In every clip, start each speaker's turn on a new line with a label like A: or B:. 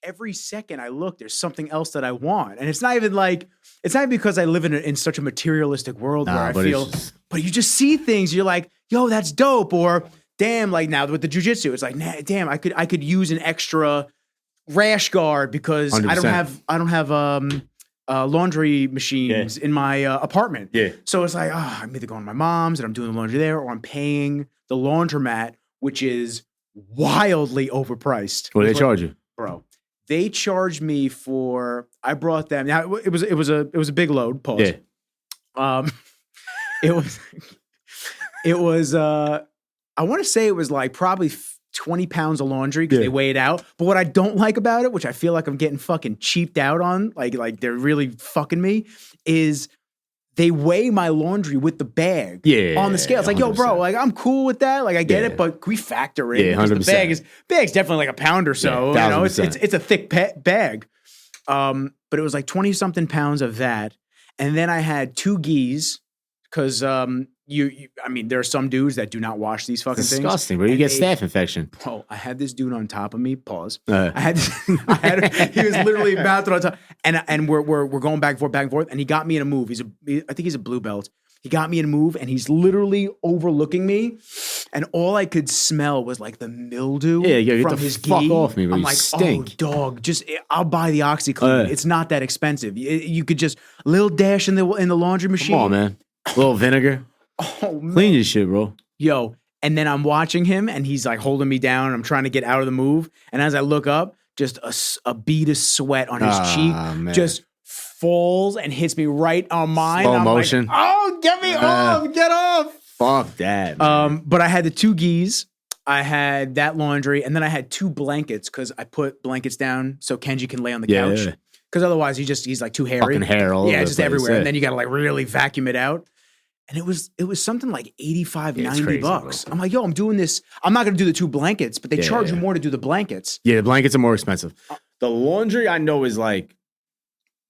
A: every second I look, there's something else that I want, and it's not even because I live in such a materialistic world where I feel, but you just see things, you're like, yo, that's dope, or damn, like now with the jujitsu, it's like, nah, damn, I could use an extra rash guard because 100%. I don't have laundry machines in my apartment. Yeah, so it's like, I'm either going to my mom's and I'm doing the laundry there, or I'm paying the laundromat, which is wildly overpriced.
B: What do they charge you,
A: bro? They charged me for, I brought them. Now it was a big load. Pause. Yeah. It was I want to say it was like probably 20 pounds of laundry because they weigh it out. But what I don't like about it, which I feel like I'm getting fucking cheaped out on, like they're really fucking me, is they weigh my laundry with the bag on the scale. It's like, 100%. Yo, bro, like I'm cool with that. Like I get it, but can we factor in? Because the bag's definitely like a pound or so. You know, it's a thick bag. But it was like 20 something pounds of that. And then I had 2 gis because I mean, there are some dudes that do not wash these fucking things.
B: Disgusting, bro. You get staph infection.
A: Bro, I had this dude on top of me. Pause. He was literally mounted on top, and we're going back and forth, and he got me in a move. I think he's a blue belt. He got me in a move, and he's literally overlooking me, and all I could smell was like the mildew from his gi.
B: Fuck off me, bro.
A: I'm
B: you
A: like,
B: stink.
A: Oh, dog, I'll buy the OxyClean. It's not that expensive. You could just little dash in the laundry machine.
B: Come on, man. A little vinegar.
A: Oh, man.
B: Clean your shit, bro.
A: Yo, and then I'm watching him, and he's like holding me down, and I'm trying to get out of the move. And as I look up, just a bead of sweat on his cheek just falls and hits me right on mine.
B: Slow motion.
A: Like, oh, get me off! Get off!
B: Fuck that, man.
A: But I had the 2 gis. I had that laundry, and then I had 2 blankets because I put blankets down so Kenji can lay on the couch. Because otherwise, he's like too hairy.
B: Fucking hair all over
A: just
B: the place,
A: everywhere. And then you got to like really vacuum it out. And it was something like $85, $90. Bro. I'm like, yo, I'm doing this. I'm not going to do the 2 blankets, but they charge you more to do the blankets.
B: Yeah, the blankets are more expensive. The laundry I know is like,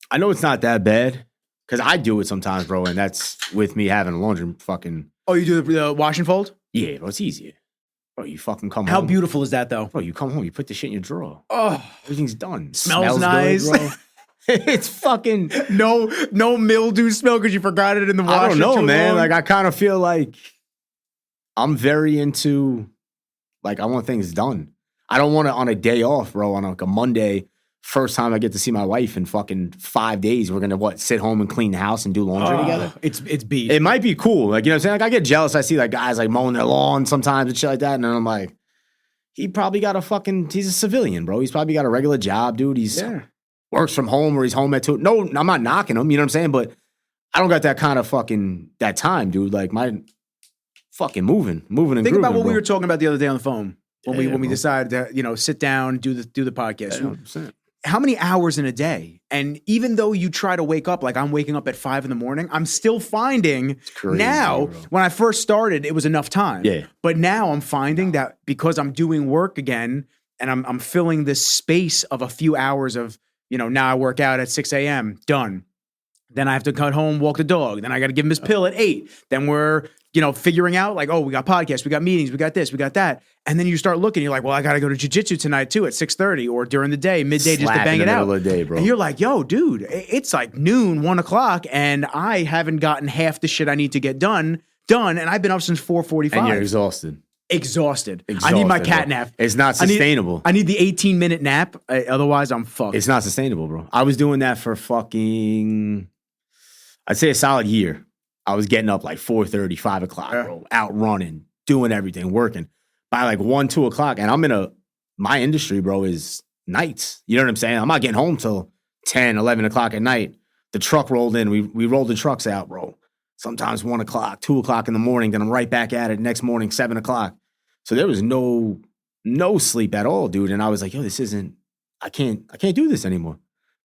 B: I know it's not that bad because I do it sometimes, bro. And that's with me having a laundry fucking.
A: Oh, you do the wash and fold?
B: Yeah, bro, it's easier. Bro, you fucking come home.
A: How beautiful is that though?
B: Bro, you come home, you put the shit in your drawer.
A: Oh,
B: everything's done.
A: Smells nice.
B: Good, bro. It's fucking
A: no mildew smell because you forgot it in the washer.
B: I don't know, man. Like I kind of feel like I'm very into like I want things done. I don't want it on a day off, bro. On like a Monday, first time I get to see my wife in fucking 5 days. We're gonna sit home and clean the house and do laundry together.
A: It's beat.
B: It might be cool, like you know what I'm saying. Like I get jealous. I see like guys like mowing their lawn sometimes and shit like that, and then I'm like, he's a civilian, bro. He's probably got a regular job, dude. He's works from home or he's home at 2. No, I'm not knocking him, you know what I'm saying? But I don't got that kind of that time, dude. Like my fucking moving and grooving.
A: Think about what we were talking about the other day on the phone when we decided to, sit down, do the podcast.
B: 100%.
A: How many hours in a day? And even though you try to wake up, like I'm waking up at 5 a.m, I'm still finding now, when I first started, it was enough time.
B: Yeah.
A: But now I'm finding that because I'm doing work again and I'm filling this space of a few hours of, now I work out at 6 a.m., done. Then I have to cut home, walk the dog. Then I got to give him his pill at 8. Then we're, figuring out like, oh, we got podcasts, we got meetings, we got this, we got that. And then you start looking, you're like, well, I got to go to jiu-jitsu tonight too at 6:30 or during the day, midday, just to bang it out.
B: Of the day, bro.
A: And you're like, yo, dude, it's like noon, 1 o'clock, and I haven't gotten half the shit I need to get done. And I've been up since 4:45.
B: And you're exhausted.
A: Exhausted. I need my cat nap.
B: It's not sustainable.
A: I need the 18-minute nap. Otherwise, I'm fucked.
B: It's not sustainable, bro. I was doing that for I'd say a solid year. I was getting up like 4:30, 5 o'clock, bro. Out running, doing everything, working. By like 1, 2 o'clock. And I'm my industry, bro, is nights. You know what I'm saying? I'm not getting home till 10, 11 o'clock at night. The truck rolled in. We rolled the trucks out, bro. Sometimes 1 o'clock, 2 o'clock in the morning. Then I'm right back at it next morning, 7 o'clock. So there was no sleep at all, dude. And I was like, yo, I can't do this anymore.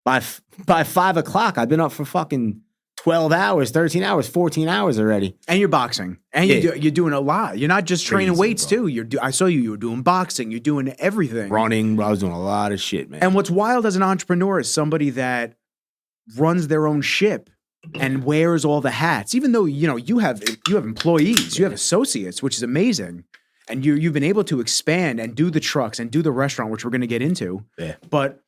B: By 5 o'clock, I've been up for fucking 12 hours, 13 hours, 14 hours already.
A: And you're boxing. And you're doing a lot. You're not just training weights, bro. Too. I saw you were doing boxing. You're doing everything.
B: Running. I was doing a lot of shit, man.
A: And what's wild as an entrepreneur is somebody that runs their own ship and wears all the hats. Even though, you have employees, you have associates, which is amazing. and you've been able to expand and do the trucks and do the restaurant, which we're going to get into.
B: Yeah.
A: But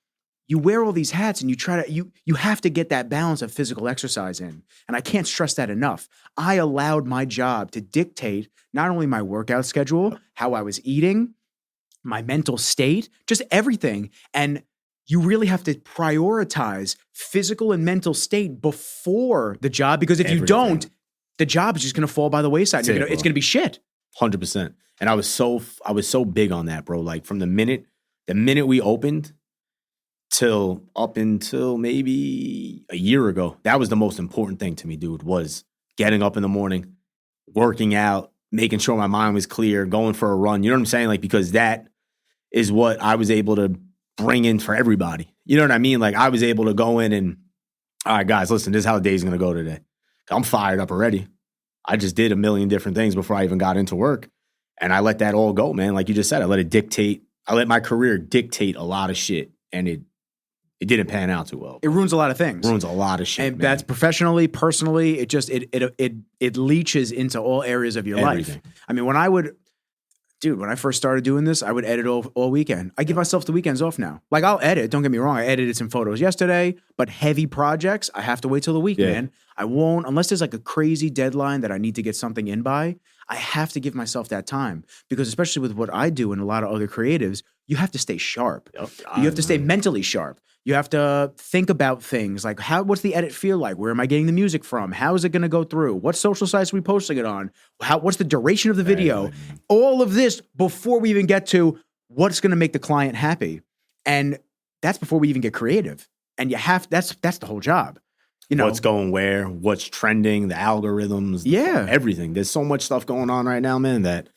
A: you wear all these hats and you have to get that balance of physical exercise in. And I can't stress that enough. I allowed my job to dictate not only my workout schedule, how I was eating, my mental state, just everything. And you really have to prioritize physical and mental state before the job, because if you don't, the job is just going to fall by the wayside. It's going to be shit.
B: 100%. And I was so big on that, bro. Like from the minute we opened till up until maybe a year ago, that was the most important thing to me, dude, was getting up in the morning, working out, making sure my mind was clear, going for a run. You know what I'm saying? Like, because that is what I was able to bring in for everybody. You know what I mean? Like I was able to go in and, all right, guys, listen, this is how the day's going to go today. I'm fired up already. I just did a million different things before I even got into work. And I let that all go, man. Like you just said, I let my career dictate a lot of shit. And it didn't pan out too well.
A: It ruins a lot of things.
B: Ruins a lot of shit,
A: and
B: man.
A: that's professionally, personally, it leaches into all areas of your life. I mean, when I first started doing this, I would edit all weekend. I give myself the weekends off now. Like I'll edit, don't get me wrong. I edited some photos yesterday, but heavy projects, I have to wait till the week, man. I won't, unless there's like a crazy deadline that I need to get something in by, I have to give myself that time, because especially with what I do and a lot of other creatives, you have to stay sharp. You have to stay mentally sharp. You have to think about things like what's the edit feel like? Where am I getting the music from? How is it going to go through? What social sites are we posting it on? What's the duration of the video? All of this before we even get to what's going to make the client happy. And that's before we even get creative. And that's the whole job. You know,
B: what's going where, what's trending, the algorithms, everything. There's so much stuff going on right now, man, that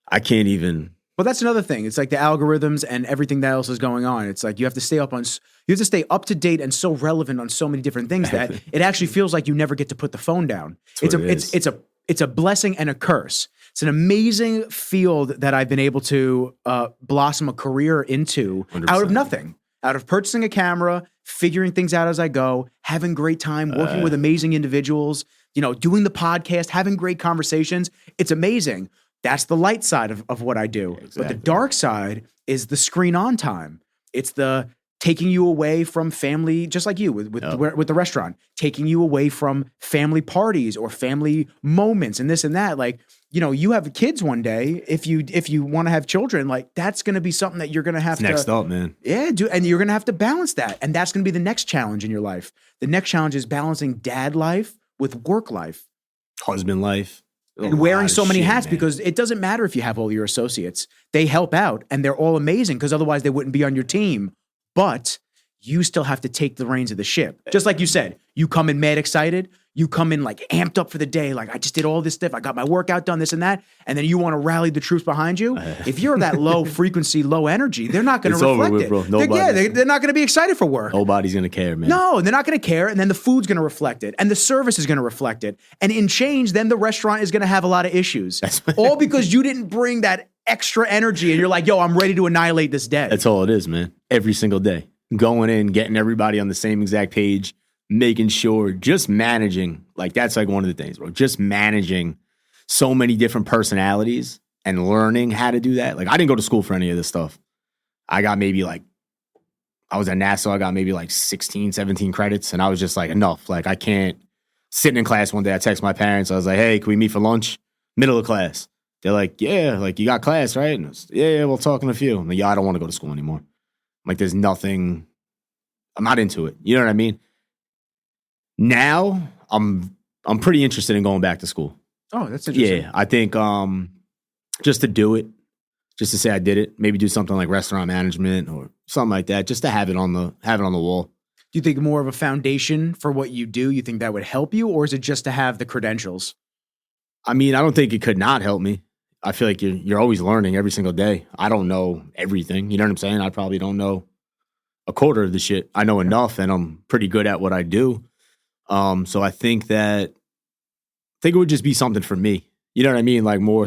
B: I can't even.
A: Well, that's another thing. It's like the algorithms and everything that else is going on. It's like you have to stay up to date and so relevant on so many different things that it actually feels like you never get to put the phone down. It's a blessing and a curse. It's an amazing field that I've been able to blossom a career into 100%. Out of nothing. Out of purchasing a camera, figuring things out as I go, having great time, working with amazing individuals, doing the podcast, having great conversations. It's amazing. That's the light side of what I do. Exactly. But the dark side is the screen on time. It's the taking you away from family, just like you with the restaurant, taking you away from family parties or family moments and this and that. Like, you have kids one day. If you want to have children, like that's going to be something that you're going to have
B: next up, man.
A: Yeah, and you're going to have to balance that. And that's going to be the next challenge in your life. The next challenge is balancing dad life with work life.
B: Husband life.
A: And wearing so many hats, because it doesn't matter if you have all your associates. They help out and they're all amazing, because otherwise they wouldn't be on your team. But you still have to take the reins of the ship. Just like you said, you come in mad excited. You come in like amped up for the day. Like I just did all this stuff. I got my workout done, this and that. And then you want to rally the troops behind you. If you're that low frequency, low energy, they're not going to reflect
B: over with,
A: it.
B: Bro.
A: They're not going to be excited for work.
B: Nobody's going to care, man.
A: No, they're not going to care. And then the food's going to reflect it. And the service is going to reflect it. And in change, then the restaurant is going to have a lot of issues. All because you didn't bring that extra energy. And you're like, yo, I'm ready to annihilate this day.
B: That's all it is, man. Every single day. Going in, getting everybody on the same exact page, making sure, just managing, like that's like one of the things, bro. Just managing so many different personalities and learning how to do that. Like I didn't go to school for any of this stuff. I got I was at NASA, I got maybe like 16, 17 credits, and I was just like, enough. Like I can't. Sitting in class one day, I text my parents, I was like, hey, can we meet for lunch? Middle of class. They're like, yeah, like you got class, right? And I was, yeah, we'll talk in a few. I'm like, yeah, I don't want to go to school anymore. Like there's nothing, I'm not into it. You know what I mean? Now I'm pretty interested in going back to school.
A: Oh, that's interesting.
B: Yeah, I think just to do it, just to say I did it, maybe do something like restaurant management or something like that, just to have it on the wall.
A: Do you think more of a foundation for what you do? You think that would help you, or is it just to have the credentials?
B: I mean, I don't think it could not help me. I feel like you're always learning every single day. I don't know everything. You know what I'm saying? I probably don't know a quarter of the shit. I know enough, and I'm pretty good at what I do. So I think it would just be something for me. You know what I mean? Like more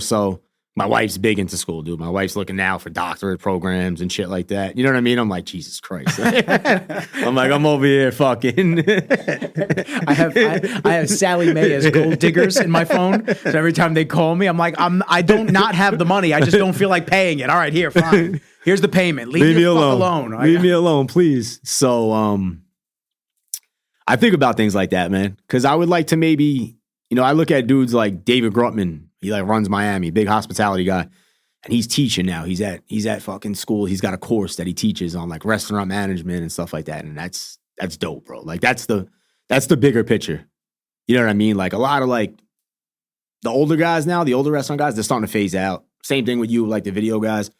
B: My wife's big into school, dude. My wife's looking now for doctorate programs and shit like that. You know what I mean? I'm like, Jesus Christ. I'm over here fucking.
A: I have Sally Mae as gold diggers in my phone. So every time they call me, I'm like, I don't not have the money. I just don't feel like paying it. All right, here, fine. Here's the payment. Leave me alone.
B: Leave me alone, please. So I think about things like that, man. Because I would like to maybe, I look at dudes like David Grutman. He like runs Miami, big hospitality guy. And he's teaching now. He's at fucking school. He's got a course that he teaches on like restaurant management and stuff like that. And that's dope, bro. Like that's the bigger picture. You know what I mean? Like a lot of like the older guys now, the older restaurant guys, they're starting to phase out. Same thing with you, like the video guys.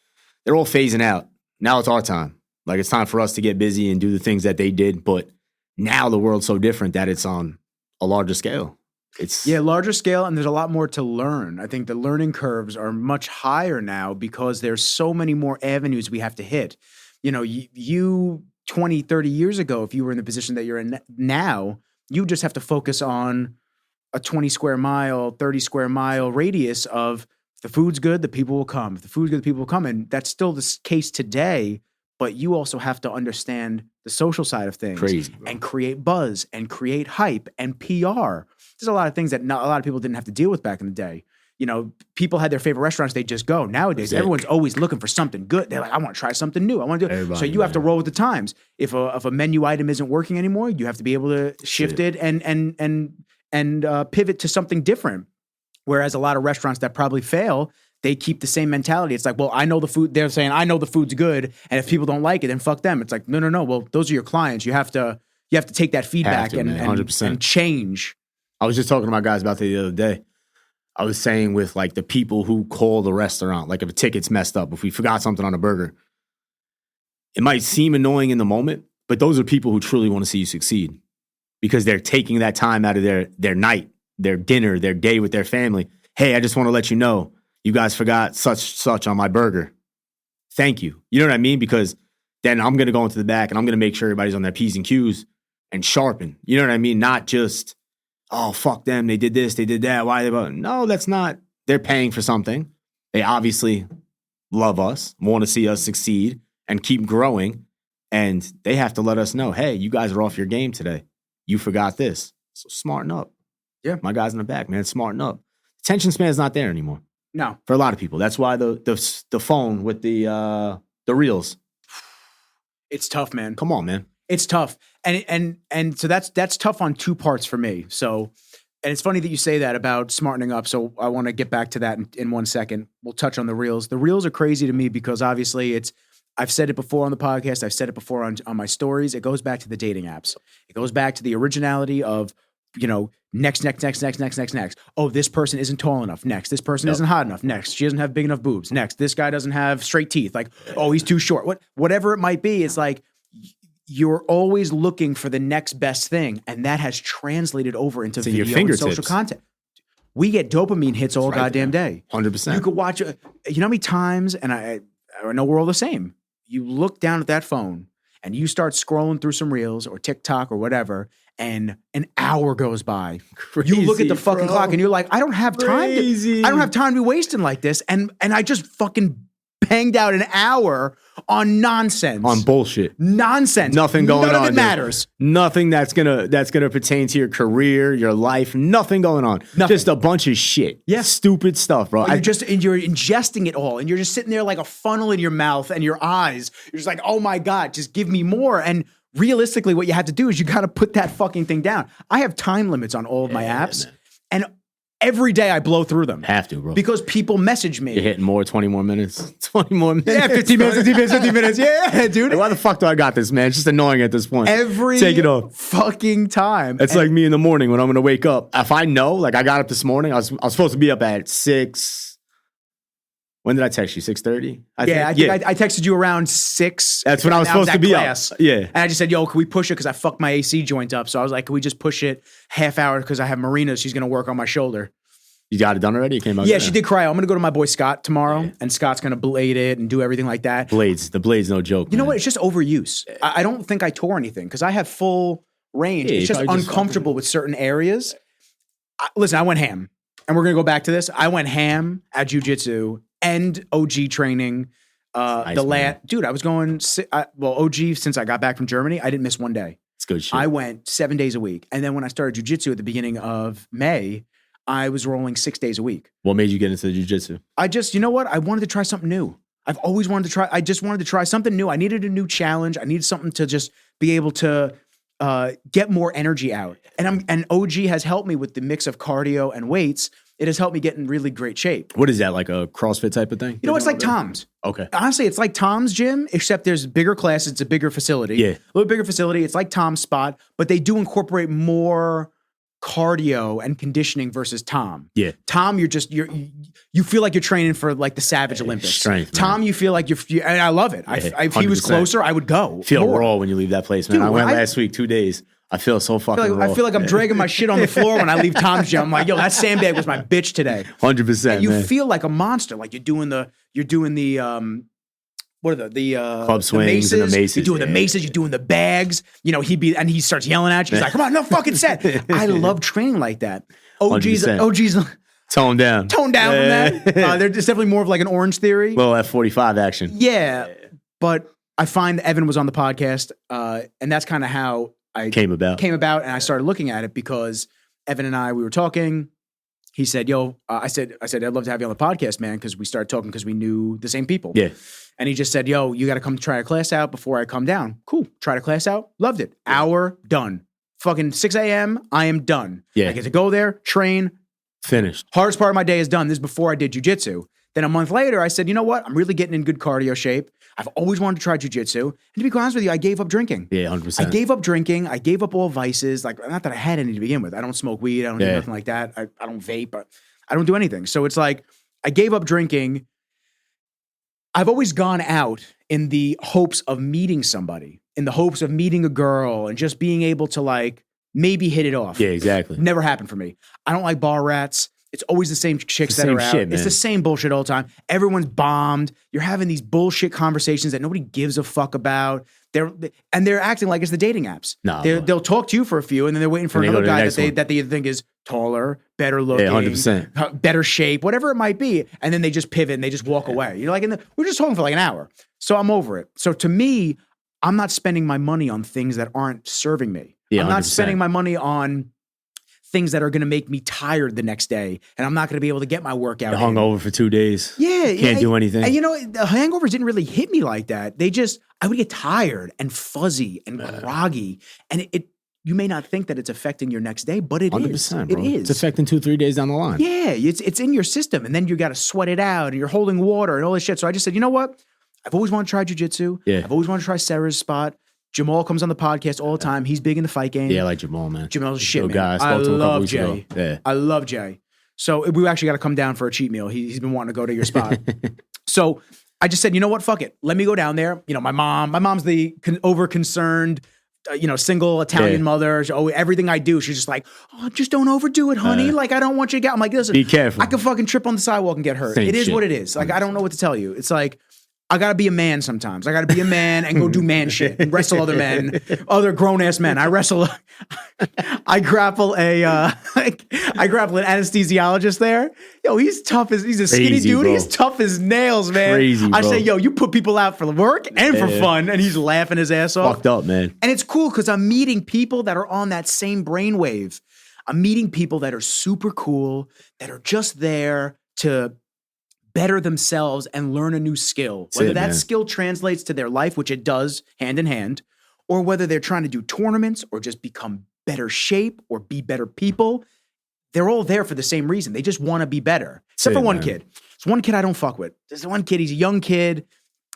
B: They're all phasing out. Now it's our time. Like it's time for us to get busy and do the things that they did. But now the world's so different that it's on a larger scale.
A: Larger scale, and there's a lot more to learn. I think the learning curves are much higher now because there's so many more avenues we have to hit. You 20, 30 years ago, if you were in the position that you're in now, you just have to focus on a 20 square mile, 30 square mile radius of if the food's good, the people will come. If the food's good, the people will come. And that's still the case today. But you also have to understand the social side of things.
B: Crazy, bro.
A: And create buzz and create hype and PR. There's a lot of things that a lot of people didn't have to deal with back in the day. People had their favorite restaurants, they just go. Nowadays, everyone's always looking for something good. They're like, I want to try something new. I want to do it. So you have to roll with the times. If a menu item isn't working anymore, you have to be able to shift it and pivot to something different. Whereas a lot of restaurants that probably fail, they keep the same mentality. It's like, well, I know the food. They're saying, I know the food's good, and if people don't like it, then fuck them. It's like, no. Well, those are your clients. You have to take that feedback and change.
B: I was just talking to my guys about that the other day. I was saying with like the people who call the restaurant, like if a ticket's messed up, if we forgot something on a burger, it might seem annoying in the moment, but those are people who truly want to see you succeed because they're taking that time out of their night, their dinner, their day with their family. Hey, I just want to let you know, you guys forgot such on my burger. Thank you. You know what I mean? Because then I'm going to go into the back and I'm going to make sure everybody's on their P's and Q's and sharpen. You know what I mean? Not just, oh, fuck them. They did this. They did that. Why are they? No, that's not. They're paying for something. They obviously love us, want to see us succeed and keep growing. And they have to let us know, hey, you guys are off your game today. You forgot this. So smarten up.
A: Yeah.
B: My guys in the back, man, smarten up. Attention span's not there anymore.
A: No.
B: For a lot of people. That's why the phone with the reels.
A: It's tough, man.
B: Come on, man.
A: It's tough. And so that's tough on two parts for me. So, and it's funny that you say that about smartening up. So I want to get back to that in 1 second. We'll touch on the reels. The reels are crazy to me because obviously I've said it before on the podcast. I've said it before on my stories. It goes back to the dating apps. It goes back to the originality of, next. Oh, this person isn't tall enough. Next. This person isn't hot enough. Next. She doesn't have big enough boobs. Next. This guy doesn't have straight teeth. Like, oh, he's too short. Whatever it might be, it's like you're always looking for the next best thing. And that has translated over into video and social content. We get dopamine hits all goddamn day.
B: 100%.
A: You could watch, you know how many times, and I know we're all the same. You look down at that phone and you start scrolling through some reels or TikTok or whatever, and an hour goes by.
B: Crazy,
A: you look at the fucking clock and you're like, I don't have time to be wasting like this. And I just fucking banged out an hour on nonsense.
B: On bullshit.
A: Nonsense.
B: Nothing going on.
A: None of it matters.
B: Nothing that's gonna pertain to your career, your life. Nothing going on.
A: Nothing.
B: Just a bunch of shit.
A: Yeah.
B: Stupid stuff, bro.
A: You're ingesting it all, and you're just sitting there like a funnel in your mouth and your eyes. You're just like, oh my God, just give me more. And realistically, what you have to do is you got to put that fucking thing down. I have time limits on all of my apps, and every day I blow through them.
B: Have to, bro.
A: Because people message me.
B: You're hitting 20 more minutes. 20 more minutes.
A: Yeah, 15 minutes. Yeah, dude.
B: Like, why the fuck do I got this, man? It's just annoying at this point.
A: Take
B: it off.
A: Fucking time.
B: It's like me in the morning when I'm going to wake up. If I know, like I got up this morning, I was supposed to be up at 6. When did I text you? 6:30?
A: I texted you around 6.
B: That's when I was supposed to be
A: class.
B: up. Yeah.
A: And I just said, yo, can we push it? Because I fucked my AC joint up. So I was like, can we just push it half hour? Because I have Marina. She's going to work on my shoulder.
B: You got it done already? It came out.
A: Yeah, she did cryo. I'm going to go to my boy Scott tomorrow, and Scott's going to blade it and do everything like that.
B: The blade's no joke.
A: You know what? It's just overuse. I don't think I tore anything because I have full range. It's just uncomfortable with certain areas. Listen, I went ham. And we're going to go back to this. I went ham at jiu-jitsu and OG training.
B: Nice,
A: the
B: man.
A: last dude, I was going. OG since I got back from Germany, I didn't miss one day.
B: It's good shit.
A: I went 7 days a week, and then when I started jujitsu at the beginning of May, I was rolling 6 days a week.
B: What made you get into jujitsu?
A: You know what? I wanted to try something new. I've always wanted to try. I just wanted to try something new. I needed a new challenge. I needed something to just be able to get more energy out. And OG has helped me with the mix of cardio and weights. It has helped me get in really great shape.
B: What is that, like a CrossFit type of thing?
A: You know, it's like Tom's.
B: Okay.
A: Honestly, it's like Tom's gym, except there's bigger classes. It's a bigger facility.
B: Yeah.
A: A little bigger facility. It's like Tom's spot, but they do incorporate more cardio and conditioning versus Tom.
B: Yeah.
A: Tom, you feel like you're training for like the Savage Olympics.
B: Strength, man.
A: Tom, you feel like and I love it. If he was
B: 100%.
A: closer, I would go.
B: Feel
A: more.
B: raw when you leave that place, man.
A: Dude,
B: I went last week, 2 days. I feel so fucking raw.
A: I feel like I'm dragging my shit on the floor when I leave Tom's gym. I'm like, yo, that sandbag was my bitch today.
B: 100%.
A: And you
B: man.
A: feel like a monster, like you're doing the what are the
B: club swings and the maces.
A: You're doing the maces, you're doing the bags. You know, he starts yelling at you. He's like, come on, no fucking set. I love training like that. OG's
B: 100%. Tone down
A: from that. They're just definitely more of like an Orange Theory.
B: Well, F45 action.
A: Yeah. But I find Evan was on the podcast, and that's kind of how I
B: came about,
A: and I started looking at it because Evan and we were talking. He said, yo, I said, I'd love to have you on the podcast, man, because we started talking because we knew the same people.
B: Yeah.
A: And he just said, yo, you got to come try a class out before I come down. Cool. Tried a class out. Loved it. Hour, done. Fucking 6 a.m., I am done.
B: Yeah.
A: I get to go there, train.
B: Finished.
A: Hardest part of my day is done. This is before I did jujitsu. Then a month later, I said, you know what? I'm really getting in good cardio shape. I've always wanted to try jujitsu. And to be quite honest with you, I gave up drinking.
B: Yeah, 100%.
A: I gave up drinking. I gave up all vices. Like, not that I had any to begin with. I don't smoke weed. I don't do nothing like that. I don't vape. I don't do anything. So it's like, I gave up drinking. I've always gone out in the hopes of meeting somebody, in the hopes of meeting a girl and just being able to like maybe hit it off.
B: Yeah, exactly.
A: Never happened for me. I don't like bar rats. It's always the same chicks that are out.
B: Shit,
A: it's the same bullshit all the time. Everyone's bombed. You're having these bullshit conversations that nobody gives a fuck about. They're acting like it's the dating apps.
B: No,
A: they'll talk to you for a few, and then they're waiting for another guy that they think is taller, better looking,
B: 100%.
A: Better shape, whatever it might be, and then they just pivot and they just walk away. You're like, we're just talking for like an hour, so I'm over it. So to me, I'm not spending my money on things that aren't serving me.
B: Yeah,
A: I'm not
B: 100%.
A: spending my money on things that are going to make me tired the next day, and I'm not going to be able to get my workout.
B: Hung over for 2 days.
A: Yeah,
B: can't do anything.
A: And you know, the hangovers didn't really hit me like that. I would get tired and fuzzy and groggy, and you may not think that it's affecting your next day, but it
B: 100%,
A: is.
B: bro.
A: It is.
B: It's affecting 2-3 days down the line.
A: Yeah, it's in your system, and then you got to sweat it out, and you're holding water and all this shit. So I just said, you know what? I've always wanted to try jujitsu.
B: Yeah.
A: I've always wanted to try Sarah's spot. Jamal comes on the podcast all the time. He's big in the fight game.
B: Yeah, I like Jamal, man.
A: Jamal's a shit, man.
B: Guy.
A: I love Jay.
B: Yeah.
A: I love Jay. So we actually got to come down for a cheat meal. He's been wanting to go to your spot. So I just said, you know what? Fuck it. Let me go down there. You know, my mom's the over-concerned, single Italian mother. Everything I do, she's just like, oh, just don't overdo it, honey. Like, I don't want you to get. I'm like, listen,
B: be careful.
A: I could fucking trip on the sidewalk and get hurt.
B: Same
A: it is
B: shit.
A: what it is. Like, I don't know what to tell you. It's like, I gotta be a man sometimes. I gotta be a man and go do man shit and wrestle other men, other grown ass men. I grapple an anesthesiologist there. Yo, he's tough he's a skinny
B: Crazy,
A: dude.
B: bro.
A: He's tough as nails, man.
B: Crazy,
A: I
B: bro.
A: say, yo, you put people out for work and for fun, and he's laughing his ass off.
B: Fucked up, man.
A: And it's cool because I'm meeting people that are on that same brainwave. I'm meeting people that are super cool, that are just there to better themselves and learn a new skill. Whether that skill translates to their life, which it does hand in hand, or whether they're trying to do tournaments or just become better shape or be better people, they're all there for the same reason. They just want to be better. Except for one kid. There's one kid I don't fuck with. There's one kid, he's a young kid.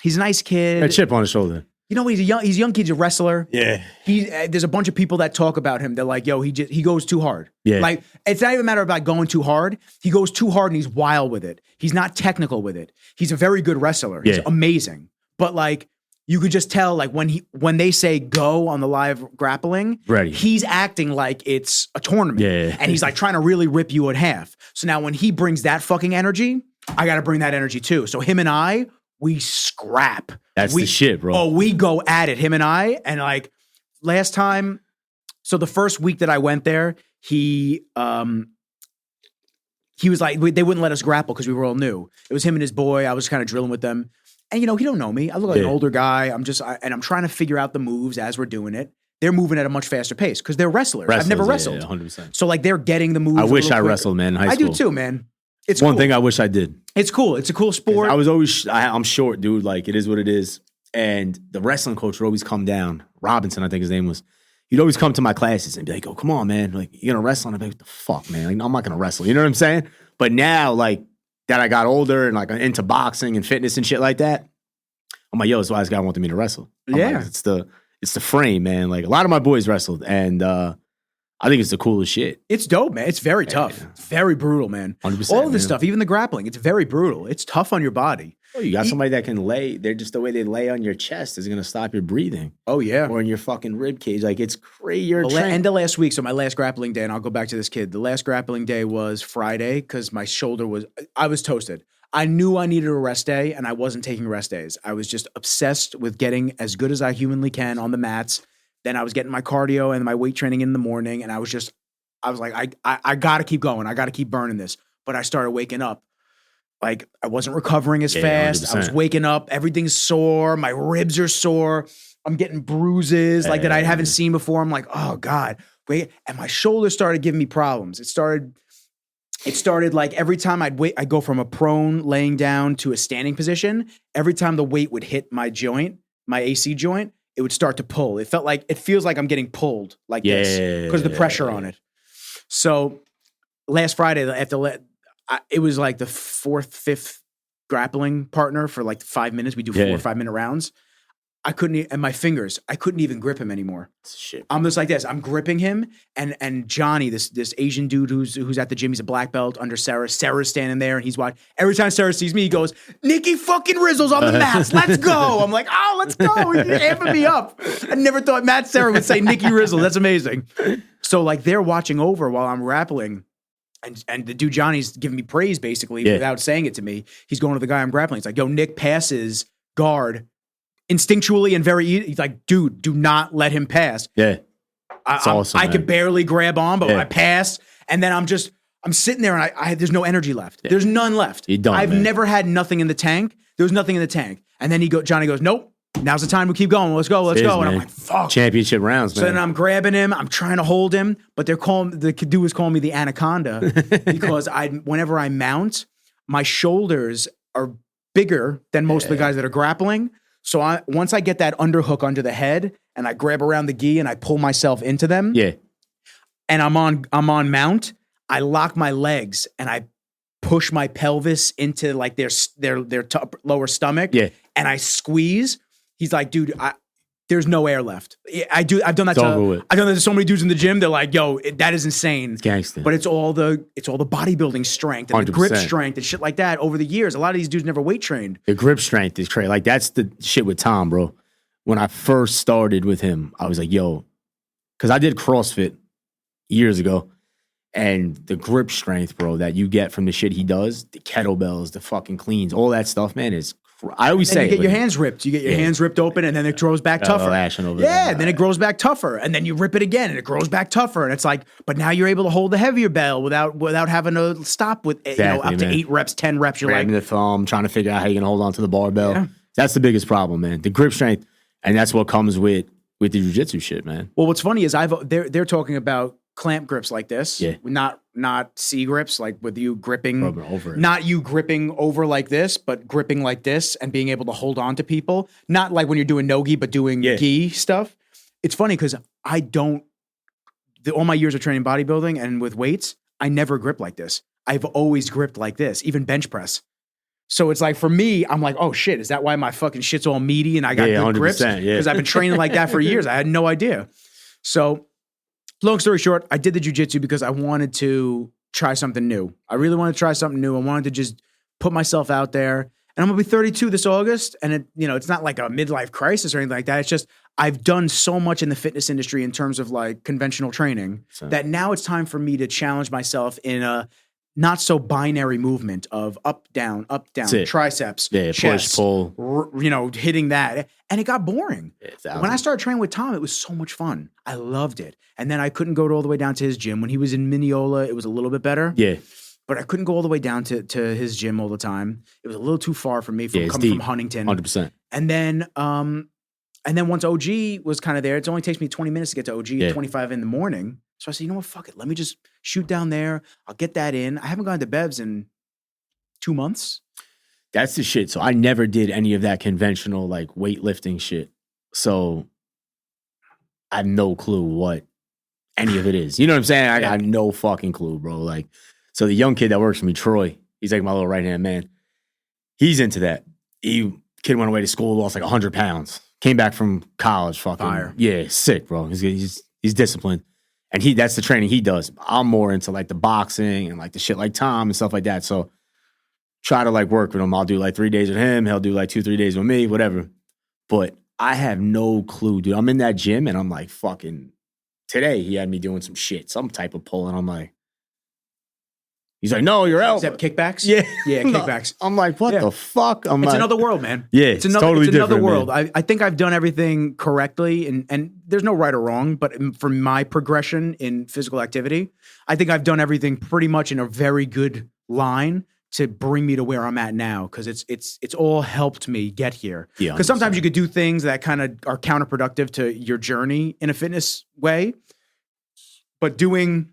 A: He's a nice kid.
B: A chip on his shoulder.
A: You know, he's a young kid, he's a wrestler.
B: Yeah.
A: There's a bunch of people that talk about him. They're like, yo, he goes too hard.
B: Yeah.
A: Like, it's not even a matter of like going too hard. He goes too hard and he's wild with it. He's not technical with it. He's a very good wrestler. He's amazing. But like, you could just tell like when they say go on the live grappling, he's acting like it's a tournament.
B: Yeah.
A: And he's like trying to really rip you in half. So now when he brings that fucking energy, I got to bring that energy too. So him and we scrap.
B: That's the shit, bro.
A: Oh, we go at it, him and I. And like last time, so the first week that I went there, he he was like, they wouldn't let us grapple because we were all new. It was him and his boy. I was kind of drilling with them. And, he don't know me. I look like an older guy. And I'm trying to figure out the moves as we're doing it. They're moving at a much faster pace because they're wrestlers. I've never wrestled.
B: Yeah, 100%.
A: So, like, they're getting the moves.
B: I wish I wrestled, man, in high school.
A: I do too, man. It's
B: one
A: cool.
B: thing I wish I did.
A: It's cool. It's a cool sport.
B: I'm short, dude. Like, it is what it is. And the wrestling coach would always come down. Robinson, I think his name was. He'd always come to my classes and be like, "Oh, come on, man! Like, you're gonna wrestle?" And I'd be like, "What the fuck, man? Like, no, I'm not gonna wrestle." You know what I'm saying? But now, like, that I got older and like into boxing and fitness and shit like that, I'm like, "Yo, that's why this guy wanted me to wrestle." Like, it's the frame, man. Like, a lot of my boys wrestled, and I think it's the coolest shit.
A: It's dope, man. It's very tough.
B: Yeah.
A: It's very brutal, man.
B: 100%,
A: all of this stuff, even the grappling, it's very brutal. It's tough on your body.
B: Oh, you got somebody that can lay. They're just the way they lay on your chest is going to stop your breathing.
A: Oh, yeah.
B: Or in your fucking rib cage. Like, it's crazy.
A: End of last week, so my last grappling day, and I'll go back to this kid. The last grappling day was Friday because my shoulder I was toasted. I knew I needed a rest day, and I wasn't taking rest days. I was just obsessed with getting as good as I humanly can on the mats. Then I was getting my cardio and my weight training in the morning, and I was like, I got to keep going. I got to keep burning this. But I started waking up. Like, I wasn't recovering as fast.
B: 100%.
A: I was waking up. Everything's sore. My ribs are sore. I'm getting bruises that I haven't seen before. I'm like, oh, God. Wait. And my shoulder started giving me problems. It started like every time I'd go from a prone laying down to a standing position. Every time the weight would hit my joint, my AC joint, it would start to pull. It feels like I'm getting pulled like this because of the pressure on it. So last Friday, it was like the fifth grappling partner for like 5 minutes. We do 4 or 5 minute rounds. And my fingers, I couldn't even grip him anymore.
B: Shit.
A: I'm just like this. I'm gripping him, and Johnny, this Asian dude who's at the gym, he's a black belt under Sarah. Sarah's standing there, and he's watching. Every time Sarah sees me, he goes, "Nikki fucking Rizzle's on the mats. Let's go." I'm like, "Oh, let's go." You're amping me up. I never thought Matt Sarah would say Nikki Rizzle. That's amazing. So like they're watching over while I'm grappling. And the dude Johnny's giving me praise basically without saying it to me. He's going to the guy I'm grappling. He's like, "Yo, Nick passes guard instinctually and very easy." He's like, "Dude, do not let him pass."
B: Yeah. Awesome,
A: I could barely grab on, but I pass. And then I'm sitting there and there's no energy left. Yeah. There's none left. I've never had nothing in the tank. There was nothing in the tank. And then Johnny goes, "Nope. Now's the time to keep going. Let's go. And I'm like, fuck.
B: Championship rounds, man.
A: So then I'm grabbing him. I'm trying to hold him, but the dude was calling me the anaconda because whenever I mount, my shoulders are bigger than most of the guys that are grappling. So once I get that underhook under the head and I grab around the gi and I pull myself into them, and I'm on mount, I lock my legs and I push my pelvis into like their lower stomach, and I squeeze. He's like, "Dude, there's no air left." I've done that to so many dudes in the gym. They're like, "Yo, that is insane."
B: It's gangster.
A: But it's all the bodybuilding strength and
B: 100%.
A: the grip strength and shit like that over the years. A lot of these dudes never weight trained.
B: The grip strength is crazy. Like, that's the shit with Tom, bro. When I first started with him, I was like, yo, because I did CrossFit years ago, and the grip strength, bro, that you get from the shit he does, the kettlebells, the fucking cleans, all that stuff, man, is. I always say
A: you get your hands ripped. You get your hands ripped open, and then it grows back tougher. And then it grows back tougher, and then you rip it again, and it grows back tougher. And it's like, but now you're able to hold the heavier bell without having to stop with up to 8 reps, 10 reps. You're
B: grabbing the thumb, trying to figure out how you're gonna hold on to the barbell. Yeah. That's the biggest problem, man. The grip strength, and that's what comes with the jiu-jitsu shit, man.
A: Well, what's funny is they're talking about clamp grips like this, not C grips, like with you gripping over it. Not you gripping over like this, but gripping like this and being able to hold on to people. Not like when you're doing no-gi, but doing gi stuff. It's funny because all my years of training bodybuilding and with weights, I never grip like this. I've always gripped like this, even bench press. So it's like, for me, I'm like, oh shit, is that why my fucking shit's all meaty and I got good grips? Because I've been training like that for years. I had no idea. So long story short, I did the jiu-jitsu because I wanted to try something new. I really wanted to try something new. I wanted to just put myself out there. And I'm going to be 32 this August. And it's not like a midlife crisis or anything like that. It's just, I've done so much in the fitness industry in terms of like conventional training that now it's time for me to challenge myself in a not so binary movement of up, down, triceps, chest,
B: push, pull,
A: hitting that. And it got boring. When I started training with Tom, it was so much fun. I loved it. And then I couldn't go all the way down to his gym. When he was in Mineola, it was a little bit better.
B: Yeah.
A: but I couldn't go all the way down to his gym all the time. It was a little too far for me from
B: it's
A: coming
B: deep.
A: from Huntington.
B: 100%.
A: And then once OG was kind of there, it only takes me 20 minutes to get to OG at 25 in the morning. So I said, you know what, fuck it. Let me just shoot down there. I'll get that in. I haven't gone to Bev's in 2 months.
B: That's the shit. So I never did any of that conventional like weightlifting shit. So I have no clue what any of it is. You know what I'm saying? I got no fucking clue, bro. Like, so the young kid that works for me, Troy, he's like my little right-hand man. He's into that. Kid went away to school, lost like 100 pounds. Came back from college, fucking
A: fire.
B: Yeah, sick, bro. He's disciplined. And that's the training he does. I'm more into like the boxing and like the shit like Tom and stuff like that. So try to like work with him. I'll do like 3 days with him. He'll do like 2-3 days with me, whatever. But I have no clue, dude. I'm in that gym and I'm like fucking, today he had me doing some shit, some type of pull. And I'm like, he's like, no, you're out.
A: Except kickbacks?
B: Yeah.
A: Yeah, kickbacks.
B: I'm like, what the fuck?
A: It's another world, man.
B: Yeah, it's totally
A: another
B: different,
A: world.
B: man.
A: I think I've done everything correctly, and there's no right or wrong, but for my progression in physical activity, I think I've done everything pretty much in a very good line to bring me to where I'm at now, because it's all helped me get here.
B: Yeah,
A: because sometimes you could do things that kind of are counterproductive to your journey in a fitness way, but doing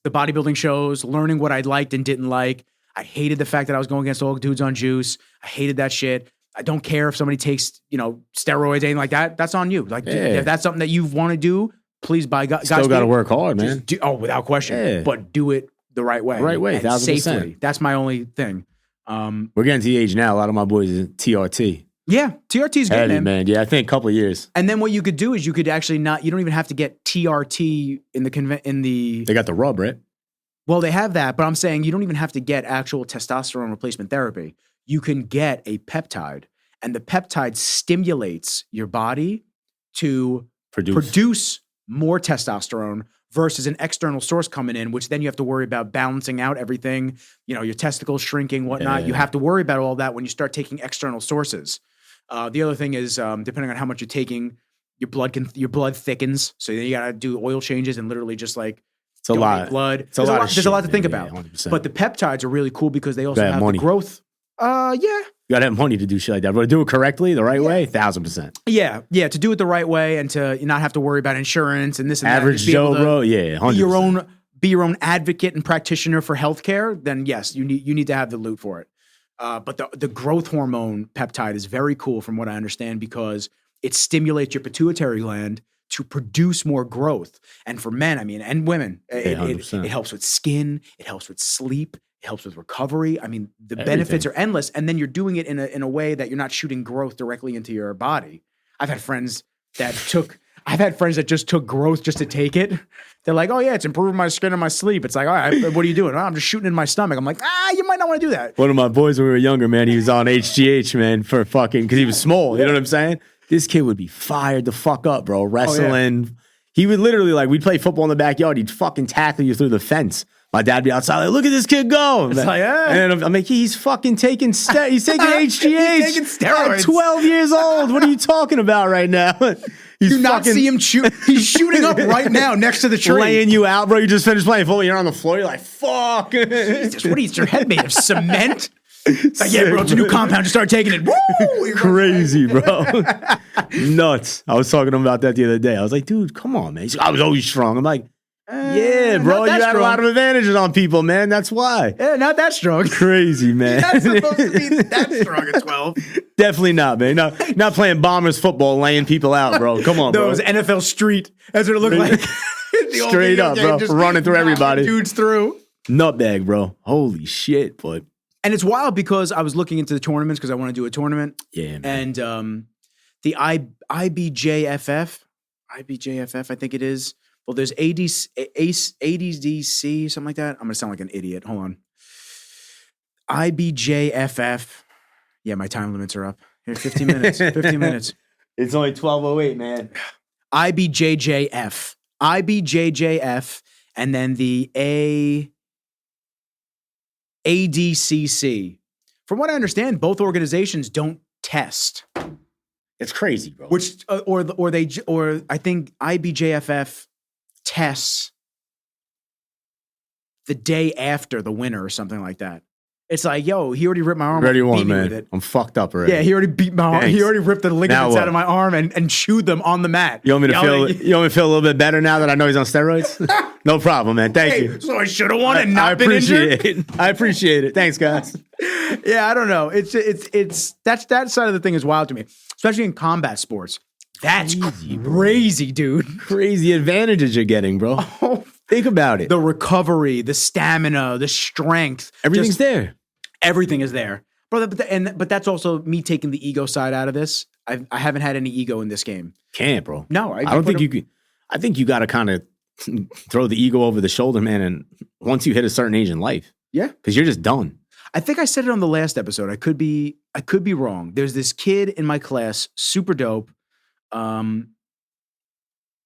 A: the bodybuilding shows, learning what I liked and didn't like. I hated the fact that I was going against all dudes on juice. I hated that shit. I don't care if somebody takes, steroids, anything like that. That's on you. Like, if that's something that you want to do, please, by God,
B: Still got to work hard, man.
A: Without question.
B: Yeah.
A: But do it the right way.
B: Right way,
A: and
B: 1000%.
A: safely. That's my only thing.
B: We're getting to the age now. A lot of my boys is TRT.
A: Yeah, TRT is good,
B: Heavy, man. Yeah, I think a couple of years.
A: And then what you could do is you could actually you don't even have to get TRT in the.
B: They got the rub, right?
A: Well, they have that, but I'm saying you don't even have to get actual testosterone replacement therapy. You can get a peptide, and the peptide stimulates your body to produce more testosterone versus an external source coming in, which then you have to worry about balancing out everything, your testicles shrinking, whatnot. Yeah. You have to worry about all that when you start taking external sources. The other thing is, depending on how much you're taking, your blood thickens. So then you got to do oil changes and literally just like,
B: it's a lot.
A: Blood.
B: It's a lot.
A: There's a lot to think about.
B: 100%.
A: But the peptides are really cool because they also have
B: money.
A: the growth. Yeah.
B: You gotta have money to do shit like that. But to do it correctly, the right way, 1000%.
A: Yeah. To do it the right way and to not have to worry about insurance and this and
B: Average
A: that.
B: Joe, bro. Yeah, 100%.
A: Be your own advocate and practitioner for healthcare. Then yes, you need to have the loot for it. But the growth hormone peptide is very cool from what I understand because it stimulates your pituitary gland to produce more growth. And for men, and women, it helps with skin, it helps with sleep, it helps with recovery. The benefits are endless. And then you're doing it in a way that you're not shooting growth directly into your body. I've had friends that just took growth just to take it. They're like, oh yeah, it's improving my skin and my sleep. It's like, all right, what are you doing? Oh, I'm just shooting in my stomach. I'm like, you might not want to do that.
B: One of my boys when we were younger, man, he was on HGH, man, for fucking, because he was small. You know what I'm saying? This kid would be fired the fuck up, bro. Wrestling. Oh, yeah. He would literally, we'd play football in the backyard. He'd fucking tackle you through the fence. My dad would be outside, like, look at this kid go.
A: It's like,
B: And I'm like, he's fucking taking he's taking HGH.
A: He's taking steroids.
B: At 12 years old. What are you talking about right now?
A: You not see him shoot. He's shooting up right now next to the tree.
B: Laying you out, bro. You just finished playing football. You're on the floor. You're like, fuck.
A: Jesus, what is your head made of? Cement? Like, yeah, bro, it's a new compound. Just start taking it. Woo!
B: Crazy, bro. Nuts. I was talking to him about that the other day. I was like, dude, come on, man. He's like, I was always strong. I'm like, yeah, bro, you had a lot of advantages on people, man. That's why.
A: Yeah, not that strong.
B: Crazy, man.
A: You're not supposed to be that strong at 12.
B: Definitely not, man. Not playing Bombers football, laying people out, bro. Come on, bro.
A: Those NFL Street. That's what it looked like.
B: Straight up, bro. Running through everybody.
A: Dudes through.
B: Nutbag, bro. Holy shit, but.
A: And it's wild because I was looking into the tournaments because I want to do a tournament.
B: Yeah, man.
A: And the IBJFF, I think it is. Well, there's ADDC, something like that. I'm going to sound like an idiot. Hold on. IBJFF. Yeah, my time limits are up. Here, 15 minutes. 15 minutes.
B: It's only 12:08, man.
A: IBJJF. IBJJF. And then the ADCC. From what I understand, both organizations don't test.
B: It's crazy, bro.
A: Which or I think IBJFF tests the day after the winner or something like that. It's like, yo, he already ripped my arm.
B: Ready
A: off,
B: one,
A: beat me
B: man.
A: with it.
B: I'm fucked up already.
A: Yeah, he already beat my arm.
B: Thanks.
A: He already ripped the ligaments out of my arm and chewed them on the mat.
B: You want me to feel a little bit better now that I know he's on steroids? No problem, man. Thank you.
A: So I should have won and not been injured.
B: I appreciate it. Thanks, guys.
A: Yeah, I don't know. It's that side of the thing is wild to me, especially in combat sports. That's crazy, dude.
B: Crazy advantages you're getting, bro.
A: Oh,
B: think about it.
A: The recovery, the stamina, the strength.
B: Everything's there.
A: Everything is there. But that's also me taking the ego side out of this. I haven't had any ego in this game.
B: Can't, bro.
A: No,
B: I don't think you can. I think you got to kind of throw the ego over the shoulder, man. And once you hit a certain age in life,
A: yeah,
B: because you're just done.
A: I think I said it on the last episode. I could be wrong. There's this kid in my class, super dope. Long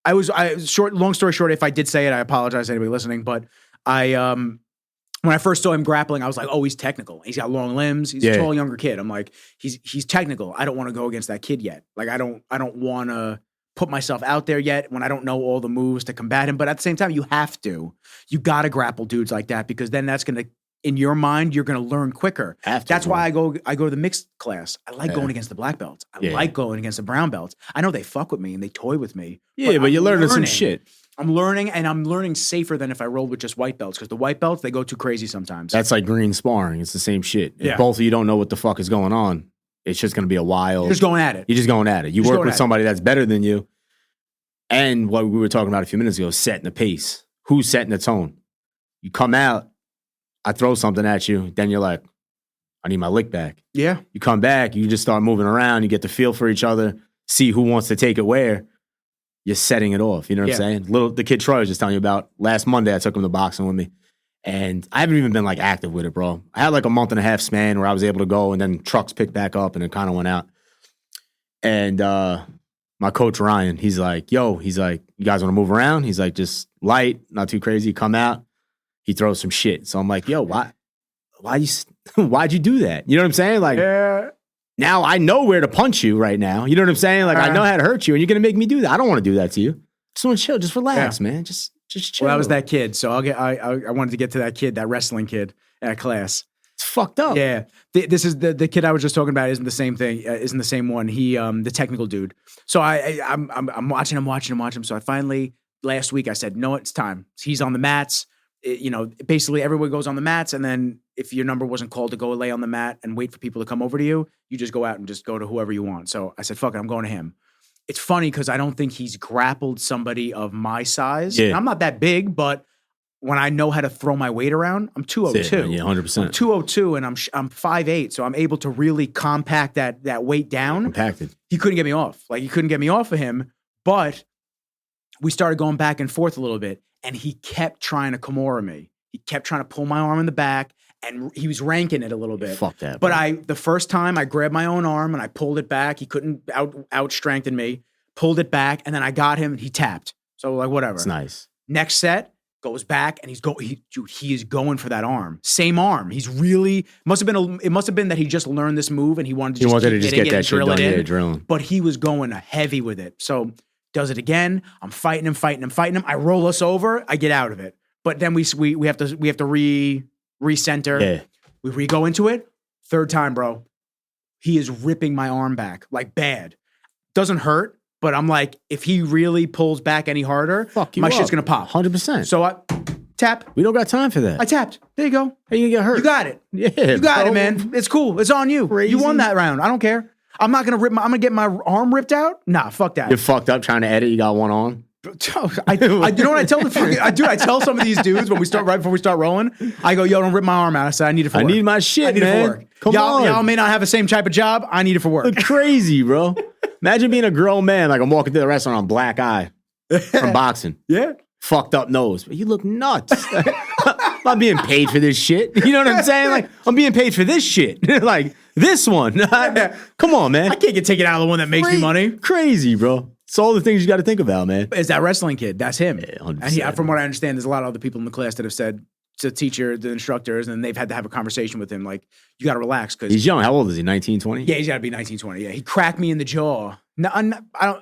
A: story short, if I did say it, I apologize to anybody listening. But when I first saw him grappling, I was like, oh, he's technical. He's got long limbs. He's a tall, younger kid. I'm like, he's technical. I don't want to go against that kid yet. Like, I don't want to put myself out there yet when I don't know all the moves to combat him. But at the same time, you have to. You got to grapple dudes like that because then that's going to, in your mind, you're going to learn quicker. That's why I go to the mixed class. I like going against the black belts. I like going against the brown belts. I know they fuck with me and they toy with me.
B: Yeah, but you're learning some shit.
A: I'm learning, and I'm learning safer than if I rolled with just white belts, because the white belts, they go too crazy sometimes.
B: That's like green sparring. It's the same shit. If both of you don't know what the fuck is going on, it's just going to be a wild...
A: You're just going at it.
B: You're just going at it. You work with somebody that's better than you, and what we were talking about a few minutes ago, setting the pace. Who's setting the tone? You come out, I throw something at you, then you're like, I need my lick back.
A: Yeah.
B: You come back, you just start moving around, you get the feel for each other, see who wants to take it where. You're setting it off. You know what I'm saying? The kid Troy was just telling you about last Monday. I took him to boxing with me, and I haven't even been like active with it, bro. I had like a month and a half span where I was able to go, and then trucks picked back up, and it kind of went out. And my coach Ryan, he's like, "Yo," he's like, "You guys want to move around?" He's like, "Just light, not too crazy. Come out." He throws some shit. So I'm like, "Yo, why'd you do that?" You know what I'm saying? Like, now I know where to punch you right now. You know what I'm saying? Like, I know how to hurt you, and you're going to make me do that. I don't want to do that to you. Just want to chill. Just relax, man. Just chill.
A: Well, that was that kid. So I wanted to get to that kid, that wrestling kid at class.
B: It's fucked up.
A: Yeah. This is the kid I was just talking about isn't the same thing, isn't the same one. He, the technical dude. So I'm watching him. So I finally, last week I said, no, it's time. He's on the mats. Basically everyone goes on the mats, and then if your number wasn't called to go lay on the mat and wait for people to come over to you, you just go out and just go to whoever you want. So I said, fuck it, I'm going to him. It's funny because I don't think he's grappled somebody of my size. Yeah. I'm not that big, but when I know how to throw my weight around, I'm 202.
B: Yeah, 100%.
A: I'm 202 and I'm 5'8", so I'm able to really compact that weight down.
B: Compacted.
A: He couldn't get me off. Like, he couldn't get me off of him, but we started going back and forth a little bit, and he kept trying to Kimura me. He kept trying to pull my arm in the back, and he was ranking it a little bit.
B: Fuck that.
A: But
B: bro.
A: the first time I grabbed my own arm and I pulled it back. He couldn't out-strengthen me. Pulled it back, and then I got him, and he tapped. So, like, whatever.
B: It's nice.
A: Next set, goes back, and he is going for that arm. Same arm. He's really, it must have been that he just learned this move, and he wanted to just get that shit done. Yeah, drilling. But he was going heavy with it. So, does it again. I'm fighting him. I roll us over. I get out of it. But then we have to recenter.
B: Yeah.
A: We re-go into it. Third time, bro. He is ripping my arm back, like, bad. Doesn't hurt, but I'm like, if he really pulls back any harder, my shit's gonna pop.
B: 100%.
A: So I tap.
B: We don't got time for that.
A: I tapped. There you go.
B: How you gonna get hurt?
A: You got it.
B: Yeah,
A: you got it, man. It's cool. It's on you.
B: Crazy.
A: You won that round. I don't care. I'm not gonna I'm gonna get my arm ripped out. Nah, fuck that.
B: You're fucked up trying to edit. You got one on.
A: You know what I tell the fucking dude? I tell some of these dudes when we start right before we start rolling. I go, yo, don't rip my arm out. I said, I need it for work.
B: I need my shit,
A: I need
B: man.
A: it for work.
B: Come on.
A: Y'all may not have the same type of job. I need it for work.
B: Look crazy, bro. Imagine being a grown man. Like, I'm walking to the restaurant on black eye from boxing.
A: Yeah.
B: Fucked up nose. But you look nuts. I'm not being paid for this shit. You know what I'm saying? Like, I'm being paid for this shit. Like, this one. Come on, man.
A: I can't get taken out of the one that makes me money.
B: Crazy, bro. It's all the things you got to think about, man.
A: It's that wrestling kid. That's him.
B: Yeah,
A: 100%. And from what I understand, there's a lot of other people in the class that have said to the instructors, and they've had to have a conversation with him. Like, you got to relax. Cause
B: he's young. How old is he? 19, 20?
A: Yeah, he's got to be 19, 20. Yeah. He cracked me in the jaw. No, I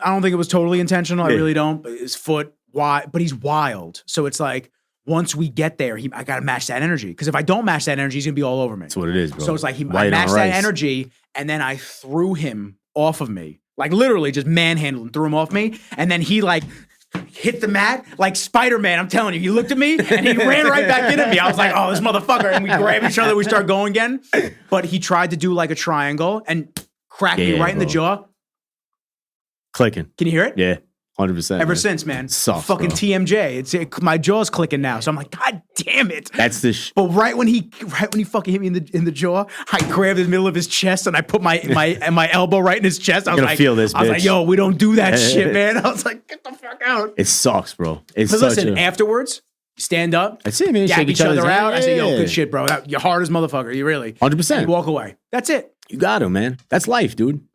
A: don't think it was totally intentional. I really don't. But his foot, but he's wild. So it's like, once we get there, I got to match that energy. Because if I don't match that energy, he's going to be all over me.
B: That's what it is, bro.
A: So it's like I matched that energy, and then I threw him off of me. Like literally just manhandled, threw him off me. And then he like hit the mat like Spider-Man. I'm telling you, he looked at me and he ran right back into me. I was like, oh, this motherfucker. And we grabbed each other. We start going again. But he tried to do like a triangle and cracked me right in the jaw.
B: Clicking.
A: Can you hear it?
B: Yeah. 100%.
A: Ever since, man.
B: Sucks,
A: fucking
B: bro.
A: TMJ. My jaw's clicking now. So I'm like, God damn it.
B: That's the
A: But right when he fucking hit me in the jaw, I grabbed the middle of his chest and I put my elbow right in his chest. I was like,
B: feel this,
A: I was like, yo, we don't do that shit, man. I was like, get the fuck out.
B: It sucks, bro. It's
A: but listen, afterwards, stand up.
B: That's it, man.
A: Dap
B: Shake
A: each other out. I say, yo,
B: Yeah.
A: good shit, bro. You're hard as motherfucker. You really.
B: 100%.
A: And walk away. That's it.
B: You got to, man. That's life, dude.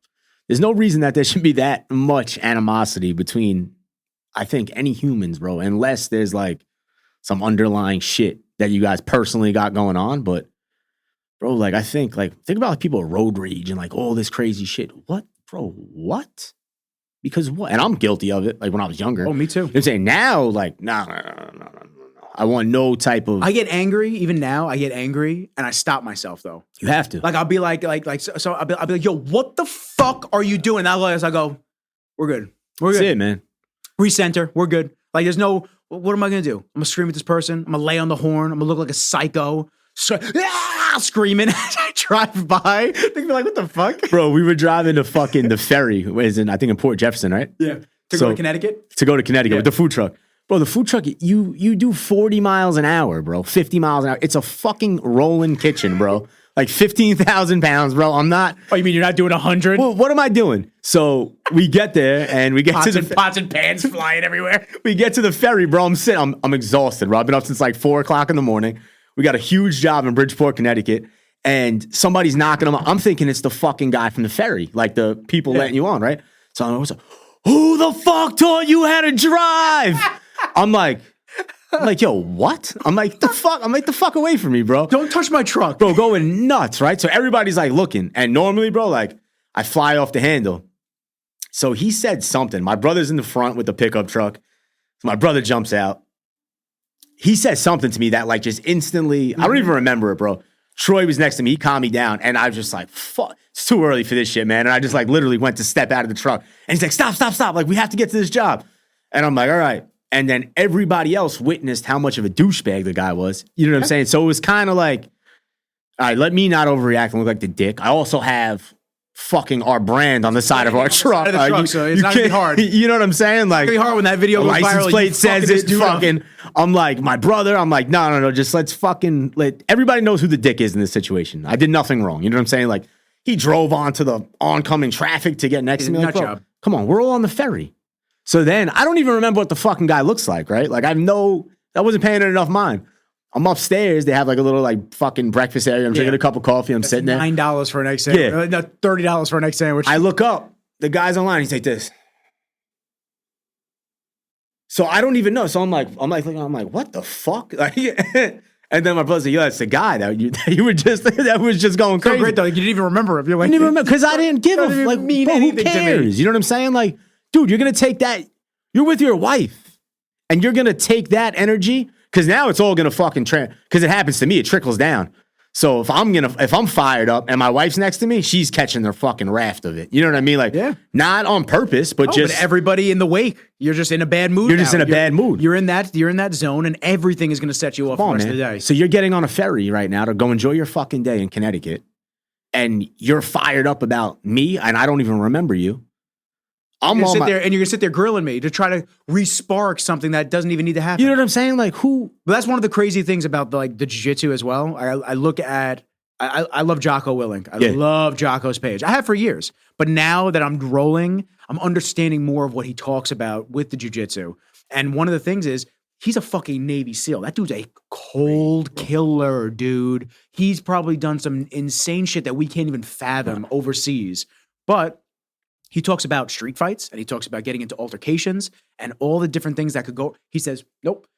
B: There's no reason that there should be that much animosity between, I think, any humans, bro, unless there's like some underlying shit that you guys personally got going on. But, bro, like, I think about like people with road rage and like all this crazy shit. What, bro? What? Because what? And I'm guilty of it, like when I was younger.
A: Oh, me too.
B: I'm saying now, like, no. I want no type of.
A: I get angry, even now, I get angry, and I stop myself, though.
B: You have to.
A: Like, I'll be like, so I'll be like, yo, what the fuck are you doing? I'll go, we're good. We're good.
B: That's it, man.
A: Recenter, we're good. Like, there's no, what am I going to do? I'm going to scream at this person. I'm going to lay on the horn. I'm going to look like a psycho. Screaming as I drive by. They'd be like, what the fuck?
B: Bro, we were driving to fucking the ferry, I think in Port Jefferson, right?
A: Yeah. To go to Connecticut?
B: To go to Connecticut with the food truck. Bro, the food truck, you do 40 miles an hour, bro. 50 miles an hour. It's a fucking rolling kitchen, bro. Like 15,000 pounds, bro. I'm not.
A: Oh, you mean you're not doing 100?
B: Well, what am I doing? So we get there and we get
A: pots and pans flying everywhere.
B: We get to the ferry, bro. I'm exhausted, bro. I've been up since like 4 o'clock in the morning. We got a huge job in Bridgeport, Connecticut. And somebody's knocking them up. I'm thinking it's the fucking guy from the ferry, like the people letting you on, right? So I was like, who the fuck taught you how to drive? I'm like, yo, what? I'm like, the fuck away from me, bro.
A: Don't touch my truck.
B: Bro, going nuts, right? So everybody's like looking. And normally, bro, like I fly off the handle. So he said something. My brother's in the front with the pickup truck. So my brother jumps out. He said something to me that like just instantly, I don't even remember it, bro. Troy was next to me. He calmed me down. And I was just like, fuck, it's too early for this shit, man. And I just like literally went to step out of the truck. And he's like, stop. Like, we have to get to this job. And I'm like, all right. And then everybody else witnessed how much of a douchebag the guy was. You know what I'm saying? So it was kind of like, all right, let me not overreact and look like the dick. I also have fucking our brand on the side of our truck.
A: So it's not gonna be hard.
B: You know what I'm saying? Like,
A: it's gonna be hard when that video goes viral.
B: License plate says it. Fucking, I'm like, my brother. I'm like, no. Just let everybody knows who the dick is in this situation. I did nothing wrong. You know what I'm saying? Like, he drove onto the oncoming traffic to get next to me. Like, bro, come on, we're all on the ferry. So then I don't even remember what the fucking guy looks like, right? Like, I wasn't paying it enough mind. I'm upstairs. They have like a little like fucking breakfast area. I'm drinking a cup of coffee. I'm sitting there.
A: $9 for an egg sandwich.
B: Yeah.
A: No, $30 for an egg sandwich.
B: I look up. The guy's online. He's like this. So I don't even know. So I'm like, what the fuck? And then my brother's like, yo, that's the guy that you were just that was just going crazy.
A: So great though. You didn't even remember him. You're like,
B: I didn't even remember because I didn't give a like
A: mean
B: bro,
A: anything
B: who cares?
A: to me.
B: You know what I'm saying? Like, dude, you're gonna take that. You're with your wife, and you're gonna take that energy because now it's all gonna fucking because it happens to me. It trickles down. So if I'm fired up and my wife's next to me, she's catching the fucking raft of it. You know what I mean? Like, not on purpose, but just
A: but everybody in the wake. You're just in a bad mood.
B: You're just in a bad mood.
A: You're in that zone, and everything is going to set you off the rest of the day.
B: So you're getting on a ferry right now to go enjoy your fucking day in Connecticut, and you're fired up about me, and I don't even remember you.
A: You're gonna sit there grilling me to try to re-spark something that doesn't even need to happen.
B: You know what I'm saying? Like, who?
A: But that's one of the crazy things about the jiu-jitsu as well. I look at, I love Jocko Willink. I love Jocko's page. I have for years. But now that I'm rolling, I'm understanding more of what he talks about with the jiu-jitsu. And one of the things is, he's a fucking Navy SEAL. That dude's a cold killer, dude. He's probably done some insane shit that we can't even fathom overseas. But he talks about street fights, and he talks about getting into altercations and all the different things that could go. He says, nope,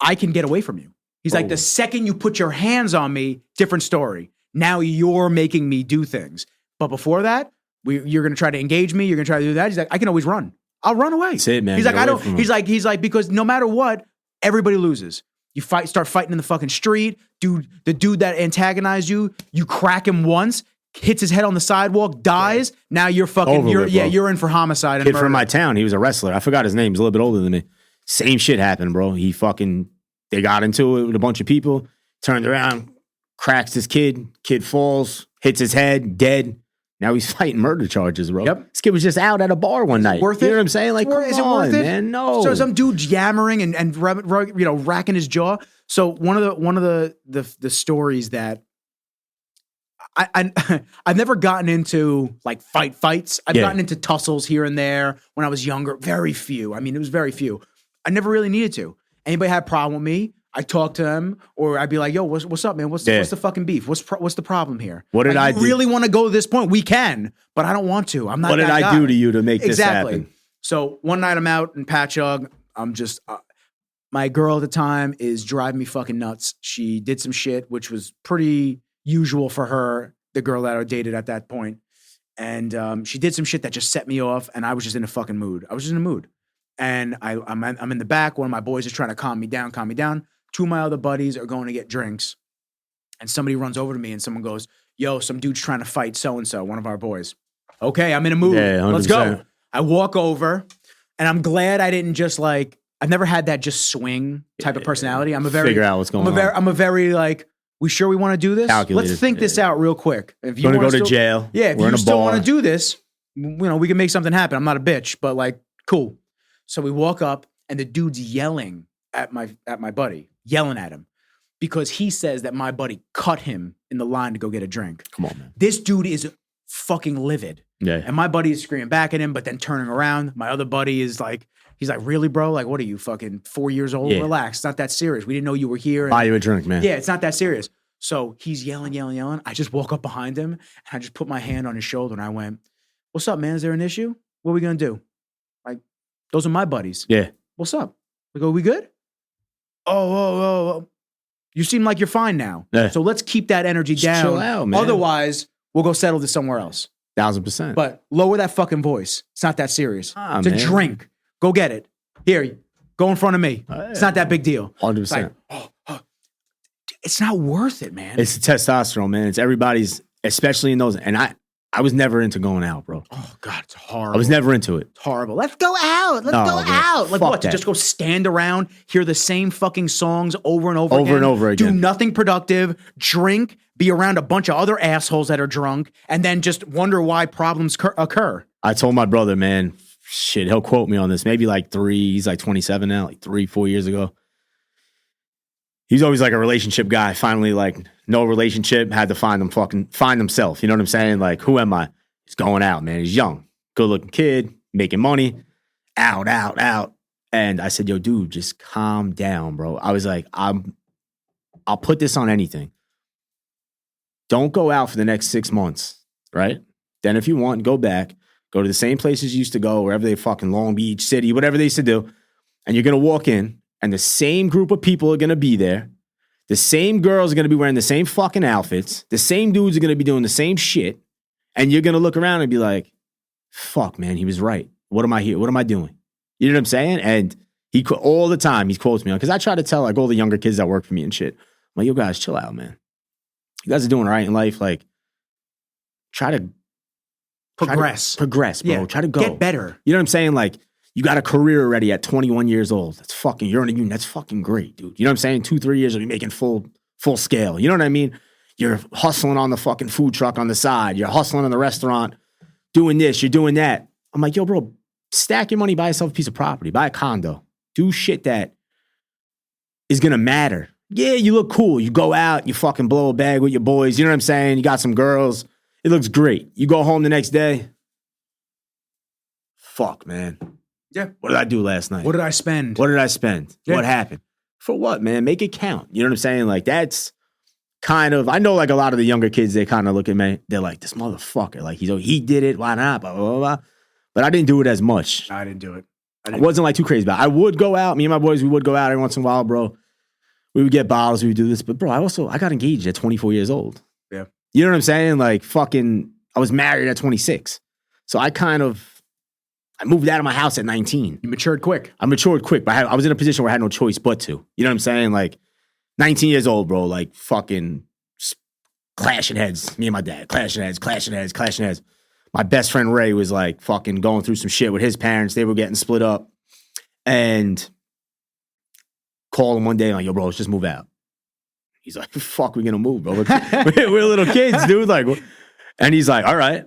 A: I can get away from you. He's like, the second you put your hands on me, different story. Now you're making me do things. But before that, you're going to try to engage me. You're going to try to do that. He's like, I can always run. I'll run away.
B: That's it, man.
A: He's like, he's like, because no matter what, everybody loses. You start fighting in the fucking street. The dude that antagonized you, you crack him once, hits his head on the sidewalk, dies. Now you're fucking, you're in for homicide and
B: kid
A: murder.
B: from my town, he was a wrestler. I forgot his name. He's a little bit older than me. Same shit happened, bro. They got into it with a bunch of people, turned around, cracks this kid falls, hits his head, dead. Now he's fighting murder charges, bro.
A: Yep.
B: This kid was just out at a bar one night.
A: Worth it?
B: You know what I'm saying? Like,
A: Is it worth it,
B: man? No.
A: So some dude yammering and racking his jaw. So one of the stories that I've never gotten into like fights. I've gotten into tussles here and there when I was younger. Very few. I mean, it was very few. I never really needed to. Anybody had a problem with me, I talk to them, or I'd be like, "Yo, what's up, man? What's the fucking beef? What's the problem here?
B: What did I do?
A: Really want to go to this point? We can, but I don't want to. I'm not.
B: What did
A: that
B: I
A: guy.
B: do to you to make this happen?"
A: So one night I'm out in Patchogue. I'm just my girl at the time is driving me fucking nuts. She did some shit which was pretty usual for her, the girl that I dated at that point, and she did some shit that just set me off, and I was just in a fucking mood. I was just in a mood. And I'm in the back. One of my boys is trying to calm me down. Two of my other buddies are going to get drinks. And somebody runs over to me and someone goes, "Yo, some dude's trying to fight so-and-so," one of our boys. Okay, I'm in a mood.
B: Yeah,
A: let's go. I walk over and I'm glad I didn't just like, I've never had that just swing type of personality.
B: Figure out what's going on.
A: I'm a very like, we sure we want to do this?
B: Calculated.
A: Let's think this out real quick. If you
B: want to go
A: to
B: to jail.
A: Yeah, if
B: we're
A: you
B: in a
A: still
B: bar.
A: want to do this, we can make something happen. I'm not a bitch, but like, cool. So we walk up and the dude's yelling at my buddy, yelling at him because he says that my buddy cut him in the line to go get a drink.
B: Come on, man.
A: This dude is fucking livid.
B: Yeah.
A: And my buddy is screaming back at him, but then turning around. My other buddy is like, he's like, "Really, bro? Like, what are you, fucking 4 years old?
B: Yeah.
A: Relax. It's not that serious. We didn't know you were here."
B: Buy you a drink, man.
A: Yeah, it's not that serious. So he's yelling. I just walk up behind him and I just put my hand on his shoulder and I went, "What's up, man? Is there an issue? What are we going to do? Like, those are my buddies.
B: Yeah.
A: What's up?" We go, "We good?" Oh. You seem like you're fine now.
B: Yeah.
A: So let's keep that energy
B: Just
A: down.
B: chill out, man.
A: Otherwise, we'll go settle this somewhere else.
B: 1000%.
A: But lower that fucking voice. It's not that serious. It's
B: man.
A: a drink. Go get it. Here, go in front of me. It's not that big deal.
B: 100%.
A: It's like, it's not worth it, man.
B: It's the testosterone, man. It's everybody's, especially in those. And I was never into going out, bro.
A: Oh, God, it's horrible.
B: I was never into it.
A: It's horrible. Let's go out. Let's go out. Like
B: fuck
A: what? To
B: that.
A: just go stand around, hear the same fucking songs over and over again.
B: Over and over again.
A: Do nothing productive, drink, be around a bunch of other assholes that are drunk, and then just wonder why problems occur.
B: I told my brother, man, shit, he'll quote me on this. Maybe he's like 27 now, like 3-4 years ago. He's always like a relationship guy. Finally, like no relationship, had to find himself. You know what I'm saying? Like, who am I? He's going out, man. He's young, good looking kid, making money, out. And I said, "Yo, dude, just calm down, bro." I was like, I'll put this on anything. Don't go out for the next 6 months, right? Then if you want, go back, go to the same places you used to go, wherever they fucking Long Beach, City, whatever they used to do. And you're going to walk in and the same group of people are going to be there. The same girls are going to be wearing the same fucking outfits. The same dudes are going to be doing the same shit. And you're going to look around and be like, "Fuck, man, he was right. What am I here? What am I doing?" You know what I'm saying? And all the time, he quotes me on, because I try to tell like all the younger kids that work for me and shit. I'm like, "Yo, guys, chill out, man. You guys are doing all right in life. Like, try to
A: Progress,
B: bro.
A: Yeah.
B: Try to go.
A: Get better."
B: You know what I'm saying? Like, you got a career already at 21 years old. You're in a union. That's fucking great, dude. You know what I'm saying? 2-3 years, you'll be making full scale. You know what I mean? You're hustling on the fucking food truck on the side. You're hustling in the restaurant, doing this, you're doing that. I'm like, "Yo, bro, stack your money, buy yourself a piece of property, buy a condo, do shit that is going to matter." Yeah, you look cool. You go out, you fucking blow a bag with your boys. You know what I'm saying? You got some girls. It looks great. You go home the next day. Fuck, man.
A: Yeah.
B: What did I do last night?
A: What did I spend?
B: Yeah. What happened? For what, man? Make it count. You know what I'm saying? Like, that's kind of, I know like a lot of the younger kids, they kind of look at me, they're like, "This motherfucker, like he did it, why not, blah, blah, blah, blah." But I didn't do it as much.
A: I didn't do it.
B: I wasn't like too crazy about it. I would go out, me and my boys, we would go out every once in a while, bro. We would get bottles, we would do this. But bro, I got engaged at 24 years old.
A: Yeah.
B: You know what I'm saying? Like I was married at 26. So I moved out of my house at 19.
A: You matured quick.
B: I matured quick, but I was in a position where I had no choice but to. You know what I'm saying? Like, 19 years old, bro. Like fucking clashing heads. Me and my dad, clashing heads. My best friend Ray was like fucking going through some shit with his parents. They were getting split up. And called him one day, like, yo, bro, let's just move out. He's like, fuck, we gonna move, bro. We're little kids, dude. Like, and he's like, all right.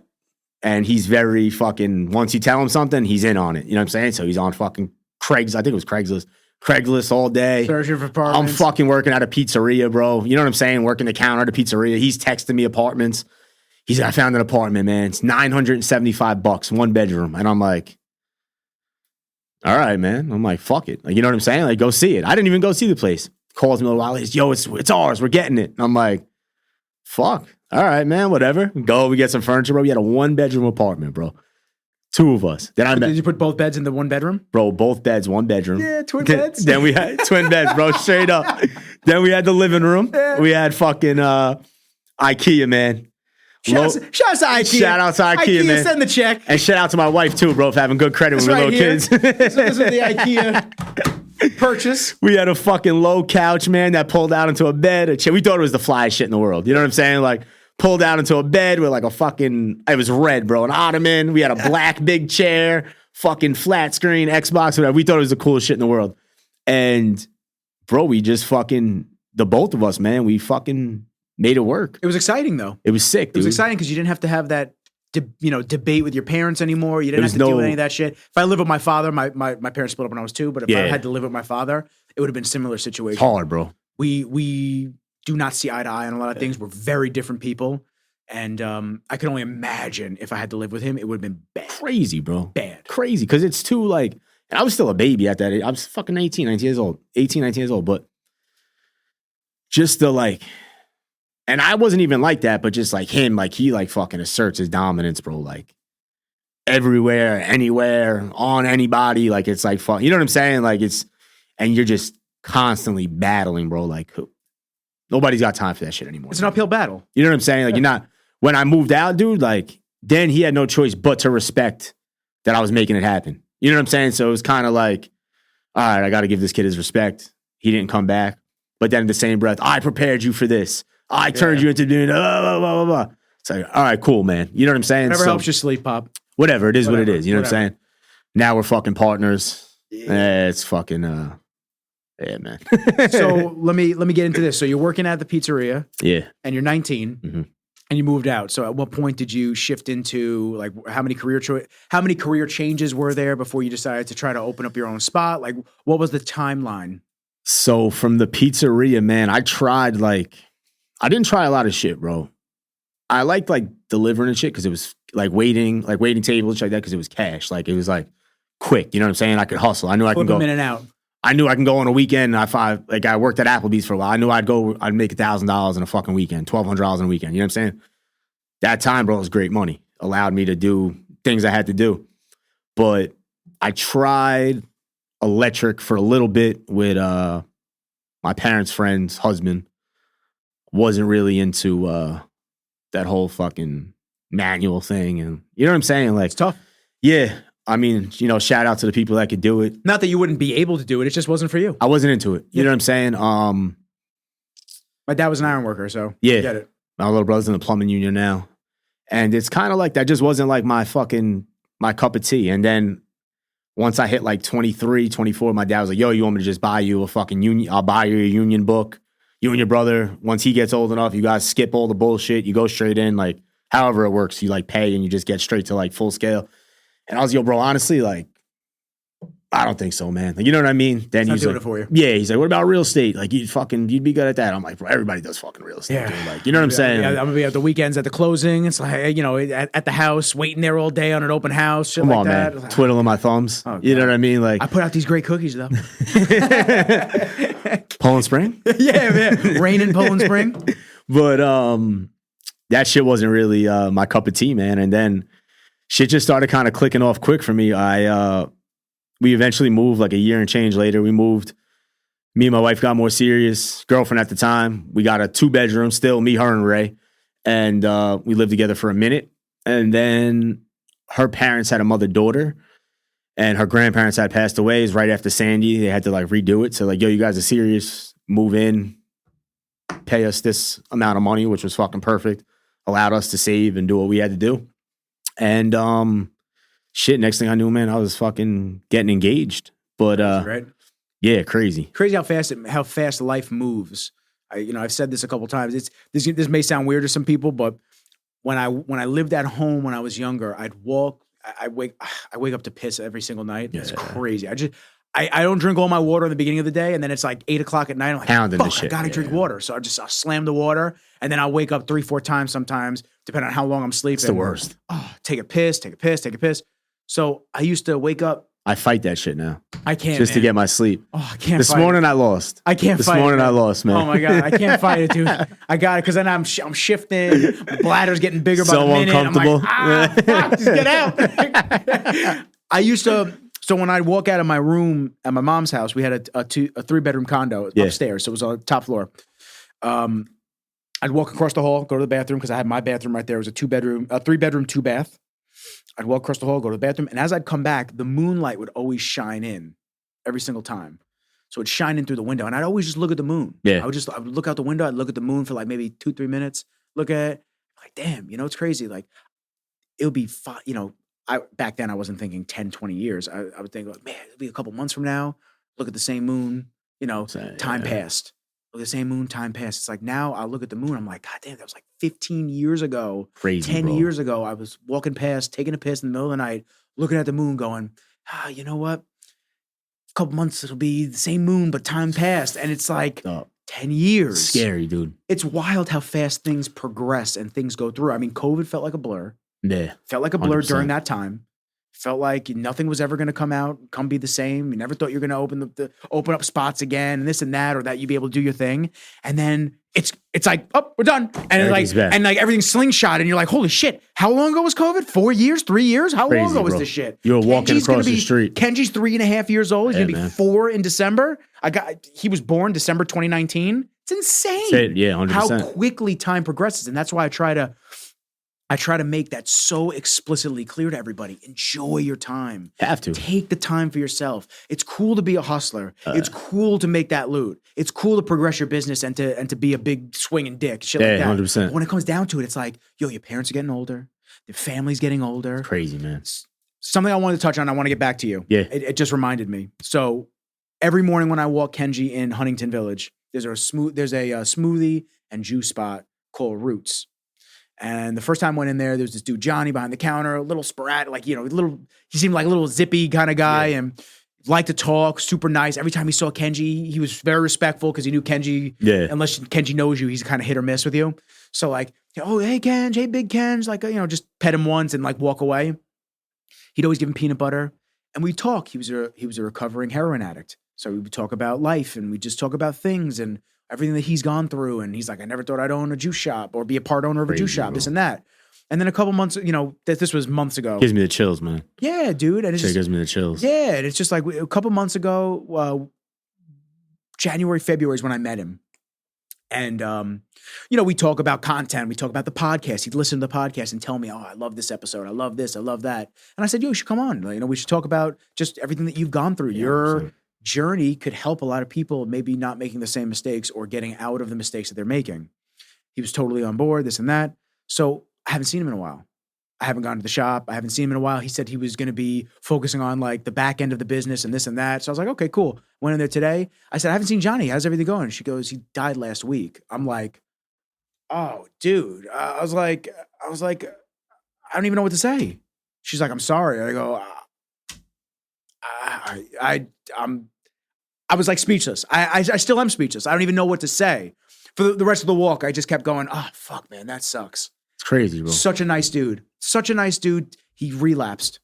B: And he's very fucking, once you tell him something, he's in on it. You know what I'm saying? So he's on fucking Craigslist. I think it was Craigslist all day.
A: Searching for apartments.
B: I'm fucking working at a pizzeria, bro. You know what I'm saying? Working the counter at a pizzeria. He's texting me apartments. He's like, I found an apartment, man. It's $975, 1 bedroom. And I'm like, all right, man. I'm like, fuck it. Like, you know what I'm saying? Like, go see it. I didn't even go see the place. Calls me a little while. He's, yo, it's ours. We're getting it. And I'm like, fuck. All right, man. Whatever. Go. We get some furniture, bro. We had a 1-bedroom apartment, bro. 2 of us. Then
A: Did you put both beds in the 1 bedroom?
B: Bro, both beds, 1 bedroom.
A: Yeah, twin beds.
B: Then we had twin beds, bro. Straight up. Then we had the living room.
A: Yeah.
B: We had fucking IKEA, man.
A: Shout out to IKEA.
B: Shout out to IKEA, man.
A: Send the check.
B: And shout out to my wife, too, bro, for having good credit when we were little kids.
A: So this is the IKEA purchase.
B: We had a fucking low couch, man, that pulled out into a bed. A chair. We thought it was the flyest shit in the world. You know what I'm saying? Like, pulled out into a bed with like a fucking, it was red, bro, an ottoman. We had a black big chair, fucking flat screen, Xbox, whatever. We thought it was the coolest shit in the world. And, bro, we just fucking, the both of us, man, we fucking made it work.
A: It was exciting, though.
B: It was sick, dude.
A: It was exciting because you didn't have to have that debate with your parents anymore. You didn't have to do any of that shit. If I lived with my father, my parents split up when I was 2, but if I had to live with my father, it would have been a similar situation.
B: It's hard, bro.
A: We do not see eye to eye on a lot of things. We're very different people. And I can only imagine if I had to live with him, it would have been bad.
B: Crazy, bro.
A: Bad.
B: Crazy. Because it's too, like, and I was still a baby at that age. I was fucking 19 years old. But just the, like, and I wasn't even like that, but just like him, like, he, like, fucking asserts his dominance, bro. Like, everywhere, anywhere, on anybody. Like, it's like, fuck. You know what I'm saying? Like, it's, and you're just constantly battling, bro. Like, nobody's got time for that shit anymore.
A: It's an uphill battle.
B: You know what I'm saying? Like, you're not, when I moved out, dude, like, then he had no choice but to respect that I was making it happen. You know what I'm saying? So it was kind of like, all right, I got to give this kid his respect. He didn't come back. But then in the same breath, I prepared you for this. I turned you into doing blah, blah, blah, blah. It's like, all right, cool, man. You know what I'm saying?
A: Whatever helps you sleep, Pop.
B: Whatever. It is what it is. You know what I'm saying? Now we're fucking partners. Yeah. It's fucking, yeah, man.
A: So let me get into this. So you're working at the pizzeria.
B: Yeah.
A: And you're 19.
B: Mm-hmm.
A: And you moved out. So at what point did you shift into, like, how many career changes were there before you decided to try to open up your own spot? Like, what was the timeline?
B: So from the pizzeria, man, I didn't try a lot of shit, bro. I liked, like, delivering and shit because it was like waiting tables and shit like that because it was cash. Like, it was like quick. You know what I'm saying? I could hustle. I knew I could go
A: in and out.
B: I knew I can go on a weekend. I worked at Applebee's for a while. I knew I'd make $1,000 in a fucking weekend, $1,200 in a weekend. You know what I'm saying? That time, bro, was great money. Allowed me to do things I had to do. But I tried electric for a little bit with my parents' friend's husband. Wasn't really into that whole fucking manual thing. And you know what I'm saying? Like,
A: it's tough.
B: Yeah. I mean, you know, shout out to the people that could do it.
A: Not that you wouldn't be able to do it. It just wasn't for you.
B: I wasn't into it. You know what I'm saying?
A: My dad was an iron worker, so
B: yeah.
A: I get it.
B: My little brother's in the plumbing union now. And it's kind of like that just wasn't like my cup of tea. And then once I hit like 23, 24, my dad was like, yo, you want me to just buy you a fucking union? I'll buy you a union book. You and your brother, once he gets old enough, you guys skip all the bullshit. You go straight in, like, however it works. You, like, pay and you just get straight to, like, full scale. And I was, yo, bro, honestly, like, I don't think so, man. Like, you know what I mean? Then he's like,
A: it for you.
B: Yeah, he's like, what about real estate? Like, you'd be good at that. I'm like, bro, everybody does fucking real estate. Yeah. Dude. Like, you know what I'm saying?
A: Yeah, I'm gonna be at the weekends at the closing. It's like, you know, at the house, waiting there all day on an open house. Shit. Come on, that. Man.
B: Twiddling my thumbs. Oh, you know what I mean? Like,
A: I put out these great cookies though.
B: Poland Spring?
A: Yeah, man. Rain in Poland Spring.
B: But that shit wasn't really my cup of tea, man. And then shit just started kind of clicking off quick for me. We eventually moved like a year and change later. We moved. Me and my wife got more serious. Girlfriend at the time. We got a 2-bedroom still, me, her, and Ray. And we lived together for a minute. And then her parents had a mother-daughter. And her grandparents had passed away. It was right after Sandy. They had to like redo it. So like, yo, you guys are serious. Move in. pay us this amount of money, which was fucking perfect. Allowed us to save and do what we had to do. And shit, next thing I knew, man, I was fucking getting engaged. But
A: right?
B: yeah, crazy.
A: Crazy how fast life moves. I've said this a couple times. This may sound weird to some people, but when I lived at home when I was younger, I'd walk. I wake up to piss every single night. It's crazy. I don't drink all my water in the beginning of the day, and then it's like 8 o'clock at night. I'm like,
B: pounding
A: fuck,
B: the shit.
A: I gotta drink water. So I'll slam the water, and then I'll wake up 3-4 times sometimes, depending on how long I'm sleeping.
B: It's the worst.
A: Oh, take a piss. So I used to wake up.
B: I fight that shit now.
A: I can't,
B: just to get my sleep.
A: Oh, I can't.
B: This morning I lost.
A: I can't
B: this
A: fight.
B: This morning
A: it,
B: I lost, man.
A: Oh my god, I can't fight it, dude. I got it because then I'm shifting. My bladder's getting bigger by the minute.
B: Uncomfortable.
A: I'm like, fuck, just get out. I used to. So when I'd walk out of my room at my mom's house, we had a 3-bedroom condo upstairs, so it was on the top floor. I'd walk across the hall, go to the bathroom because I had my bathroom right there. It was a 3-bedroom, 2-bath. I'd walk across the hall, go to the bathroom, and as I'd come back, the moonlight would always shine in every single time. So it'd shine in through the window, and I'd always just look at the moon.
B: Yeah.
A: I would look out the window, I'd look at the moon for like maybe 2-3 minutes, look at it, like, damn, it's crazy. Like, it would be fun, back then I wasn't thinking 10, 20 years. I would think, like, man, it'll be a couple months from now, look at the same moon, time passed. Look at the same moon, time passed. It's like now I look at the moon, I'm like, God damn, that was like 15 years ago.
B: Crazy,
A: 10
B: bro.
A: years ago, I was walking past, taking a piss in the middle of the night, looking at the moon going, you know what? A couple months, it'll be the same moon, but time passed. And it's like 10 years.
B: Scary, dude.
A: It's wild how fast things progress and things go through. I mean, COVID felt like a blur.
B: Yeah.
A: Felt like a blur
B: 100%.
A: during that time. Felt like nothing was ever going to come be the same. You never thought you were going to open up spots again and this and that, or that you'd be able to do your thing. And then it's like, oh, we're done. And like everything's slingshot, and you're like, holy shit, how long ago was COVID? 4 years, 3 years? How long ago was this shit?
B: You were walking across the street.
A: Kenji's 3.5 years old. He's going to be 4 in December. He was born December 2019. It's insane.
B: Yeah, 100%.
A: How quickly time progresses. And that's why I try to make that so explicitly clear to everybody. Enjoy your time.
B: Have to.
A: Take the time for yourself. It's cool to be a hustler. It's cool to make that loot. It's cool to progress your business and to be a big swinging dick. Shit like that.
B: 100%.
A: But when it comes down to it, it's like, yo, your parents are getting older. Your family's getting older.
B: It's crazy, man.
A: Something I wanted to touch on, I want to get back to you.
B: Yeah.
A: It just reminded me. So every morning when I walk Kenji in Huntington Village, there's a smoothie and juice spot called Roots. And the first time I went in there was this dude, Johnny, behind the counter, a little sporadic, like, he seemed like a little zippy kind of guy and liked to talk, super nice. Every time he saw Kenji, he was very respectful because he knew Kenji, unless Kenji knows you, he's kind of hit or miss with you. So like, oh, hey, Kenj, hey, big Kenj, like, just pet him once and like walk away. He'd always give him peanut butter. And we'd talk. He was a recovering heroin addict. So we would talk about life and we just talk about things and everything that he's gone through. And he's like, I never thought I'd own a juice shop or be a part owner of a juice shop, this and that. And then a couple months, this was months ago.
B: Gives me the chills, man.
A: Yeah, dude. And it
B: gives me the chills.
A: Yeah, and it's just like a couple months ago, January, February is when I met him. And, we talk about content. We talk about the podcast. He'd listen to the podcast and tell me, oh, I love this episode. I love this. I love that. And I said, yo, you should come on. We should talk about just everything that you've gone through. Your journey could help a lot of people maybe not making the same mistakes or getting out of the mistakes that they're making. He was totally on board, this and that. So I haven't seen him in a while. I haven't gone to the shop. I haven't seen him in a while. He said he was going to be focusing on like the back end of the business and this and that. So I was like, okay, cool. Went in there today. I said, I haven't seen Johnny. How's everything going? She goes, he died last week. I'm like, oh, dude. I was like, I don't even know what to say. She's like, I'm sorry. I go, I was like speechless. I still am speechless. I don't even know what to say. For the rest of the walk, I just kept going, oh, fuck, man, that sucks.
B: It's crazy, bro.
A: Such a nice dude. Such a nice dude. He relapsed.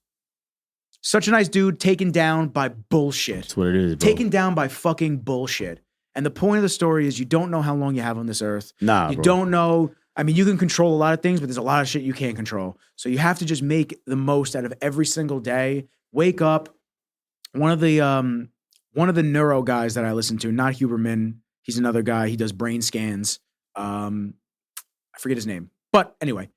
A: Such a nice dude taken down by bullshit.
B: That's what it is, bro.
A: Taken down by fucking bullshit. And the point of the story is you don't know how long you have on this earth.
B: Nah,
A: you
B: bro.
A: don't know. I mean, you can control a lot of things, but there's a lot of shit you can't control. So you have to just make the most out of every single day. Wake up. One of the neuro guys that I listen to, not Huberman, he's another guy. He does brain scans. I forget his name. But anyway,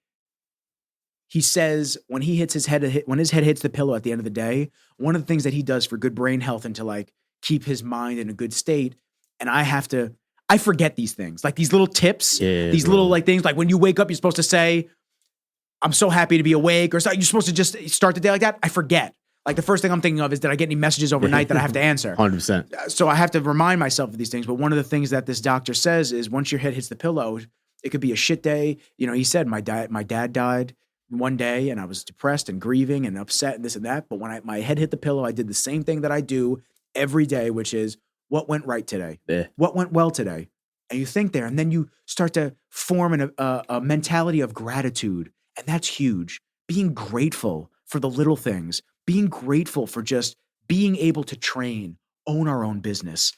A: he says when his head hits the pillow at the end of the day, one of the things that he does for good brain health and to like keep his mind in a good state, and I have to I forget these things, like these little tips, these
B: bro.
A: little like things, like when you wake up, you're supposed to say, I'm so happy to be awake, or something. You're supposed to just start the day like that. I forget. Like the first thing I'm thinking of is, did I get any messages overnight that I have to answer?
B: 100%.
A: So I have to remind myself of these things. But one of the things that this doctor says is, once your head hits the pillow, it could be a shit day. You know, he said my dad died one day, and I was depressed and grieving and upset and this and that. But when my head hit the pillow, I did the same thing that I do every day, which is, what went right today?
B: Yeah.
A: What went well today? And you think there, and then you start to form a mentality of gratitude. And that's huge. Being grateful for the little things, being grateful for just being able to train, own our own business.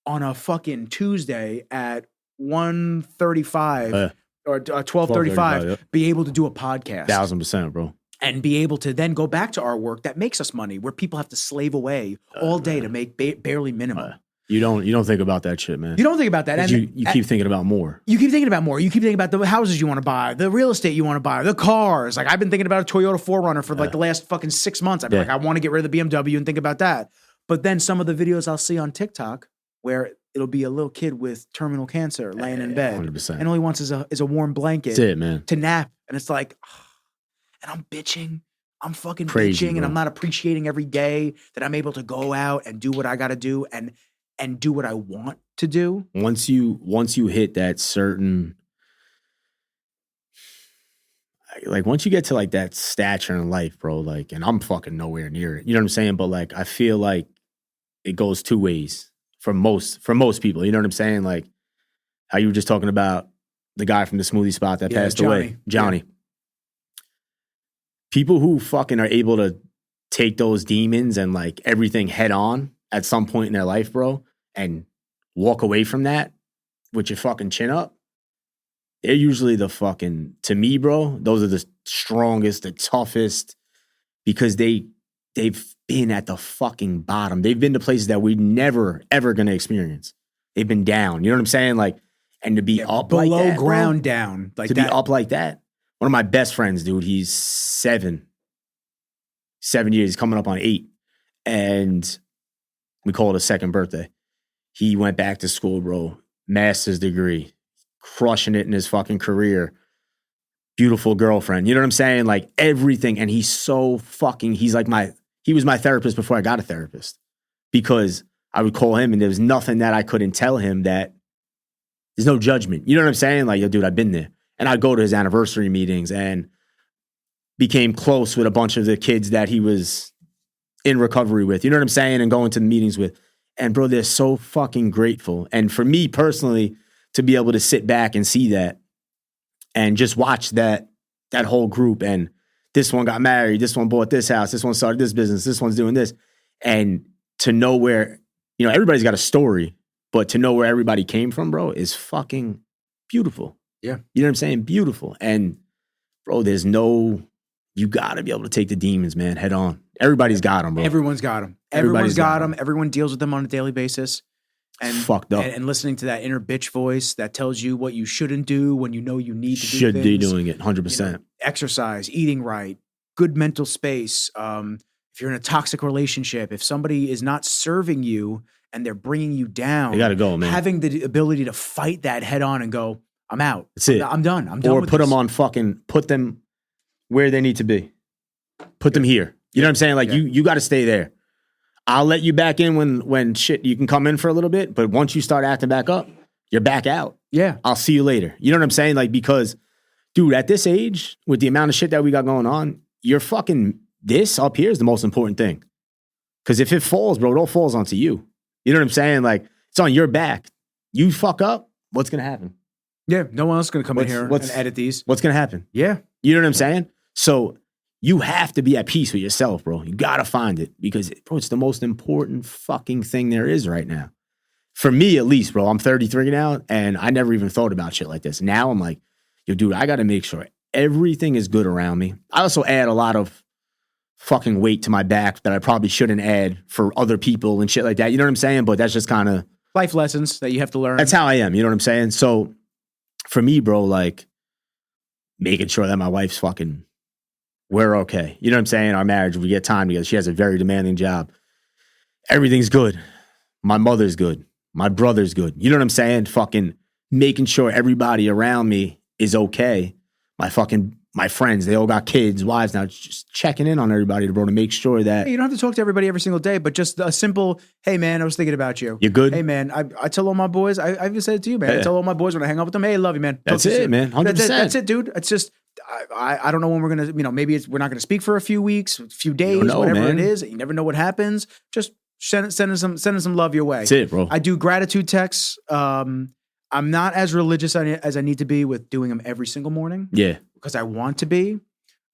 A: On a fucking Tuesday at 1:35 or 12:35, be able to do a podcast.
B: 1,000%, bro.
A: And be able to then go back to our work that makes us money, where people have to slave away all day to make barely minimum.
B: You don't think about that shit, man.
A: You don't think about that. And
B: you keep thinking about more.
A: You keep thinking about more. You keep thinking about the houses you want to buy, the real estate you want to buy, the cars. Like, I've been thinking about a Toyota 4Runner for like the last fucking 6 months. I've been like, I want to get rid of the BMW and think about that. But then some of the videos I'll see on TikTok where it'll be a little kid with terminal cancer laying in bed
B: 100%.
A: and all he wants is a warm blanket
B: That's it, man.
A: to nap. And it's like, and I'm bitching. I'm fucking
B: Crazy,
A: bitching,
B: bro.
A: and I'm not appreciating every day that I'm able to go out and do what I got to do and do what I want to do.
B: Once you hit that certain, like, once you get to like that stature in life, bro, like, and I'm fucking nowhere near it. You know what I'm saying? But like, I feel like it goes two ways for most people. You know what I'm saying? Like how you were just talking about the guy from the smoothie spot that passed away, Johnny. Yeah. People who fucking are able to take those demons and like everything head on at some point in their life, bro, and walk away from that with your fucking chin up, they're usually the fucking, to me, bro, those are the strongest, the toughest, because they've been at the fucking bottom. They've been to places that we never, ever going to experience. They've been down. You know what I'm saying? Like, and to be up
A: below
B: like that,
A: ground,
B: bro,
A: down. Like
B: to
A: that.
B: be up like that. One of my best friends, dude, he's 7 years, he's coming up on 8. And we call it a second birthday. He went back to school, bro. Master's degree. Crushing it in his fucking career. Beautiful girlfriend. You know what I'm saying? Like everything. And he's so fucking, he was my therapist before I got a therapist. Because I would call him and there was nothing that I couldn't tell him, that there's no judgment. You know what I'm saying? Like, yo, dude, I've been there. And I'd go to his anniversary meetings and became close with a bunch of the kids that he was in recovery with. You know what I'm saying? And going to the meetings with. And bro, they're so fucking grateful. And for me personally, to be able to sit back and see that and just watch that whole group, and this one got married, this one bought this house, this one started this business, this one's doing this. And to know where, you know, everybody's got a story, but to know where everybody came from, bro, is fucking beautiful.
A: Yeah.
B: You know what I'm saying? Beautiful. And bro, you gotta be able to take the demons, man, head on. Everybody's got them, bro.
A: Everyone's got them. Everyone's got them. Everyone deals with them on a daily basis. And
B: fucked up.
A: And listening to that inner bitch voice that tells you what you shouldn't do when you know you need to do
B: Should
A: things.
B: be doing it, 100%.
A: You know, exercise, eating right, good mental space. If you're in a toxic relationship, if somebody is not serving you and they're bringing you down,
B: you gotta go, man.
A: Having the ability to fight that head on and go, I'm out.
B: That's it.
A: I'm done. I'm done.
B: Or
A: with
B: put
A: this.
B: them on put them where they need to be. Put them here. You know what I'm saying? Like you got to stay there. I'll let you back in when shit, you can come in for a little bit, but once you start acting back up, you're back out.
A: Yeah.
B: I'll see you later. You know what I'm saying? Like, because, dude, at this age, with the amount of shit that we got going on, you're fucking, this up here is the most important thing. Because if it falls, bro, it all falls onto you. You know what I'm saying? Like, it's on your back. You fuck up, what's going to happen?
A: Yeah, no one else is going to come in here and edit these.
B: What's going to happen?
A: Yeah.
B: You know what I'm saying? So you have to be at peace with yourself, bro. You got to find it because, bro, it's the most important fucking thing there is right now. For me, at least, bro. I'm 33 now, and I never even thought about shit like this. Now I'm like, yo, dude, I got to make sure everything is good around me. I also add a lot of fucking weight to my back that I probably shouldn't add for other people and shit like that. You know what I'm saying? But that's just kind of
A: life lessons that you have to learn.
B: That's how I am. You know what I'm saying? So for me, bro, like making sure that my wife's fucking, we're okay. You know what I'm saying? Our marriage, we get time together. She has a very demanding job. Everything's good. My mother's good. My brother's good. You know what I'm saying? Fucking making sure everybody around me is okay. My friends, they all got kids, wives now. Just checking in on everybody, bro, to make sure that
A: Hey, you don't have to talk to everybody every single day, but just a simple, hey man, I was thinking about you.
B: you're good.
A: Hey man, I tell all my boys, I even said it to you, man. I tell all my boys when I hang out with them, hey, love you, man.
B: That's it, man. 100%.
A: That's it, dude. It's just, I don't know when we're gonna, maybe we're not gonna speak for a few weeks, a few days, whatever
B: man.
A: it is. You never know what happens. Just send some love your way.
B: That's it, bro.
A: I do gratitude texts. I'm not as religious as I need to be with doing them every single morning.
B: Yeah.
A: Because I want to be.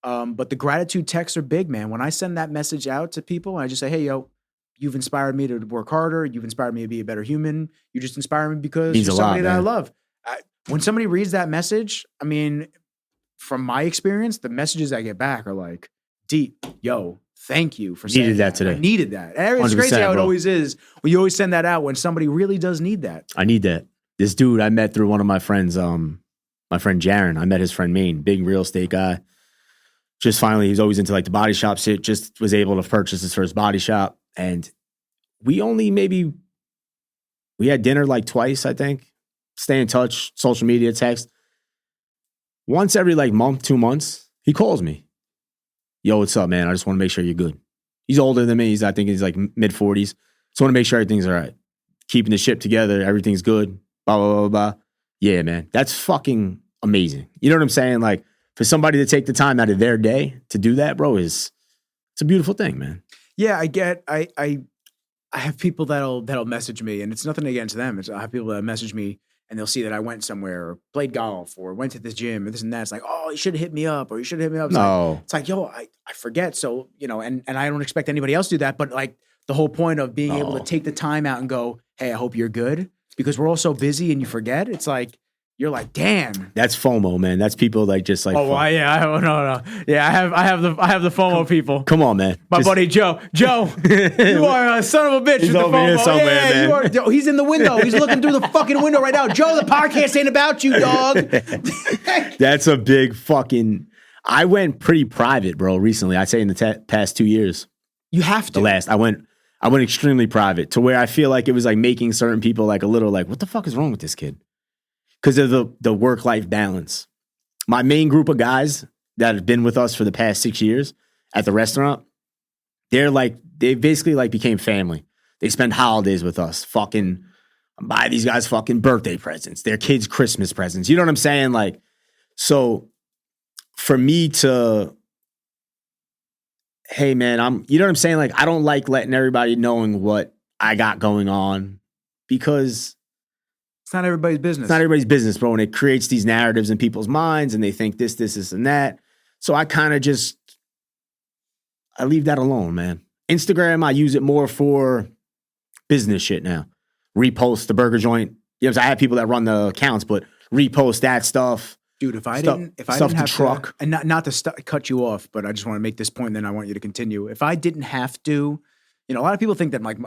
A: But the gratitude texts are big, man. When I send that message out to people, I just say, hey, yo, you've inspired me to work harder. You've inspired me to be a better human. You just inspire me because you're somebody that I love. When somebody reads that message, I mean, from my experience, the messages I get back are like, deep, yo, thank you for saying
B: that today.
A: I needed that. And it's crazy how it always is when you always send that out when somebody really does need that.
B: I need that. This dude I met through one of my friends, my friend Jaron. I met his friend Maine, big real estate guy. Just finally, he's always into like the body shop shit. Just was able to purchase his first body shop. And we had dinner like twice, I think. Stay in touch, social media, text. Once every like month, 2 months, he calls me. Yo, what's up, man? I just want to make sure you're good. He's older than me. I think he's like mid-40s. Just want to make sure everything's all right. Keeping the ship together, everything's good. Blah, blah, blah, blah. Yeah, man. That's fucking amazing. You know what I'm saying? Like, for somebody to take the time out of their day to do that, bro, it's a beautiful thing, man.
A: Yeah, I have people that'll message me, and it's nothing against them. I have people that message me and they'll see that I went somewhere or played golf or went to this gym or this and that. It's like, oh, you should have hit me up or you should have hit me up. It's like, yo, I forget. So, and I don't expect anybody else to do that. But like the whole point of being able to take the time out and go, hey, I hope you're good, because we're all so busy and you forget. It's like, you're like, damn. That's
B: FOMO, man. That's people like just like.
A: Oh, well, yeah, no. Yeah, I have the FOMO people.
B: Come on, man.
A: My buddy Joe, you are a son of a bitch.
B: He's
A: with
B: over
A: the FOMO.
B: here somewhere, man.
A: He's in the window. He's looking through the fucking window right now. Joe, the podcast ain't about you, dog.
B: That's a big fucking. I went pretty private, bro. Recently, I'd say in the past 2 years.
A: You have to.
B: I went extremely private to where I feel like it was like making certain people like a little like, what the fuck is wrong with this kid? Because of the work-life balance. My main group of guys that have been with us for the past 6 years at the restaurant, they basically like became family. They spend holidays with us, fucking buy these guys fucking birthday presents, their kids' Christmas presents. You know what I'm saying? Like, so for me to, hey man, you know what I'm saying? Like, I don't like letting everybody knowing what I got going on because
A: it's not everybody's business.
B: It's not everybody's business, bro. And it creates these narratives in people's minds and they think this, and that. So I kind of I leave that alone, man. Instagram, I use it more for business shit now. Repost the burger joint. You know, I have people that run the accounts, but repost that stuff.
A: Dude, if I didn't have
B: truck.
A: And not to cut you off, but I just want to make this point and then I want you to continue. If I didn't have to, a lot of people think that like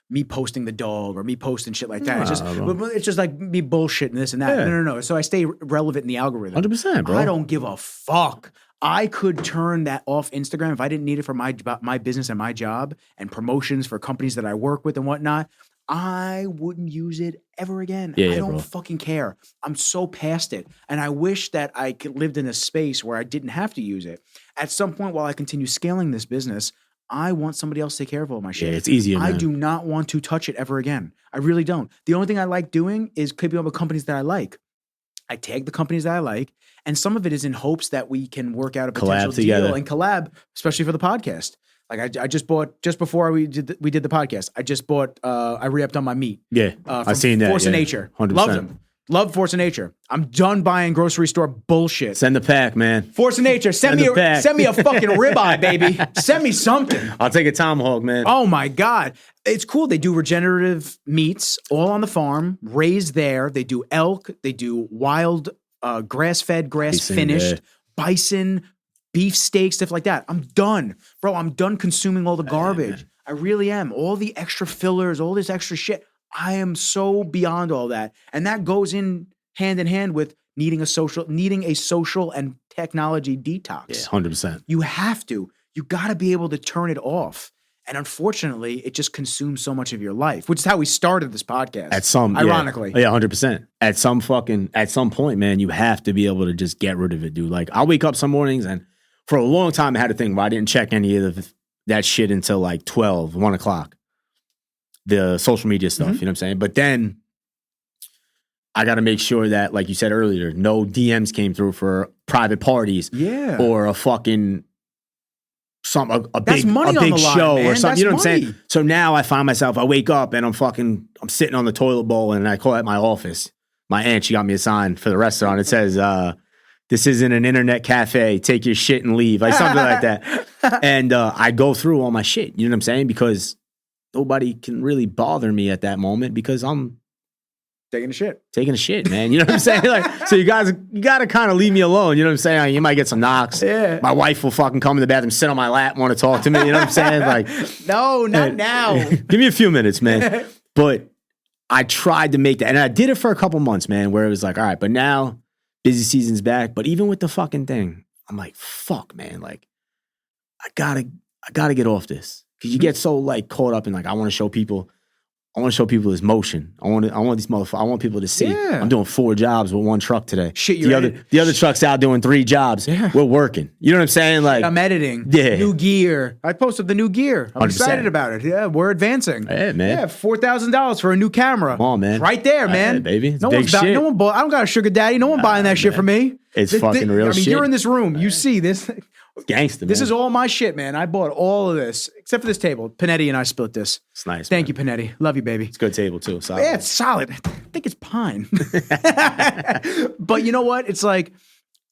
A: me posting the dog or me posting shit like that. It's just like me bullshit and this and that. Yeah. No. So I stay relevant in the algorithm.
B: 100%, bro.
A: I don't give a fuck. I could turn that off Instagram if I didn't need it for my business and my job and promotions for companies that I work with and whatnot. I wouldn't use it ever again. I don't fucking care. I'm so past it. And I wish that I lived in a space where I didn't have to use it. At some point while I continue scaling this business, I want somebody else to take care of all my shit.
B: Yeah, it's easier, man.
A: I do not want to touch it ever again. I really don't. The only thing I like doing is keeping up with companies that I like. I tag the companies that I like, and some of it is in hopes that we can work out a potential deal and collab, especially for the podcast. Like I just bought, just before we did the podcast, I just bought, I re-upped on my meat.
B: Yeah, I've seen that.
A: Force of Nature.
B: 100%.
A: Love them. Love Force of Nature. I'm done buying grocery store bullshit.
B: Send the pack, man.
A: Force of Nature. Send me a fucking ribeye, baby. Send me something.
B: I'll take a tomahawk, man.
A: Oh my God. It's cool. They do regenerative meats all on the farm, raised there. They do elk. They do wild, grass-fed, grass-finished, bison, beef steaks, stuff like that. I'm done. Bro, I'm done consuming all the garbage. I really am. All the extra fillers, all this extra shit. I am so beyond all that. And that goes in hand with needing a social and technology detox.
B: Yeah, 100%.
A: You have to. You got to be able to turn it off. And unfortunately, it just consumes so much of your life, which is how we started this podcast.
B: Ironically. Yeah, 100%. At some point, man, you have to be able to just get rid of it, dude. Like, I wake up some mornings, and for a long time, I had a thing where I didn't check any of that shit until like 12, 1 o'clock. The social media stuff, you know what I'm saying? But then I got to make sure that, like you said earlier, no DMs came through for private parties.
A: Yeah.
B: Or a fucking a big show
A: man.
B: or something.
A: That's
B: you know what I'm
A: money.
B: saying? So now I find myself, I wake up and I'm sitting on the toilet bowl, and I call at my office. My aunt, she got me a sign for the restaurant. It says, this isn't an internet cafe. Take your shit and leave. Like something like that. And I go through all my shit. You know what I'm saying? Because nobody can really bother me at that moment because I'm
A: taking a shit,
B: man. You know what I'm saying? Like, so you got to kind of leave me alone. You know what I'm saying? Like, you might get some knocks.
A: Yeah.
B: My wife will fucking come in the bathroom, sit on my lap, want to talk to me. You know what I'm saying? Like,
A: no, not now.
B: Give me a few minutes, man. But I tried to make that, and I did it for a couple months, man, where it was like, all right, but now busy season's back. But even with the fucking thing, I'm like, fuck, man. Like, I gotta get off this. Because you get so like caught up in like, I want to show people this motion. I want these motherfuckers. I want people to see.
A: Yeah.
B: I'm doing 4 jobs with 1 truck today.
A: Shit,
B: the other truck's out doing 3 jobs. Yeah. We're working. You know what I'm saying? Like,
A: I'm editing.
B: Yeah.
A: New gear. I posted the new gear. I'm
B: 100%.
A: excited about it. Yeah, we're advancing.
B: Hey, man.
A: Yeah, $4,000 for a new camera.
B: Come on, man.
A: Right there, man.
B: Hey, baby. It's
A: no
B: big
A: one's
B: shit.
A: No one bought. I don't got a sugar daddy. No one buying that shit for me.
B: It's fucking real shit.
A: You're in this room. You see this.
B: Gangsta, man.
A: This is all my shit, man. I bought all of this, except for this table. Panetti and I split this.
B: It's nice.
A: Thank you, Panetti. Love you, baby.
B: It's a good table, too. Solid.
A: Yeah, it's solid. I think it's pine. But you know what? It's like,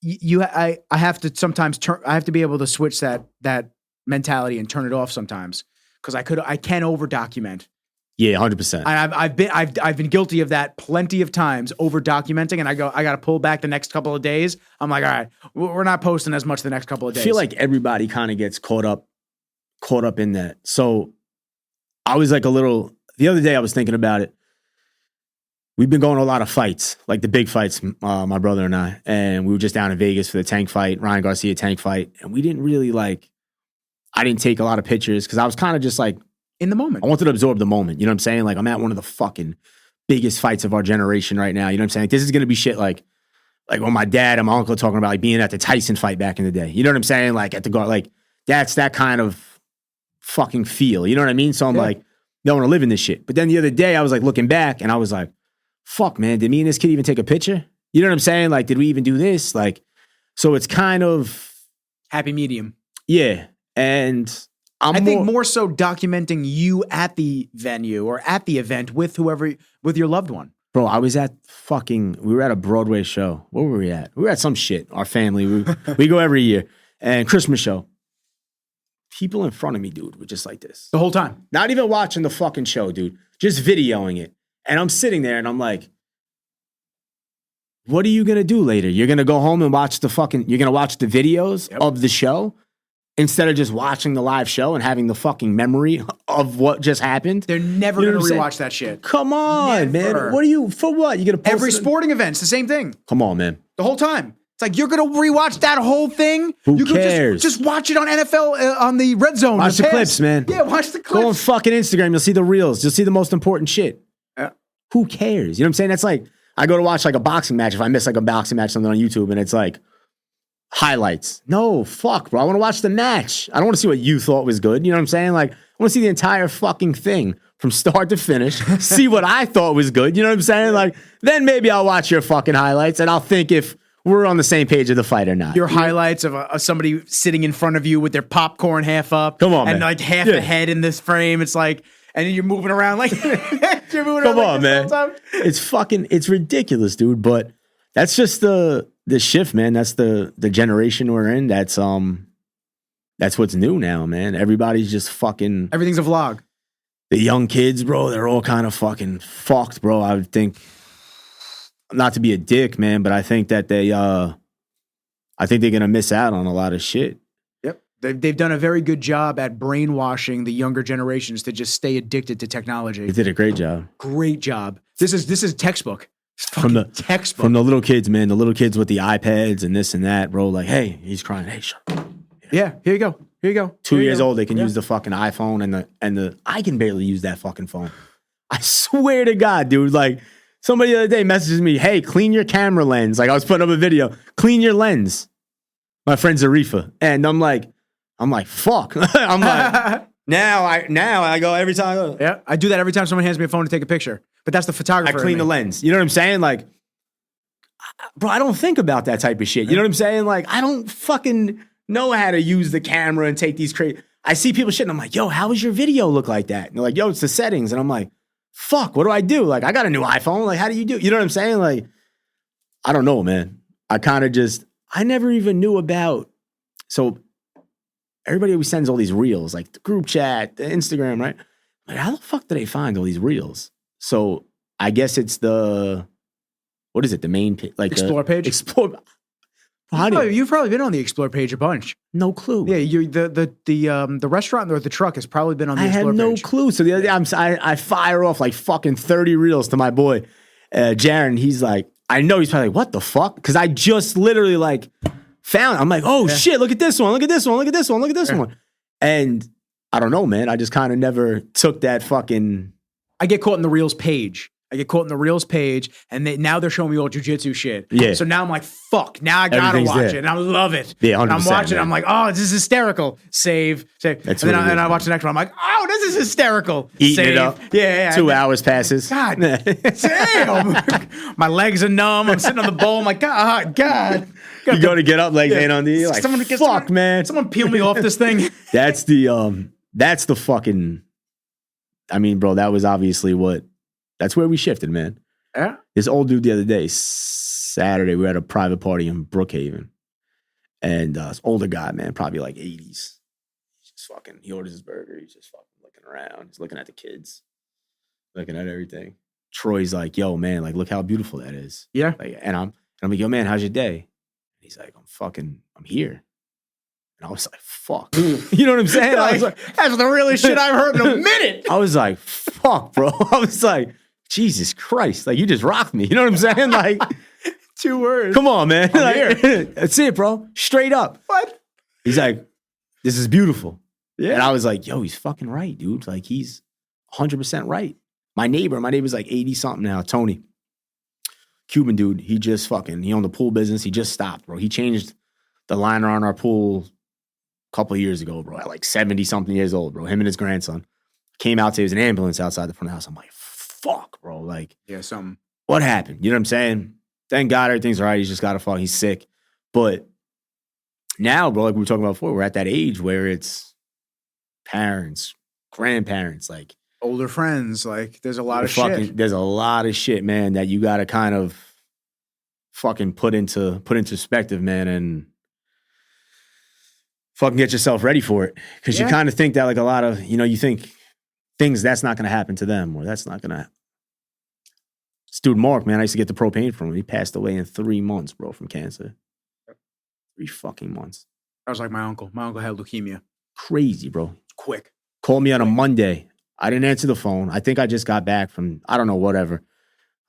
A: I have to sometimes I have to be able to switch that mentality and turn it off sometimes. Because I can over document.
B: Yeah, 100%.
A: I've been guilty of that plenty of times, over documenting, and I got to pull back the next couple of days. I'm like, all right, we're not posting as much the next couple of days.
B: I feel like everybody kind of gets caught up in that. So I was like the other day I was thinking about it. We've been going to a lot of fights, like the big fights, my brother and I, and we were just down in Vegas for the tank fight, Ryan Garcia tank fight, and we didn't really I didn't take a lot of pictures because I was kind of just like,
A: in the moment.
B: I wanted to absorb the moment. You know what I'm saying? Like, I'm at one of the fucking biggest fights of our generation right now. You know what I'm saying? Like, this is going to be shit like when my dad and my uncle talking about like being at the Tyson fight back in the day. You know what I'm saying? Like at the guard, like that's that kind of fucking feel. You know what I mean? So I'm like, I want to live in this shit. But then the other day I was like looking back and I was like, fuck, man, did me and this kid even take a picture? You know what I'm saying? Like, did we even do this? Like, so it's kind of
A: happy medium.
B: Yeah. And I
A: think more so documenting you at the venue or at the event with your loved one.
B: Bro, we were at a Broadway show. Where were we at? We were at some shit. Our family, we go every year. And Christmas show. People in front of me, dude, were just like this.
A: The whole time.
B: Not even watching the fucking show, dude. Just videoing it. And I'm sitting there and I'm like, what are you going to do later? You're going to go home and you're going to watch the videos of the show? Instead of just watching the live show and having the fucking memory of what just happened.
A: They're never going to rewatch that shit.
B: Come on, man. For what? You're going to post
A: every sporting event's the same thing.
B: Come on, man.
A: The whole time. It's like, you're going to rewatch that whole thing?
B: Who cares?
A: Just watch it on NFL, on the red zone.
B: Watch the clips, man.
A: Yeah, watch the clips.
B: Go on fucking Instagram. You'll see the reels. You'll see the most important shit.
A: Yeah.
B: Who cares? You know what I'm saying? That's like, I go to watch like a boxing match. If I miss like a boxing match, something on YouTube, and it's like, highlights. No, fuck, bro. I want to watch the match. I don't want to see what you thought was good. You know what I'm saying? Like, I want to see the entire fucking thing from start to finish, see what I thought was good. You know what I'm saying? Like, then maybe I'll watch your fucking highlights and I'll think if we're on the same page of the fight or not.
A: Your highlights of somebody sitting in front of you with their popcorn half up.
B: Come on,
A: and
B: man.
A: like half a head in this frame. It's like, and then you're moving around like, you're moving
B: Come
A: around
B: on, man. It's ridiculous, dude. But that's just the shift, man. That's the generation we're in. That's what's new now, man. Everybody's just fucking.
A: Everything's a vlog.
B: The young kids, bro, they're all kind of fucking fucked, bro. I would think, not to be a dick, man, but I think that they're gonna miss out on a lot of shit.
A: Yep, they've done a very good job at brainwashing the younger generations to just stay addicted to technology.
B: They did a great job.
A: Great job. This is textbook.
B: From the
A: textbook.
B: From the little kids, man. The little kids with the iPads and this and that, bro. Like, hey, he's crying. Hey, shut up.
A: Yeah, here you go. Here you go.
B: 2 years old, they can use the fucking iPhone and the I can barely use that fucking phone. I swear to God, dude. Like somebody the other day messages me, hey, clean your camera lens. Like I was putting up a video, clean your lens. My friend Zarifa. And I'm like, fuck. I'm like, now I go every time.
A: Yeah, I do that every time someone hands me a phone to take a picture. But that's the photographer.
B: I clean the lens. You know what I'm saying? Like, bro, I don't think about that type of shit. You know what I'm saying? Like, I don't fucking know how to use the camera and take these crazy. I see people shit and I'm like, yo, how does your video look like that? And they're like, yo, it's the settings. And I'm like, fuck, what do I do? Like, I got a new iPhone. Like, how do you do? You know what I'm saying? Like, I don't know, man. I never even knew about. So everybody always sends all these reels, like the group chat, the Instagram, right? Like, how the fuck do they find all these reels? So I guess it's what is it? The main like
A: Explore page?
B: Explore.
A: You've probably been on the Explore page a bunch.
B: No clue.
A: Yeah, the restaurant or the truck has probably been on the Explore page.
B: I had no clue. So the other day, I fire off like fucking 30 reels to my boy, Jaron. He's like, I know he's probably like, what the fuck? Because I just literally like found, I'm like, oh shit, look at this one, look at this one, look at this one, look at this one. And I don't know, man. I just kind of never took that fucking.
A: I get caught in the Reels page. And now they're showing me all jujitsu shit.
B: Yeah.
A: So now I'm like, fuck, now I gotta watch it. And I love it.
B: Yeah, 100%.
A: And I'm watching it. I'm like, oh, this is hysterical. Save. And then I watch the next one. I'm like, oh, this is hysterical.
B: Eating it up.
A: Yeah.
B: 2 hours passes.
A: God damn. My legs are numb. I'm sitting on the bowl. I'm like, God.
B: You go to get up, legs ain't on the. You're like, fuck, man.
A: Someone peel me off this thing.
B: That's the fucking. I mean, bro, that was obviously that's where we shifted, man.
A: Yeah.
B: This old dude the other day, Saturday, we were at a private party in Brookhaven. And this older guy, man, probably like 80s. He orders his burger. He's just fucking looking around. He's looking at the kids, looking at everything. Troy's like, yo, man, like, look how beautiful that is.
A: Yeah.
B: Like, and I'm like, yo, man, how's your day? He's like, I'm here. And I was like, fuck. You know what I'm saying? I was like,
A: that's the realest shit I've heard in a minute.
B: I was like, fuck, bro. I was like, Jesus Christ. Like, you just rocked me. You know what I'm saying? Like,
A: 2 words.
B: come on, man.
A: I'm here.
B: That's it, bro. Straight up.
A: What?
B: He's like, this is beautiful.
A: Yeah.
B: And I was like, yo, he's fucking right, dude. Like, he's 100% right. My neighbor's like 80 something now, Tony. Cuban dude. He owned the pool business. He just stopped, bro. He changed the liner on our pool a couple of years ago, bro, at like 70 something years old, bro. Him and his grandson came out. There was an ambulance outside the front of the house. I'm like, fuck, bro. Like,
A: yeah, something.
B: What happened? You know what I'm saying? Thank God everything's all right. He's just got to fuck. He's sick. But now, bro, like we were talking about before, we're at that age where it's parents, grandparents, like
A: older friends. Like, there's a lot of shit.
B: There's a lot of shit, man, that you got to kind of fucking put into perspective, man, and fucking get yourself ready for it. Because you kind of think that, like, a lot of, you think things that's not going to happen to them, or that's not going to. This dude Mark, man, I used to get the propane from him. He passed away in 3 months, bro, from cancer. 3 fucking months.
A: That was like my uncle. My uncle had leukemia.
B: Crazy, bro.
A: Quick.
B: Called me on a Monday. I didn't answer the phone. I think I just got back from, I don't know, whatever.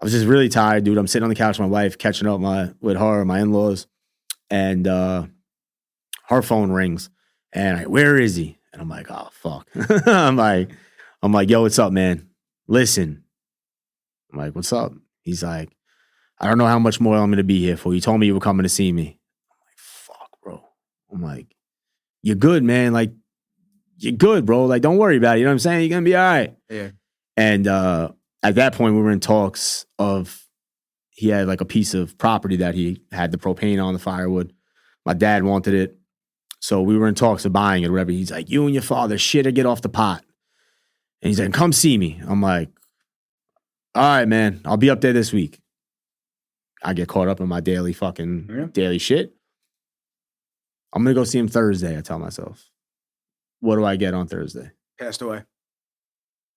B: I was just really tired, dude. I'm sitting on the couch with my wife, catching up with her, my in-laws. And her phone rings. And where is he? And I'm like, oh, fuck. I'm like, yo, what's up, man? Listen. I'm like, what's up? He's like, I don't know how much more I'm going to be here for. You told me you were coming to see me. I'm like, fuck, bro. I'm like, you're good, man. Like, you're good, bro. Like, don't worry about it. You know what I'm saying? You're going to be all right.
A: Yeah.
B: And at that point, we were in talks of, he had like a piece of property that he had the propane on, the firewood. My dad wanted it. So we were in talks of buying it or whatever. He's like, you and your father shit or get off the pot. And he's like, come see me. I'm like, all right, man, I'll be up there this week. I get caught up in my daily shit. I'm going to go see him Thursday, I tell myself. What do I get on Thursday?
A: Passed away.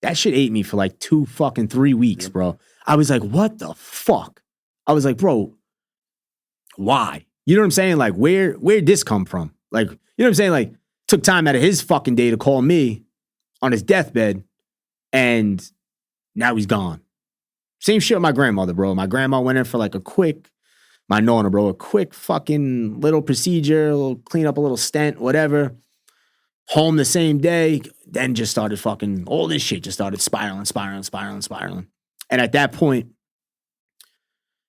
B: That shit ate me for like 3 weeks, bro. I was like, what the fuck? I was like, bro, why? You know what I'm saying? Like, where'd this come from? Like, you know what I'm saying? Like, took time out of his fucking day to call me on his deathbed, and now he's gone. Same shit with my grandmother, bro. My grandma went in for like a quick fucking little procedure, clean up a little stent, whatever. Home the same day, then just started fucking, all this shit just started spiraling. And at that point,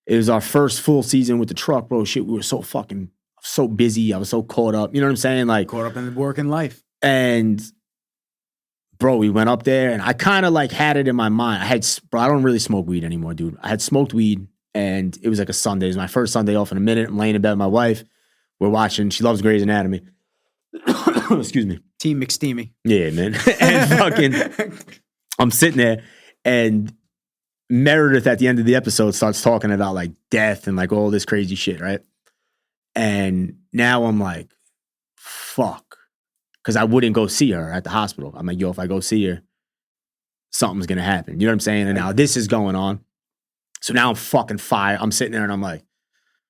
B: it was our first full season with the truck, bro. Shit, we were so busy. I was so caught up. You know what I'm saying? Like,
A: caught up in the working life.
B: And bro, we went up there and I kind of like had it in my mind. I don't really smoke weed anymore, dude. I had smoked weed and it was like a Sunday. It was my first Sunday off in a minute. I'm laying in bed with my wife. We're watching, she loves Grey's Anatomy. Excuse me.
A: Team McSteamy.
B: Yeah, man. And fucking, I'm sitting there and Meredith at the end of the episode starts talking about like death and like all this crazy shit, right? And now I'm like, fuck. Because I wouldn't go see her at the hospital. I'm like, yo, if I go see her, something's going to happen. You know what I'm saying? And now this is going on. So now I'm fucking fired. I'm sitting there and I'm like,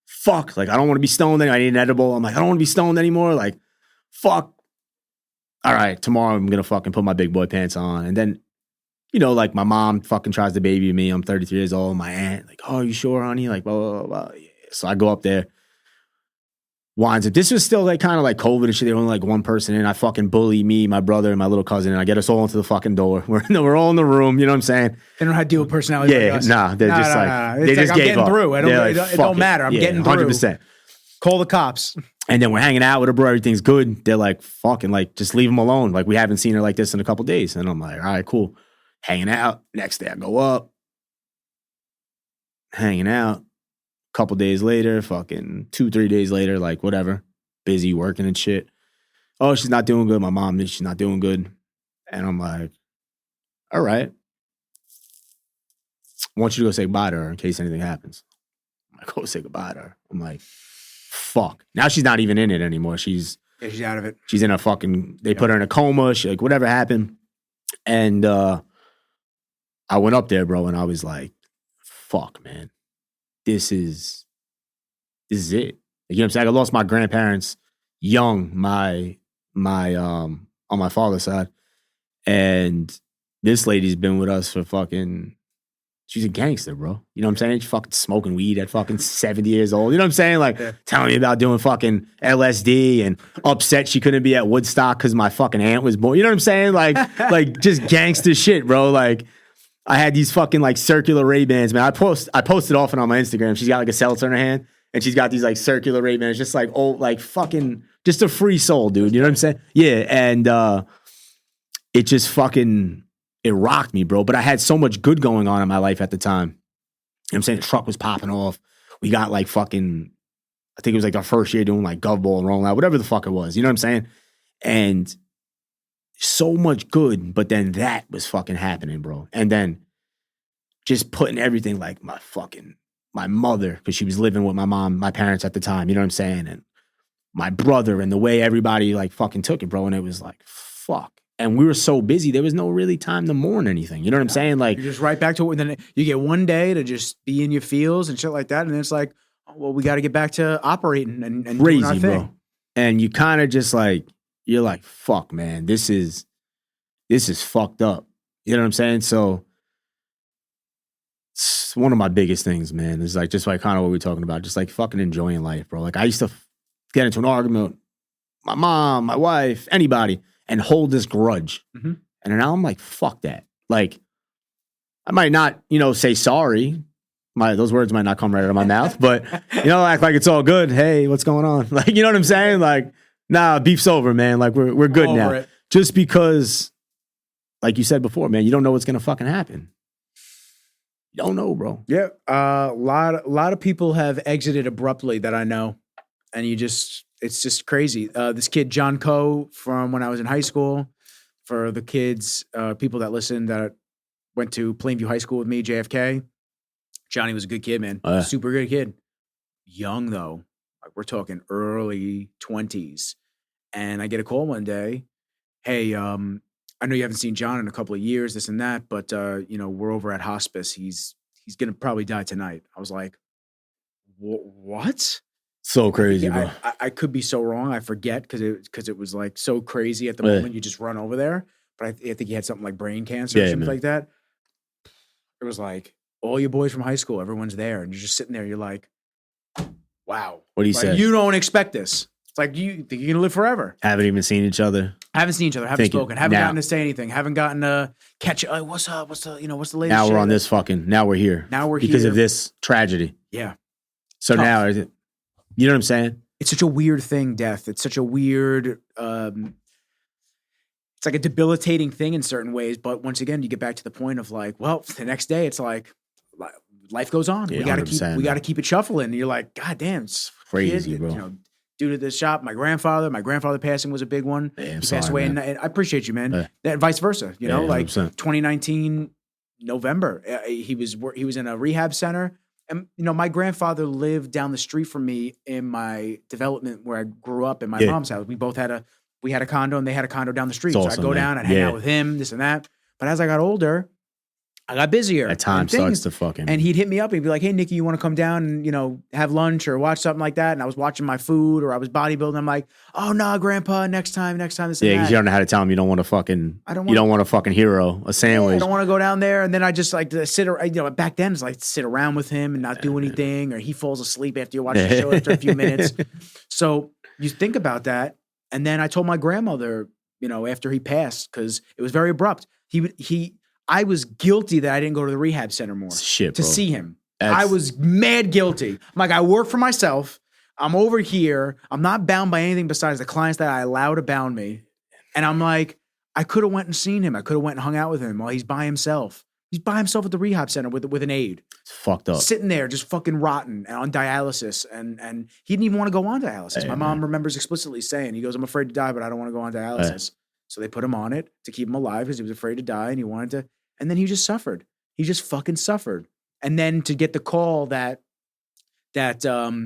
B: fuck. Like, I don't want to be stoned anymore. I need an edible. I'm like, I don't want to be stoned anymore. Like, fuck. All right, tomorrow I'm going to fucking put my big boy pants on. And then, you know, like my mom fucking tries to baby me. I'm 33 years old. My aunt, like, oh, you sure, honey? Like, blah, blah, blah, blah. Yeah. So I go up there. Winds up. This was still like kind of like COVID and shit. There was only like one person in. I fucking bully me, my brother, and my little cousin, and I get us all into the fucking door. We're all in the room. You know what I'm saying?
A: They don't know how to deal with personality.
B: Yeah,
A: like us.
B: nah. They're just like they just
A: I'm
B: gave
A: getting
B: up.
A: through. It don't matter. I'm getting through.
B: 100%.
A: Call the cops.
B: And then we're hanging out with her, bro. Everything's good. They're like, fucking, like, just leave them alone. Like, we haven't seen her like this in a couple days. And I'm like, all right, cool. Hanging out. Next day I go up. Hanging out. Couple days later, fucking 2-3 days later, like, whatever. Busy working and shit. Oh, she's not doing good. My mom, she's not doing good. And I'm like, all right. I want you to go say goodbye to her in case anything happens. I'm like, go say goodbye to her. I'm like, fuck. Now she's not even in it anymore. She's
A: out of it.
B: She's in a fucking, they put her in a coma. She, like, whatever happened. And I went up there, bro, and I was like, fuck, man. This is it. You know what I'm saying? I lost my grandparents young, my on my father's side. And this lady's been with us for fucking, she's a gangster, bro. You know what I'm saying? She's fucking smoking weed at fucking 70 years old. You know what I'm saying? Like, telling me about doing fucking LSD and upset she couldn't be at Woodstock because my fucking aunt was born. You know what I'm saying? Like just gangster shit, bro. Like, I had these fucking like circular Ray-Bans, man. I posted often on my Instagram. She's got like a seltzer in her hand and she's got these like circular Ray-Bans, just like old, like fucking, just a free soul, dude. You know what I'm saying? Yeah. And it just fucking, it rocked me, bro. But I had so much good going on in my life at the time. You know what I'm saying? The truck was popping off. We got like fucking, I think it was like our first year doing like Gov Ball and Rolling Out, whatever the fuck it was. You know what I'm saying? And so much good, but then that was fucking happening, bro. And then just putting everything, like my mother, because she was living with my parents at the time, you know what I'm saying? And my brother and the way everybody like fucking took it, bro. And it was like, fuck. And we were so busy, there was no really time to mourn anything. You know what I'm saying? Like,
A: you're just right back to it. And then you get one day to just be in your feels and shit like that. And then it's like, oh, well, we got to get back to operating and
B: crazy,
A: doing our thing.
B: Bro. And you kind of just like, you're like, fuck, man, this is fucked up. You know what I'm saying? So it's one of my biggest things, man, is like just like kind of what we're talking about, just like fucking enjoying life, bro. Like, I used to get into an argument with my mom, my wife, anybody, and hold this grudge. Mm-hmm. And now I'm like, fuck that. Like, I might not, say sorry. Those words might not come right out of my mouth, but, act like it's all good. Hey, what's going on? Like, you know what I'm saying? Like, nah, beef's over, man. Like, we're good now. It. Just because, like you said before, man, you don't know what's going to fucking happen. You don't know, bro.
A: Yeah. A lot of people have exited abruptly that I know. And it's just crazy. This kid, John Coe, from when I was in high school, for the kids, people that listen that went to Plainview High School with me, JFK, Johnny was a good kid, man. Super good kid. Young, though. Like, we're talking early 20s. And I get a call one day. Hey, I know you haven't seen John in a couple of years, this and that, but, we're over at hospice. He's going to probably die tonight. I was like, what?
B: So crazy, bro.
A: I could be so wrong. I forget because it was like so crazy at the moment. You just run over there. But I think he had something like brain cancer or something like that. It was like all your boys from high school, everyone's there, and you're just sitting there. You're like, wow.
B: What do you say?
A: You don't expect this. It's like, you think you're gonna live forever?
B: Haven't even seen each other.
A: Haven't seen each other. Haven't spoken. Haven't
B: now.
A: gotten to say anything. Haven't gotten to catch. What's up? What's the latest?
B: Now we're on this fucking. Now we're here. Because of this tragedy.
A: Yeah.
B: So
A: Tough.
B: now, you know what I'm saying?
A: It's such a weird thing, death. It's such a weird. It's like a debilitating thing in certain ways, but once again, you get back to the point of like, well, the next day, it's like life goes on.
B: Yeah,
A: we got to keep it shuffling. And you're like, God damn, it's
B: crazy, bro.
A: You know, due to the shop, my grandfather passing was a big one.
B: Yeah,
A: he passed away, and I appreciate you, man. And vice versa, you know,
B: 100%.
A: 2019 November, he was in a rehab center, and you know, my grandfather lived down the street from me in my development where I grew up in my mom's house. We both had a condo, and they had a condo down the street.
B: Awesome,
A: so I'd go down and hang out with him, this and that. But as I got older, I got busier.
B: That time starts to fucking.
A: And he'd hit me up and he'd be like, hey, Nikki, you want to come down and, you know, have lunch or watch something like that? And I was watching my food or I was bodybuilding. I'm like, oh, no, Grandpa, next time, this and that.
B: Because you don't know how to tell him you don't want to fucking, you don't want a fucking hero, a sandwich.
A: I don't want to go down there. And then I just like to sit around, you know, back then it's like sit around with him and not do anything, or he falls asleep after you watch the show after a few minutes. So you think about that. And then I told my grandmother, you know, after he passed, because it was very abrupt. I was guilty that I didn't go to the rehab center more to see him. I was mad guilty. I'm like, I work for myself. I'm over here. I'm not bound by anything besides the clients that I allow to bound me. And I'm like, I could have went and seen him. I could have went and hung out with him while he's by himself. He's by himself at the rehab center with an aide.
B: It's fucked up.
A: Sitting there just fucking rotten and on dialysis. And he didn't even want to go on dialysis. My mom remembers explicitly saying, he goes, I'm afraid to die, but I don't want to go on dialysis. So they put him on it to keep him alive because he was afraid to die and he wanted to. And then he just suffered. He just fucking suffered. And then to get the call that they're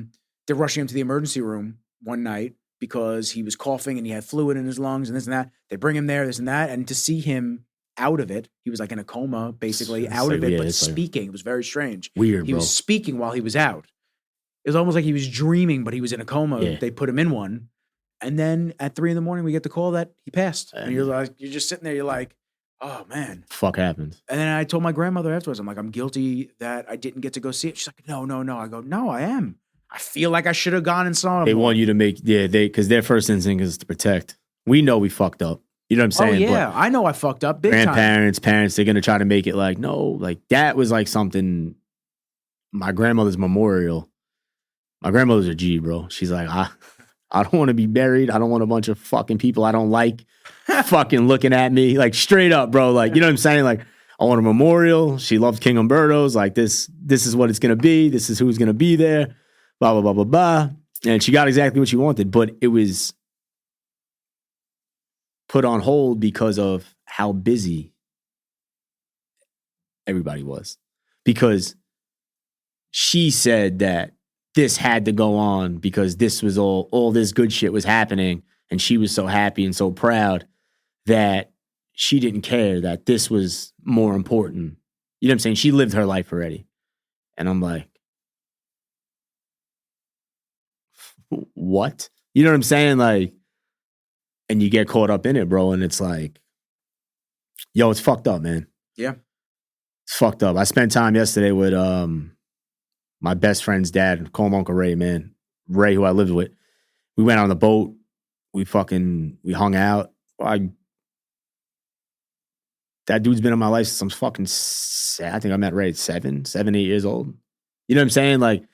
A: rushing him to the emergency room one night because he was coughing and he had fluid in his lungs and this and that. They bring him there, this and that. And to see him out of it, he was like in a coma, basically out of it, but speaking. It was very strange.
B: Weird,
A: He was speaking while he was out. It was almost like he was dreaming, but he was in a coma. Yeah. They put him in one. And then at 3 a.m, we get the call that he passed. And you're like, you're just sitting there, you're like, oh, man.
B: Fuck happened.
A: And then I told my grandmother afterwards, I'm like, I'm guilty that I didn't get to go see it. She's like, no. I go, no, I am. I feel like I should have gone and saw him.
B: They want you to make, because their first instinct is to protect. We know we fucked up. You know what I'm saying?
A: Oh, yeah. But I know I fucked up big
B: grandparents, parents, they're going to try to make it like, no, like that was like something, my grandmother's memorial. My grandmother's a G, bro. She's like, I don't want to be buried. I don't want a bunch of fucking people I don't like fucking looking at me. Like straight up, bro. Like, you know what I'm saying? Like, I want a memorial. She loved King Umberto's. Like this is what it's going to be. This is who's going to be there. Blah, blah, blah, blah, blah. And she got exactly what she wanted, but it was put on hold because of how busy everybody was. Because she said that this had to go on because this was all this good shit was happening. And she was so happy and so proud that she didn't care that this was more important. You know what I'm saying? She lived her life already. And I'm like, what? You know what I'm saying? Like, and you get caught up in it, bro. And it's like, yo, it's fucked up, man.
A: Yeah.
B: It's fucked up. I spent time yesterday with my best friend's dad. Call him Uncle Ray, man. Ray, who I lived with. We went on the boat. We hung out. That dude's been in my life since I'm fucking, I think I met Ray at 7, 8 years old. You know what I'm saying? Like,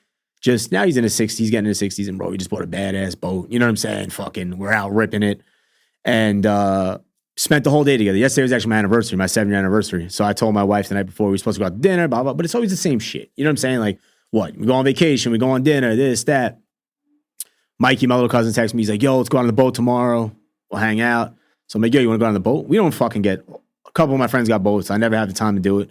B: just now he's in his 60s, getting in his 60s, and bro, he just bought a badass boat. You know what I'm saying? Fucking, we're out ripping it. And spent the whole day together. Yesterday was actually my anniversary, my 7-year anniversary. So I told my wife the night before we were supposed to go out to dinner, blah, blah, but it's always the same shit. You know what I'm saying? Like, what? We go on vacation, we go on dinner, this, that. Mikey, my little cousin, texts me. He's like, yo, let's go on the boat tomorrow. We'll hang out. So I'm like, yo, you want to go on the boat? We don't fucking get, a couple of my friends got boats. I never have the time to do it.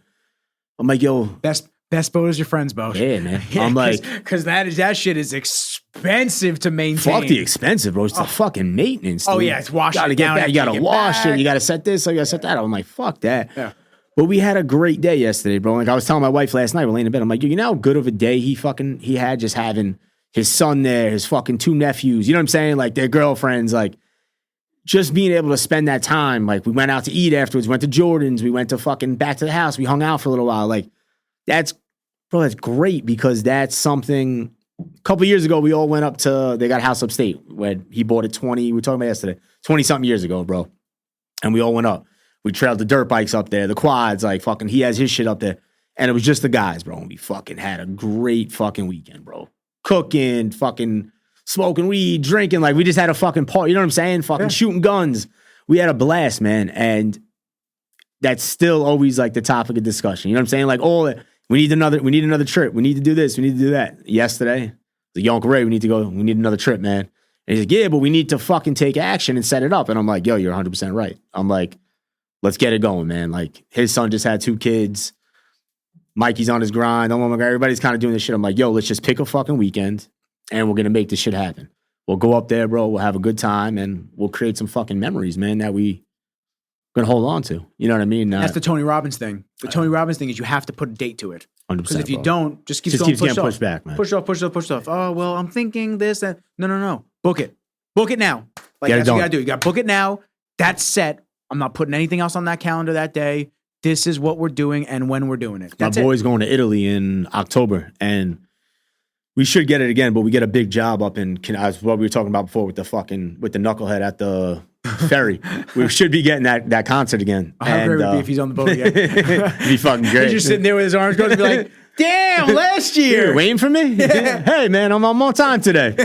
B: I'm like, yo.
A: Best boat is your friend's boat.
B: Yeah, man. Yeah, I'm like.
A: Because that shit is expensive to maintain.
B: Fuck the expensive, bro. It's the fucking maintenance, dude.
A: Oh, yeah. It's washing it down.
B: You got to wash it. You got to set this. You got to set that. I'm like, fuck that.
A: Yeah.
B: But we had a great day yesterday, bro. Like I was telling my wife last night, we're laying in bed. I'm like, you know how good of a day he had just having his son there, his fucking 2 nephews. You know what I'm saying? Like their girlfriends, like just being able to spend that time. Like we went out to eat afterwards, went to Jordan's, we went to fucking back to the house. We hung out for a little while. Like that's great because that's something couple years ago, we all went up to, they got a house upstate when he bought it we were talking about yesterday, 20 something years ago, bro. And we all went up. We trailed the dirt bikes up there, the quads, like fucking, he has his shit up there. And it was just the guys, bro. And we fucking had a great fucking weekend, bro. Cooking, fucking smoking weed, drinking. Like we just had a fucking party. You know what I'm saying? Fucking shooting guns. We had a blast, man. And that's still always like the topic of discussion. You know what I'm saying? Like, we need another trip. We need to do this. We need to do that. Yesterday, the young Ray, we need another trip, man. And he's like, yeah, but we need to fucking take action and set it up. And I'm like, yo, you're 100% right. I'm like, let's get it going, man. Like his son just had 2 kids. Mikey's on his grind. Oh my God, everybody's kind of doing this shit. I'm like, yo, let's just pick a fucking weekend and we're going to make this shit happen. We'll go up there, bro. We'll have a good time and we'll create some fucking memories, man, that we going to hold on to. You know what I mean?
A: That's the Tony Robbins thing. The Tony Robbins thing is you have to put a date to it.
B: 100%.
A: Because if you don't, just keeps
B: getting
A: pushed
B: pushed back, man.
A: Push off. Oh, well, I'm thinking this, that. No. Book it. Book it now. Like, that's what you got to do. You got to book it now. That's set. I'm not putting anything else on that calendar that day. This is what we're doing and when we're doing it. That's
B: My boy's going to Italy in October, and we should get it again, but we get a big job up in, what we were talking about before with the knucklehead at the ferry. We should be getting that concert again.
A: How great would it be if he's on the boat again?
B: It'd be fucking great.
A: He's just sitting there with his arms crossed and be like, damn, last year.
B: You're waiting for me? Hey, man, I'm on time today.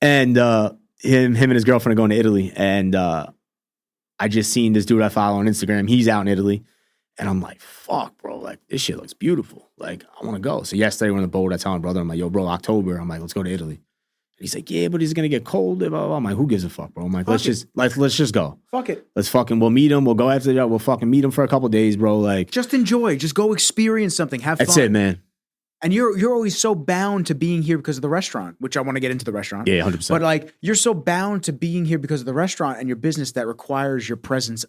B: And him and his girlfriend are going to Italy, and I just seen this dude I follow on Instagram. He's out in Italy. And I'm like, fuck, bro. Like, this shit looks beautiful. Like, I want to go. So yesterday, we're on the boat. I tell my brother, I'm like, yo, bro, October. I'm like, let's go to Italy. And he's like, yeah, but he's going to get cold. Blah, blah, blah. I'm like, who gives a fuck, bro? I'm like, let's just go.
A: Fuck it.
B: We'll meet him. We'll go after the job. We'll fucking meet him for a couple days, bro. Like,
A: just enjoy. Just go experience something. Have fun.
B: That's it, man.
A: And you're always so bound to being here because of the restaurant, which I want to get into the restaurant.
B: Yeah, 100%.
A: But like, you're so bound to being here because of the restaurant and your business that requires your presence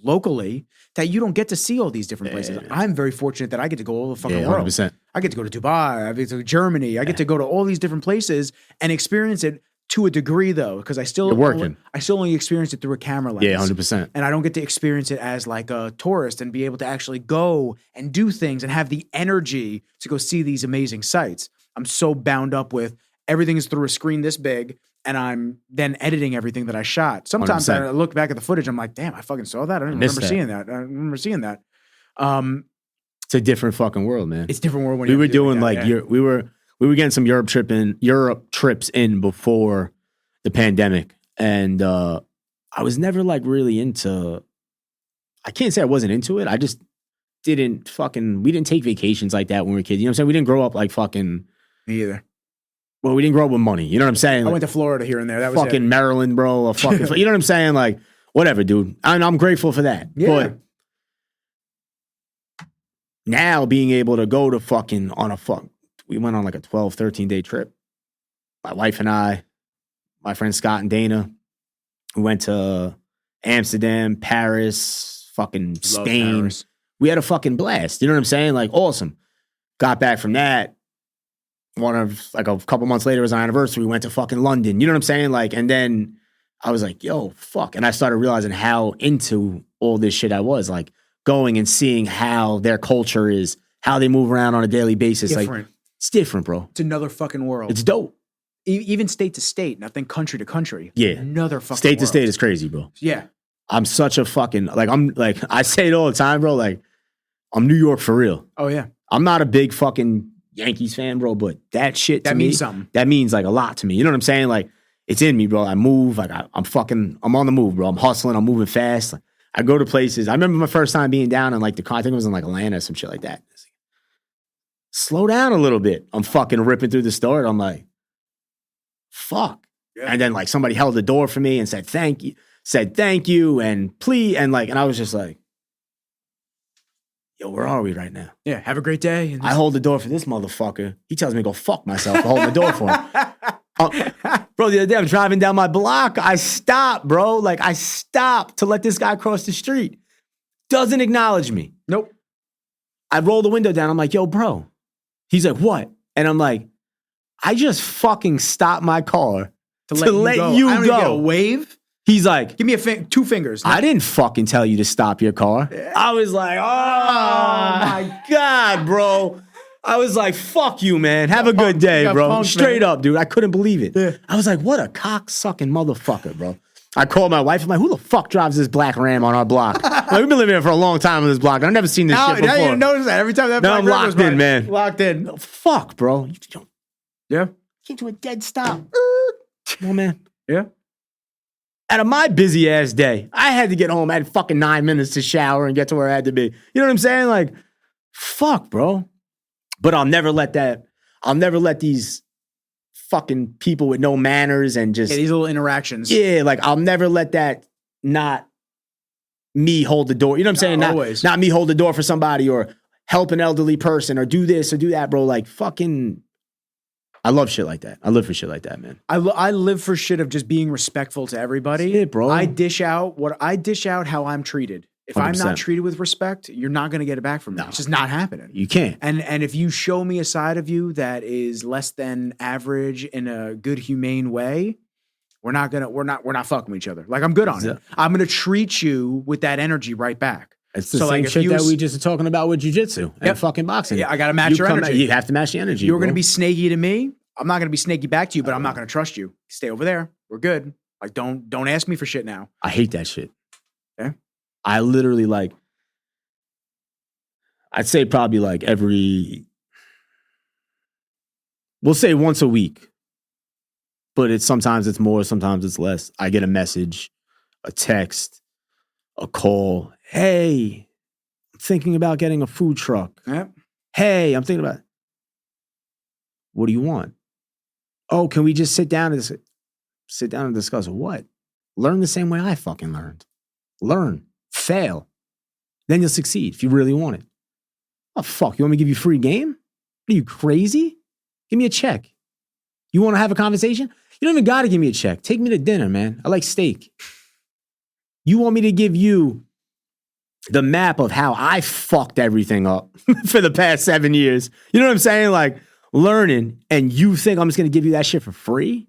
A: locally that you don't get to see all these different places.
B: Yeah.
A: I'm very fortunate that I get to go all the fucking world.
B: 100%.
A: I get to go to Dubai. I get to go to Germany. I get to go to all these different places and experience it to a degree, though, because I still only experience it through a camera lens.
B: Yeah, 100%.
A: And I don't get to experience it as like a tourist and be able to actually go and do things and have the energy to go see these amazing sites. I'm so bound up with everything is through a screen this big, and I'm then editing everything that I shot. Sometimes
B: 100%.
A: I look back at the footage, I'm like, damn, I fucking saw that. I don't remember seeing that. I remember seeing that.
B: It's a different fucking world, man.
A: It's a different world when
B: we
A: you
B: were doing
A: like that,
B: we were getting some Europe trips in before the pandemic, and I was never like really into. I can't say I wasn't into it. I just didn't we didn't take vacations like that when we were kids. You know what I'm saying? We didn't grow up like fucking.
A: Me either.
B: Well, we didn't grow up with money. You know what I'm saying?
A: I went to Florida here and there. That was
B: fucking
A: it.
B: Maryland, bro. You know what I'm saying? Like, whatever, dude. I'm grateful for that.
A: Yeah.
B: But now being able to go to we went on like a 12, 13-day trip. My wife and I, my friend Scott and Dana, we went to Amsterdam, Paris, fucking Spain.
A: Paris.
B: We had a fucking blast. You know what I'm saying? Like, awesome. Got back from that. A couple months later was our anniversary. We went to fucking London. You know what I'm saying? Like, and then I was like, yo, fuck. And I started realizing how into all this shit I was. Like, going and seeing how their culture is, how they move around on a daily basis.
A: Different.
B: Like, it's different, bro.
A: It's another fucking world.
B: It's dope.
A: Even state to state, nothing country to country.
B: Yeah.
A: Another fucking
B: State
A: world.
B: to state is crazy, bro.
A: Yeah.
B: I'm such a fucking, I say it all the time, bro. Like, I'm New York for real.
A: Oh, yeah.
B: I'm not a big fucking Yankees fan, bro, but that shit to me,
A: means something.
B: That means like a lot to me. You know what I'm saying? Like, it's in me, bro. I move. Like, I'm on the move, bro. I'm hustling. I'm moving fast. Like, I go to places. I remember my first time being down in like I think it was in like Atlanta or some shit like that. Slow down a little bit. I'm fucking ripping through the store. And I'm like, fuck. Yeah. And then like somebody held the door for me and said thank you and please. And I was just like, yo, where are we right now?
A: Yeah, have a great day.
B: I hold the door for this motherfucker. He tells me to go fuck myself for holding the door for him. Bro, the other day I'm driving down my block. I stopped, bro. Like, I stopped to let this guy cross the street. Doesn't acknowledge me.
A: Nope.
B: I roll the window down. I'm like, yo, bro. He's like, what? And I'm like, I just fucking stopped my car to let you
A: I don't
B: go.
A: Even get a wave?
B: He's like,
A: give me two fingers. No.
B: I didn't fucking tell you to stop your car. Yeah. I was like, oh my God, bro. I was like, fuck you, man. Have a good day, bro.
A: Punked,
B: Straight
A: man.
B: up, dude. I couldn't believe it.
A: Yeah.
B: I was like, what a cock-sucking motherfucker, bro. I called my wife. I'm like, who the fuck drives this black Ram on our block? Like, we've been living here for a long time on this block. I've never seen this shit before.
A: Now you notice that every time that
B: Now
A: black
B: I'm
A: Ram was
B: locked in,
A: by-
B: man.
A: Locked in.
B: No, fuck, bro. You
A: Yeah.
B: came to a dead stop. Come on, man.
A: Yeah.
B: Out of my busy ass day, I had to get home. I had fucking 9 minutes to shower and get to where I had to be. You know what I'm saying? Like, fuck, bro. But I'll never let these fucking people with no manners and just,
A: Yeah, these little interactions.
B: yeah, like I'll never let that not me hold the door. You know what I'm saying?
A: Always.
B: Not me hold the door for somebody or help an elderly person or do this or do that, bro. Like, fucking, I love shit like that. I live for shit like that, man.
A: I live for shit of just being respectful to everybody.
B: Shit, bro.
A: I dish out how I'm treated. If i am
B: 100%.
A: not treated with respect, you're not going to get it back from me.
B: No.
A: It's just not happening.
B: You can't.
A: And if you show me a side of you that is less than average in a good, humane way, we're not fucking with each other. Like, I'm good on it. I'm gonna treat you with that energy right back.
B: It's the
A: So,
B: same
A: like, if
B: shit
A: you
B: that
A: s-
B: we just were talking about with jiu-jitsu and
A: Yep.
B: fucking boxing.
A: Yeah, I gotta match your energy.
B: You have to match the energy.
A: You're
B: bro.
A: gonna be snaky to me. I'm not gonna be snaky back to you, but I'm not gonna trust you. Stay over there. We're good. Like, don't ask me for shit now.
B: I hate that shit.
A: Yeah.
B: I literally like, I'd say probably like we'll say once a week, but sometimes it's more, sometimes it's less. I get a message, a text, a call. Hey, I'm thinking about getting a food truck.
A: Yep.
B: Hey, I'm thinking about, what do you want? Oh, can we just sit down and discuss what? Learn the same way I fucking learned. Learn, fail. Then you'll succeed if you really want it. Oh, fuck, you want me to give you free game? Are you crazy? Give me a check. You want to have a conversation? You don't even got to give me a check. Take me to dinner, man. I like steak. You want me to give you the map of how I fucked everything up for the past 7 years? You know what I'm saying? Like, learning, and you think I'm just going to give you that shit for free?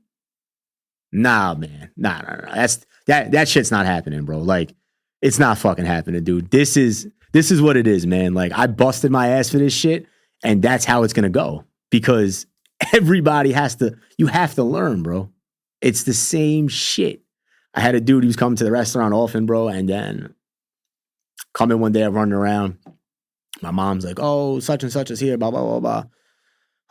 B: Nah, man. Nah. That shit's not happening, bro. Like, it's not fucking happening, dude. This is what it is, man. Like, I busted my ass for this shit, and that's how it's gonna go. Because everybody you have to learn, bro. It's the same shit. I had a dude who's coming to the restaurant often, bro, and then coming one day, I'm running around. My mom's like, oh, such and such is here, blah, blah, blah, blah.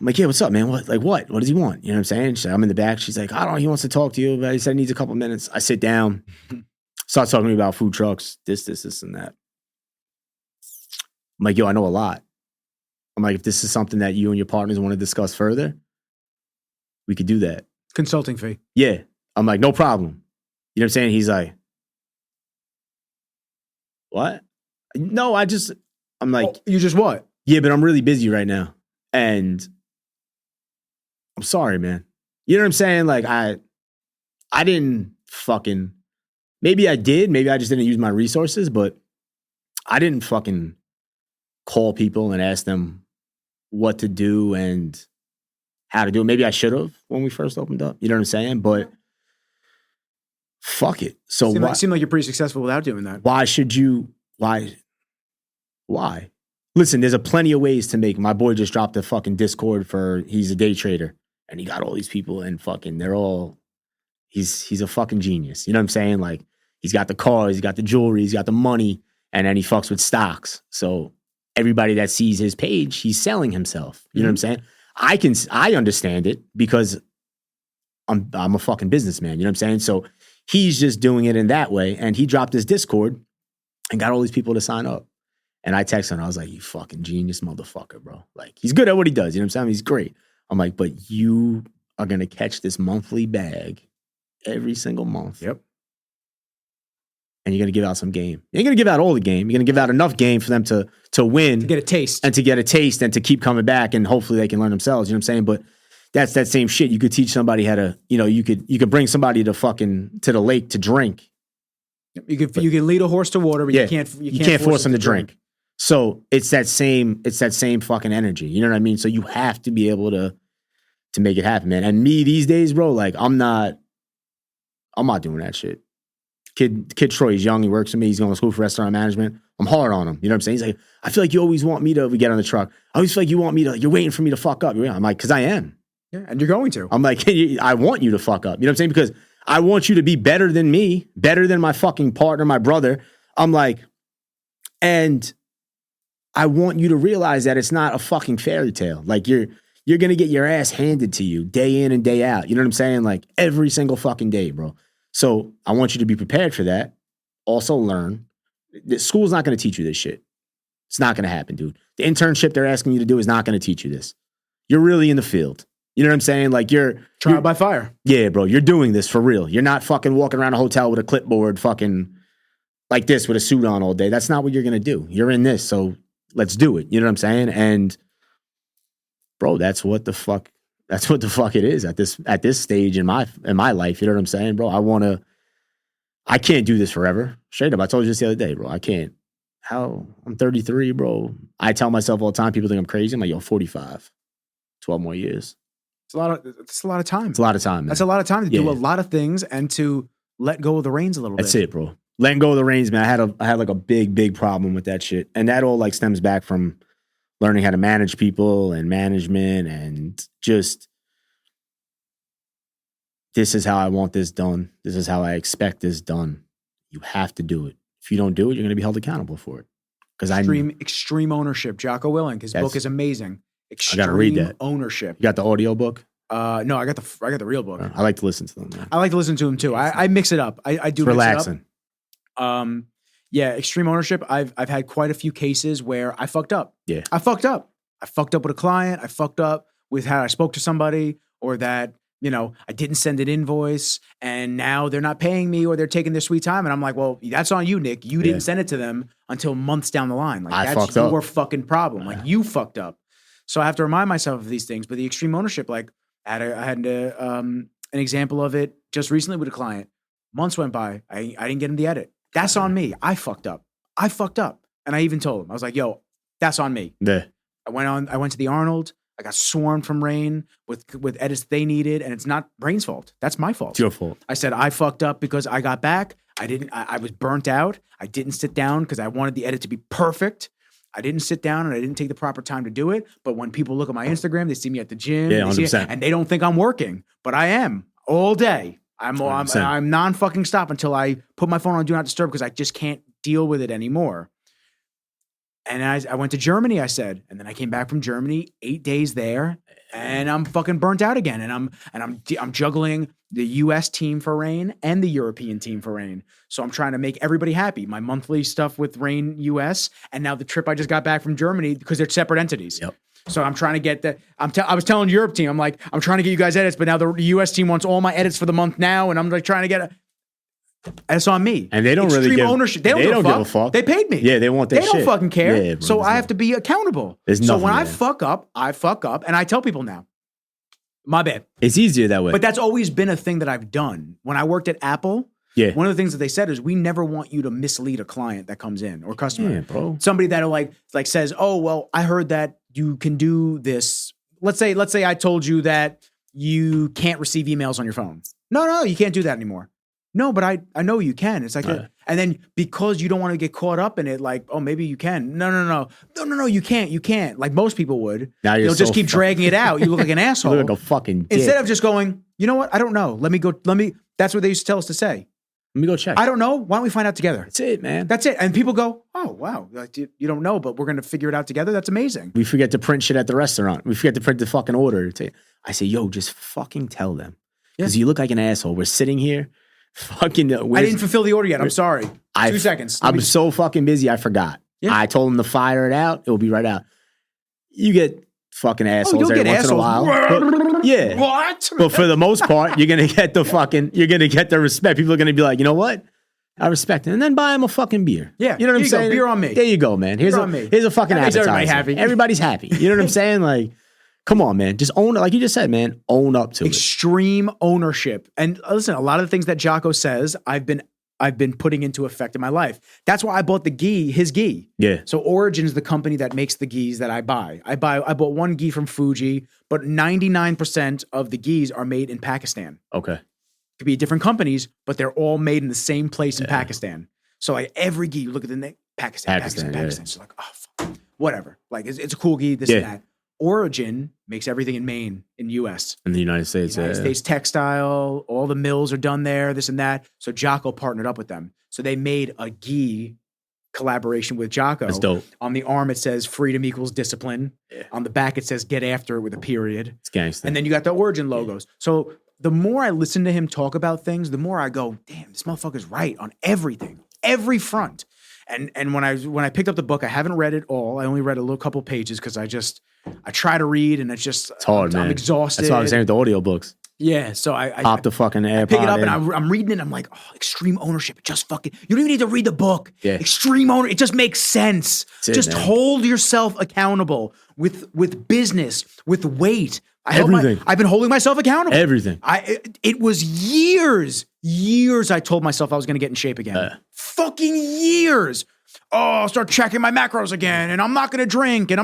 B: I'm like, yeah, what's up, man? What does he want? You know what I'm saying? I'm in the back. She's like, I don't know. He wants to talk to you, but he said he needs a couple minutes. I sit down, start talking to me about food trucks, this, and that. I'm like, yo, I know a lot. I'm like, if this is something that you and your partners want to discuss further, we could do that.
A: Consulting fee.
B: Yeah. I'm like, no problem. You know what I'm saying? He's like, what? No, I'm like,
A: You just what?
B: yeah, but I'm really busy right now. And I'm sorry, man. You know what I'm saying? Like, I didn't fucking, maybe I did. Maybe I just didn't use my resources, but I didn't fucking call people and ask them what to do and how to do it. Maybe I should have when we first opened up. You know what I'm saying? But fuck it. So
A: Seemed like you're pretty successful without doing that.
B: why should you? Why? Listen, there's a plenty of ways to make. My boy just dropped a fucking Discord he's a day trader, and he got all these people, and fucking he's a fucking genius. You know what I'm saying? Like, he's got the cars, he's got the jewelry, he's got the money, and then he fucks with stocks. So everybody that sees his page, he's selling himself. You know what I'm saying? I understand it because I'm a fucking businessman. You know what I'm saying? So he's just doing it in that way, and he dropped his Discord and got all these people to sign up. And I texted him, I was like, you fucking genius motherfucker, bro. Like, he's good at what he does. You know what I'm saying? He's great. I'm like, but you are going to catch this monthly bag every single month.
A: Yep.
B: And you're going to give out some game. You ain't going to give out all the game. You're going to give out enough game for them to win.
A: To get a taste.
B: And to get a taste and to keep coming back, and hopefully they can learn themselves. You know what I'm saying? But that's that same shit. You could teach somebody how to, you could bring somebody to the lake to drink.
A: You can lead a horse to water, but you can't
B: force them to drink. So it's that same fucking energy. You know what I mean? So you have to be able to make it happen, man. And me these days, bro, like I'm not doing that shit. Kid Troy, he's young. He works with me. He's going to school for restaurant management. I'm hard on him. You know what I'm saying? He's like, I feel like you always want me to, we get on the truck. I always feel like you're waiting for me to fuck up. I'm like, because I am.
A: Yeah, and you're going to.
B: I'm like, I want you to fuck up. You know what I'm saying? Because I want you to be better than me, better than my fucking partner, my brother. I'm like, and I want you to realize that it's not a fucking fairy tale. Like you're going to get your ass handed to you day in and day out. You know what I'm saying? Like every single fucking day, bro. So I want you to be prepared for that. Also learn. The school's not going to teach you this shit. It's not going to happen, dude. The internship they're asking you to do is not going to teach you this. You're really in the field. You know what I'm saying? Like you're
A: trial by fire.
B: Yeah, bro. You're doing this for real. You're not fucking walking around a hotel with a clipboard fucking like this with a suit on all day. That's not what you're going to do. You're in this. So let's do it. You know what I'm saying? And bro, that's what the fuck it is at this stage in my life. You know what I'm saying, bro? I can't do this forever. Straight up. I told you this the other day, bro. I can't. I'm 33, bro. I tell myself all the time, people think I'm crazy. I'm like, yo, 45, 12 more years.
A: It's a lot of time.
B: It's a lot of time, man.
A: That's a lot of time to do a lot of things and to let go of the reins a little bit.
B: That's it, bro. Letting go of the reins, man. I had like a big problem with that shit. And that all like stems back from learning how to manage people and management and just this is how I want this done. This is how I expect this done. You have to do it. If you don't do it, you're going to be held accountable for it. Because
A: Extreme Ownership. Jocko Willink. His book is amazing. Extreme
B: I got to read that.
A: Ownership.
B: You got the audio book?
A: No, I got the real book.
B: I like to listen to them. Man.
A: I like to listen to them too. I mix it up. I do.
B: It's relaxing.
A: Mix it up. Yeah, Extreme Ownership. I've had quite a few cases where I fucked up.
B: Yeah,
A: I fucked up. I fucked up with a client. I fucked up with how I spoke to somebody, or that I didn't send an invoice, and now they're not paying me, or they're taking their sweet time, and I'm like, well, that's on you, Nick. You didn't send it to them until months down the line. Like that's your fucking problem. Like you fucked up. So I have to remind myself of these things. But the Extreme Ownership, like I had an example of it just recently with a client. Months went by. I didn't get him the edit. That's on me. I fucked up. And I even told him, I was like, yo, that's on me.
B: Yeah.
A: I went to the Arnold. I got swarmed from Rain with edits they needed, and it's not Rain's fault. That's my fault.
B: It's your fault.
A: I said I fucked up because I got back. I was burnt out. I didn't sit down because I wanted the edit to be perfect. I didn't sit down and I didn't take the proper time to do it. But when people look at my Instagram, they see me at the gym.
B: Yeah, 100%.
A: And they don't think I'm working, but I am all day. I'm non-fucking stop until I put my phone on Do Not Disturb because I just can't deal with it anymore. And I went to Germany, I said, and then I came back from Germany, 8 days there, and I'm fucking burnt out again. And I'm juggling the US team for Rain and the European team for Rain. So I'm trying to make everybody happy. My monthly stuff with Rain US, and now the trip I just got back from Germany because they're separate entities.
B: Yep.
A: So I'm trying to get that. I was telling the Europe team, I'm like, I'm trying to get you guys edits, but now the US team wants all my edits for the month now, and I'm like trying to get That's on me.
B: And they don't
A: Extreme
B: really give
A: ownership. They don't give a fuck. They paid me.
B: Yeah, they want that shit.
A: They don't fucking care.
B: Yeah, bro,
A: so I have to be accountable. So when I fuck up, and I tell people now, my bad.
B: It's easier that way.
A: But that's always been a thing that I've done. When I worked at Apple, one of the things that they said is we never want you to mislead a client that comes in or customer.
B: Yeah, bro.
A: Somebody that like says, oh, well, I heard that you can do this. Let's say I told you that you can't receive emails on your phone. No, you can't do that anymore. No, but I know you can. It's like, and then because you don't want to get caught up in it, like, oh, maybe you can. No, you can't. Like most people would. They'll just keep dragging it out. You look like an asshole.
B: You look like a fucking dick.
A: Instead of just going, you know what? I don't know. Let me. That's what they used to tell us to say.
B: Let me go check.
A: I don't know. Why don't we find out together?
B: That's it, man.
A: That's it. And people go, oh, wow. Like, you don't know, but we're going to figure it out together. That's amazing.
B: We forget to print shit at the restaurant. We forget to print the fucking order. I say, yo, just fucking tell them. Because you look like an asshole. We're sitting here. Fucking,
A: I didn't fulfill the order yet. I'm sorry. 2 seconds.
B: I'm so fucking busy. I forgot. Yeah. I told them to fire it out. It will be right out. You get fucking assholes every once in a while. But,
A: what?
B: But for the most part, you're gonna get the respect. People are gonna be like, you know what? I respect it, and then buy them a fucking beer.
A: Yeah,
B: you know what I'm saying?
A: Beer on me.
B: There you go, man. Here's a fucking appetizer.
A: Everybody happy.
B: Everybody's happy. You know what I'm saying? Like. Come on, man. Just own it. Like you just said, man, own up to
A: Extreme ownership. And listen, a lot of the things that Jocko says, I've been putting into effect in my life. That's why I bought his gi.
B: Yeah.
A: So Origin is the company that makes the gis that I buy. I bought one gi from Fuji, but 99% of the gis are made in Pakistan.
B: Okay.
A: could be different companies, but they're all made in the same place in Pakistan. So like every gi, you look at the name, Pakistan. So like, oh, fuck. Whatever. Like it's a cool gi, this and that. Origin makes everything in Maine, in U.S.
B: In the United States.
A: United States textile, all the mills are done there, this and that. So Jocko partnered up with them. So they made a gi collaboration with Jocko.
B: That's dope.
A: On the arm, it says freedom equals discipline. Yeah. On the back, it says get after it with a period.
B: It's gangster.
A: And then you got the Origin logos. So the more I listen to him talk about things, the more I go, damn, this motherfucker's right on everything, every front. And when I picked up the book, I haven't read it all. I only read a little couple pages because I try to read and it's
B: hard, man.
A: I'm exhausted.
B: That's what I was saying with the audiobooks.
A: Yeah, so I
B: pop the fucking AirPod.
A: Pick it up and I'm reading it. And I'm like, oh, extreme ownership. It just fucking. You don't even need to read the book.
B: Yeah.
A: Extreme ownership. It just makes sense. Just hold yourself accountable with business, with weight. I've been holding myself accountable.
B: Everything.
A: It was years I told myself I was going to get in shape again. Fucking years. Oh, I'll start checking my macros again, and I'm not going to drink, and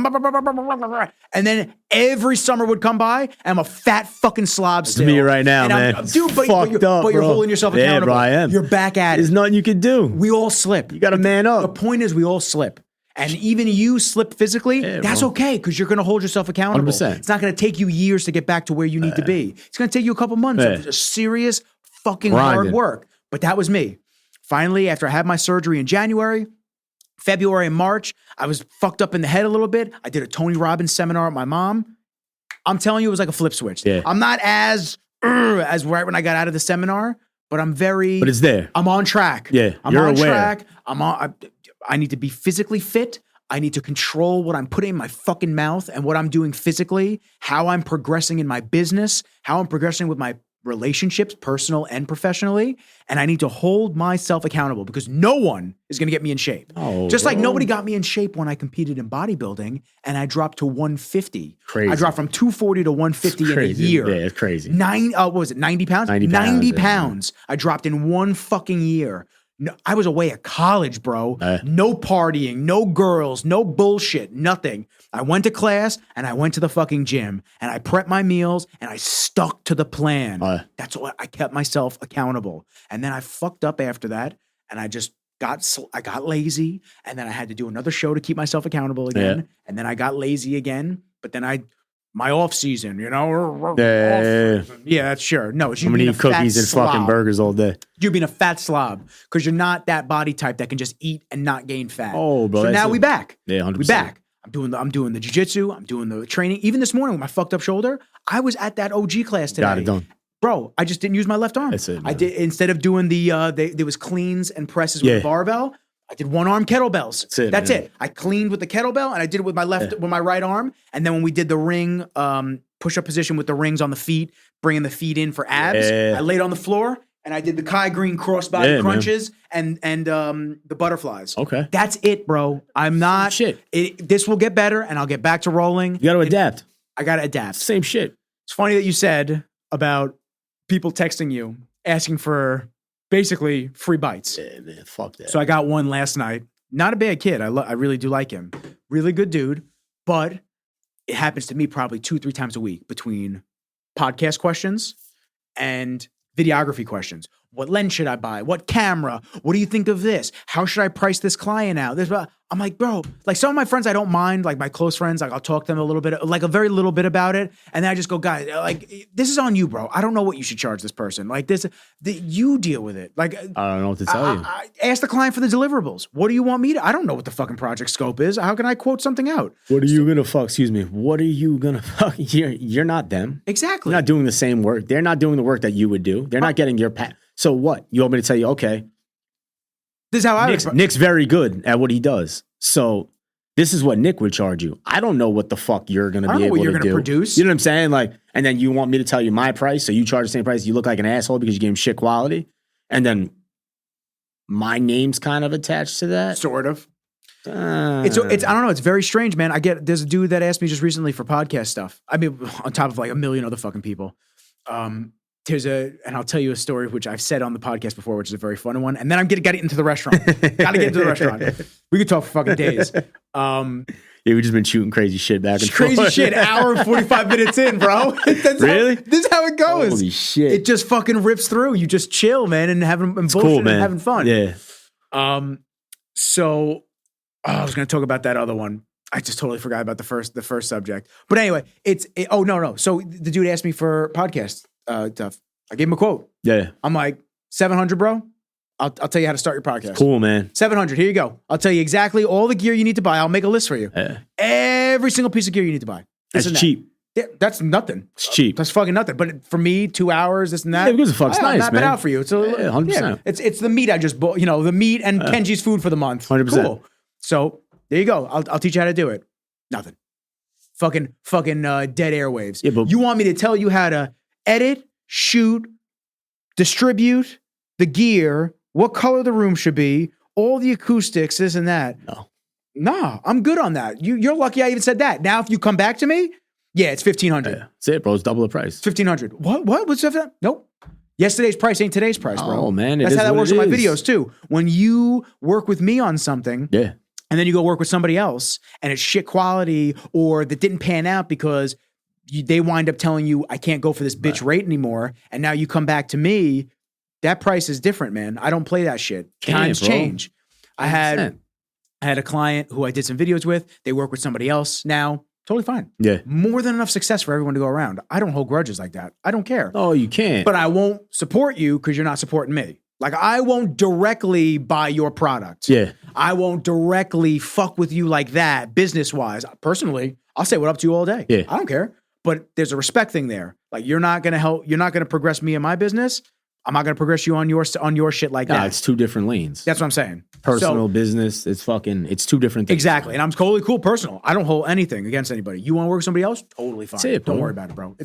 A: and then every summer would come by, and I'm a fat fucking slob still.
B: It's me right now, man.
A: Dude, but you're holding yourself accountable.
B: Yeah, bro, I am.
A: You're back at it.
B: There's nothing you can do.
A: We all slip.
B: You got to man up.
A: The point is we all slip. And even you slip physically, that's okay because you're going to hold yourself accountable.
B: 100%.
A: It's not going to take you years to get back to where you need to be. It's going to take you a couple months of serious fucking hard work. But that was me. Finally, after I had my surgery in January, February and March, I was fucked up in the head a little bit. I did a Tony Robbins seminar with my mom. I'm telling you, it was like a flip switch.
B: Yeah.
A: I'm not as right when I got out of the seminar, but
B: But it's there.
A: I'm on track.
B: Yeah,
A: I'm on track. I need to be physically fit. I need to control what I'm putting in my fucking mouth and what I'm doing physically, how I'm progressing in my business, how I'm progressing with my relationships, personal and professionally. And I need to hold myself accountable because no one is going to get me in shape. Like nobody got me in shape when I competed in bodybuilding and I dropped to 150.
B: Crazy.
A: I dropped from 240 to 150 in a year.
B: Yeah, it's crazy.
A: 90 pounds? 90 pounds. I dropped in one fucking year. No, I was away at college, bro. No partying, no girls, no bullshit, nothing. I went to class and I went to the fucking gym and I prepped my meals and I stuck to the plan. That's what I kept myself accountable. And then I fucked up after that and I just got lazy and then I had to do another show to keep myself accountable again. Yeah. And then I got lazy again, but then my off season, you know? Yeah, that's sure. No, it's you being a fat
B: cookies and
A: slob.
B: fucking burgers all day.
A: You being a fat slob because you're not that body type that can just eat and not gain fat.
B: Oh, bro.
A: So now we back.
B: Yeah, 100%.
A: We back. I'm doing the jiu-jitsu. I'm doing the training. Even this morning with my fucked up shoulder, I was at that OG class today.
B: Got it done.
A: Bro, I just didn't use my left arm.
B: That's it, man.
A: I did instead of doing there was cleans and presses with a barbell. I did one arm kettlebells. That's it. I cleaned with the kettlebell and I did it with my with my right arm. And then when we did the ring push-up position with the rings on the feet, bringing the feet in for abs, I laid on the floor and I did the Kai Green crossbody crunches and the butterflies.
B: Okay.
A: That's it, bro. I'm not
B: shit.
A: This will get better and I'll get back to rolling.
B: You got to adapt.
A: I got to adapt.
B: Same shit.
A: It's funny that you said about people texting you asking for basically free bites.
B: Yeah, man, fuck that.
A: So I got one last night. Not a bad kid. I really do like him. Really good dude. But it happens to me probably 2-3 times a week between podcast questions and videography questions. What lens should I buy? What camera? What do you think of this? How should I price this client out? I'm like, bro, like some of my friends I don't mind, like my close friends, like I'll talk to them a little bit, like a very little bit about it. And then I just go, guys, like this is on you, bro. I don't know what you should charge this person. Like you deal with it. Like
B: I don't know what to tell you.
A: I ask the client for the deliverables. What do you want me to? I don't know what the fucking project scope is. How can I quote something out?
B: What are you gonna fuck? Excuse me. What are you gonna fuck? You're not them.
A: Exactly.
B: You're not doing the same work. They're not doing the work that you would do. They're not getting your So what? You want me to tell you? Okay.
A: This is how
B: Nick's very good at what he does. So this is what Nick would charge you. I don't know what the fuck you're going to be able to do.
A: Produce.
B: You know what I'm saying? Like, and then you want me to tell you my price, so you charge the same price. You look like an asshole because you gave him shit quality, and then my name's kind of attached to that.
A: Sort of. It's I don't know. It's very strange, man. There's a dude that asked me just recently for podcast stuff. I mean, on top of like a million other fucking people. And I'll tell you a story which I've said on the podcast before, which is a very fun one. And then I'm going to get into the restaurant. Got to get into the restaurant. We could talk for fucking days.
B: Yeah, we've just been shooting crazy shit back and
A: Crazy
B: forth.
A: shit, hour and 45 minutes in, bro.
B: Really?
A: This is how it goes.
B: Holy shit.
A: It just fucking rips through. You just chill, man, and having and bullshit
B: Cool, man.
A: and having fun.
B: Yeah.
A: So I was going to talk about that other one. I just totally forgot about the first subject. But anyway, oh no. So the dude asked me for podcast stuff. I gave him a quote.
B: Yeah.
A: I'm like, 700, bro. I'll tell you how to start your podcast.
B: Cool, man.
A: 700. Here you go. I'll tell you exactly all the gear you need to buy. I'll make a list for you.
B: Yeah.
A: Every single piece of gear you need to buy.
B: That's cheap.
A: Yeah, that's nothing.
B: It's cheap.
A: That's fucking nothing. But for me, 2 hours, this and that.
B: Yeah, because the fuck's nice,
A: map
B: man.
A: it out for you. It's a,
B: 100%.
A: It's the meat I just bought. You know, the meat and Kenji's food for the month.
B: 100%.
A: Cool. So there you go. I'll teach you how to do it. Nothing. Fucking dead airwaves.
B: Yeah, but
A: you want me to tell you how to edit, shoot, distribute the gear, what color the room should be, all the acoustics, this and that.
B: No.
A: Nah, I'm good on that. You're lucky I even said that. Now, if you come back to me, yeah, it's 1,500.
B: Yeah. That's it, bro. It's double the price.
A: 1,500. What? What's that? Nope. Yesterday's price ain't today's price, bro.
B: Oh, man.
A: That's how that works with my videos, too. When you work with me on something,
B: yeah,
A: and then you go work with somebody else, and it's shit quality, or that didn't pan out because they wind up telling you, I can't go for this bitch rate anymore, and now you come back to me, that price is different, man. I don't play that shit. Times change. 100%. I had a client who I did some videos with. They work with somebody else now. Totally fine. Yeah. More than enough success for everyone to go around. I don't hold grudges like that. I don't care.
B: Oh, you can't.
A: But I won't support you because you're not supporting me. Like, I won't directly buy your product.
B: Yeah.
A: I won't directly fuck with you like that, business-wise. Personally, I'll say what up to you all day.
B: Yeah.
A: I don't care. But there's a respect thing there. Like, you're not going to progress me in my business. I'm not going to progress you on your shit like that.
B: It's two different lanes.
A: That's what I'm saying.
B: Personal, business, it's two different things.
A: Exactly. And I'm totally cool personal. I don't hold anything against anybody. You want to work with somebody else? Totally fine.
B: That's it,
A: don't worry about it, bro.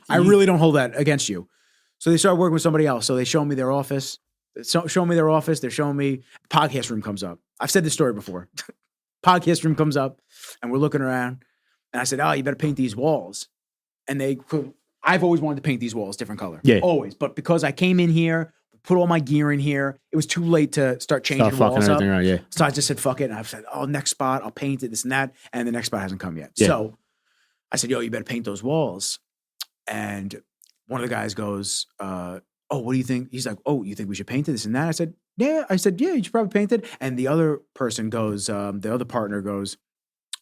A: I really don't hold that against you. So they started working with somebody else. So they show me their office. They're showing me podcast room comes up. I've said this story before. Podcast room comes up and we're looking around and I said, oh, you better paint these walls. And I've always wanted to paint these walls different color. Yeah. Always. But because I came in here, put all my gear in here, it was too late to start changing walls up.
B: Around, yeah.
A: So I just said, fuck it. And I've said, oh, next spot, I'll paint it, this and that. And the next spot hasn't come yet. Yeah. So I said, yo, you better paint those walls. And one of the guys goes, oh, what do you think? He's like, oh, you think we should paint it, this and that? I said, yeah, you should probably paint it. And the other person goes, the other partner goes,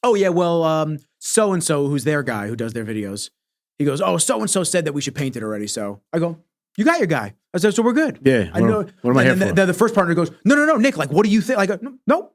A: oh, yeah, well, so-and-so, who's their guy, who does their videos, he goes, oh, so-and-so said that we should paint it already. So I go, you got your guy. I said, so we're good.
B: Yeah.
A: I know.
B: What am I here for?
A: Then the first partner goes, no, Nick, like, what do you think? I go, no,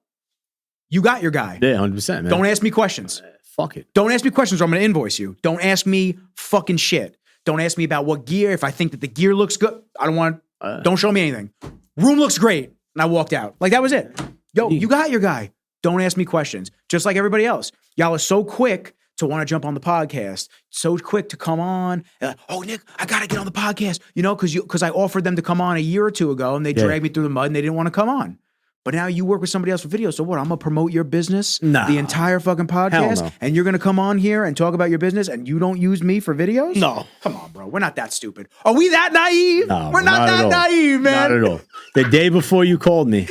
A: you got your guy.
B: Yeah, 100%, man.
A: Don't ask me questions.
B: Fuck it.
A: Don't ask me questions or I'm going to invoice you. Don't ask me fucking shit. Don't ask me about what gear. If I think that the gear looks good, I don't want, don't show me anything. Room looks great. And I walked out. Like, that was it. Yo, you got your guy. Don't ask me questions. Just like everybody else. Y'all are so quick to want to jump on the podcast, so quick to come on. Oh, Nick, I got to get on the podcast, because I offered them to come on a year or two ago and they dragged me through the mud and they didn't want to come on. But now you work with somebody else for video. So what? I'm going to promote your business the entire fucking podcast and you're going to come on here and talk about your business and you don't use me for videos?
B: No.
A: Come on, bro. We're not that stupid. Are we that naive?
B: No,
A: we're not that naive, man.
B: Not at all. The day before you called me.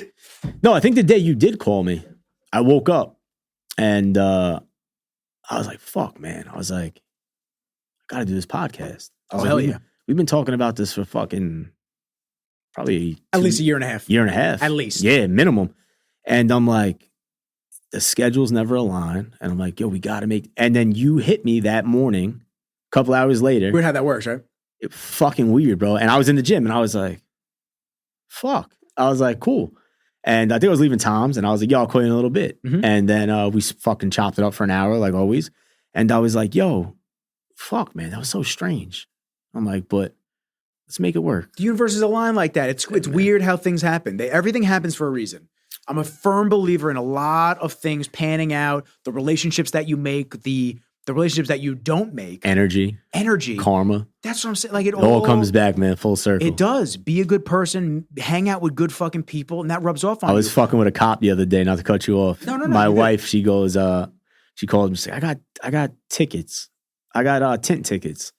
B: No, I think the day you did call me, I woke up and I was like, fuck, man. I was like, I got to do this podcast.
A: Hell yeah.
B: We've been talking about this for fucking probably
A: at least a year and a half. At least.
B: Yeah, minimum. And I'm like, the schedules never align. And I'm like, yo, we got to make. And then you hit me that morning, a couple hours later.
A: Weird how that works, right?
B: It fucking weird, bro. And I was in the gym and I was like, fuck. I was like, cool. And I think I was leaving Tom's and I was like, yo, I'll call you in a little bit. Mm-hmm. And then we fucking chopped it up for an hour, like always. And I was like, yo, fuck, man, that was so strange. I'm like, but let's make it work.
A: The universe is aligned like that. It's weird how things happen. Everything happens for a reason. I'm a firm believer in a lot of things panning out, the relationships that you make, the relationships that you don't make.
B: Energy. Karma.
A: That's what I'm saying. Like it
B: all comes back, man, full circle.
A: It does. Be a good person, hang out with good fucking people, and that rubs off on you.
B: I was fucking with a cop the other day, not to cut you off.
A: No.
B: My wife, she goes, she called me, she's like, I got tickets. I got tent tickets.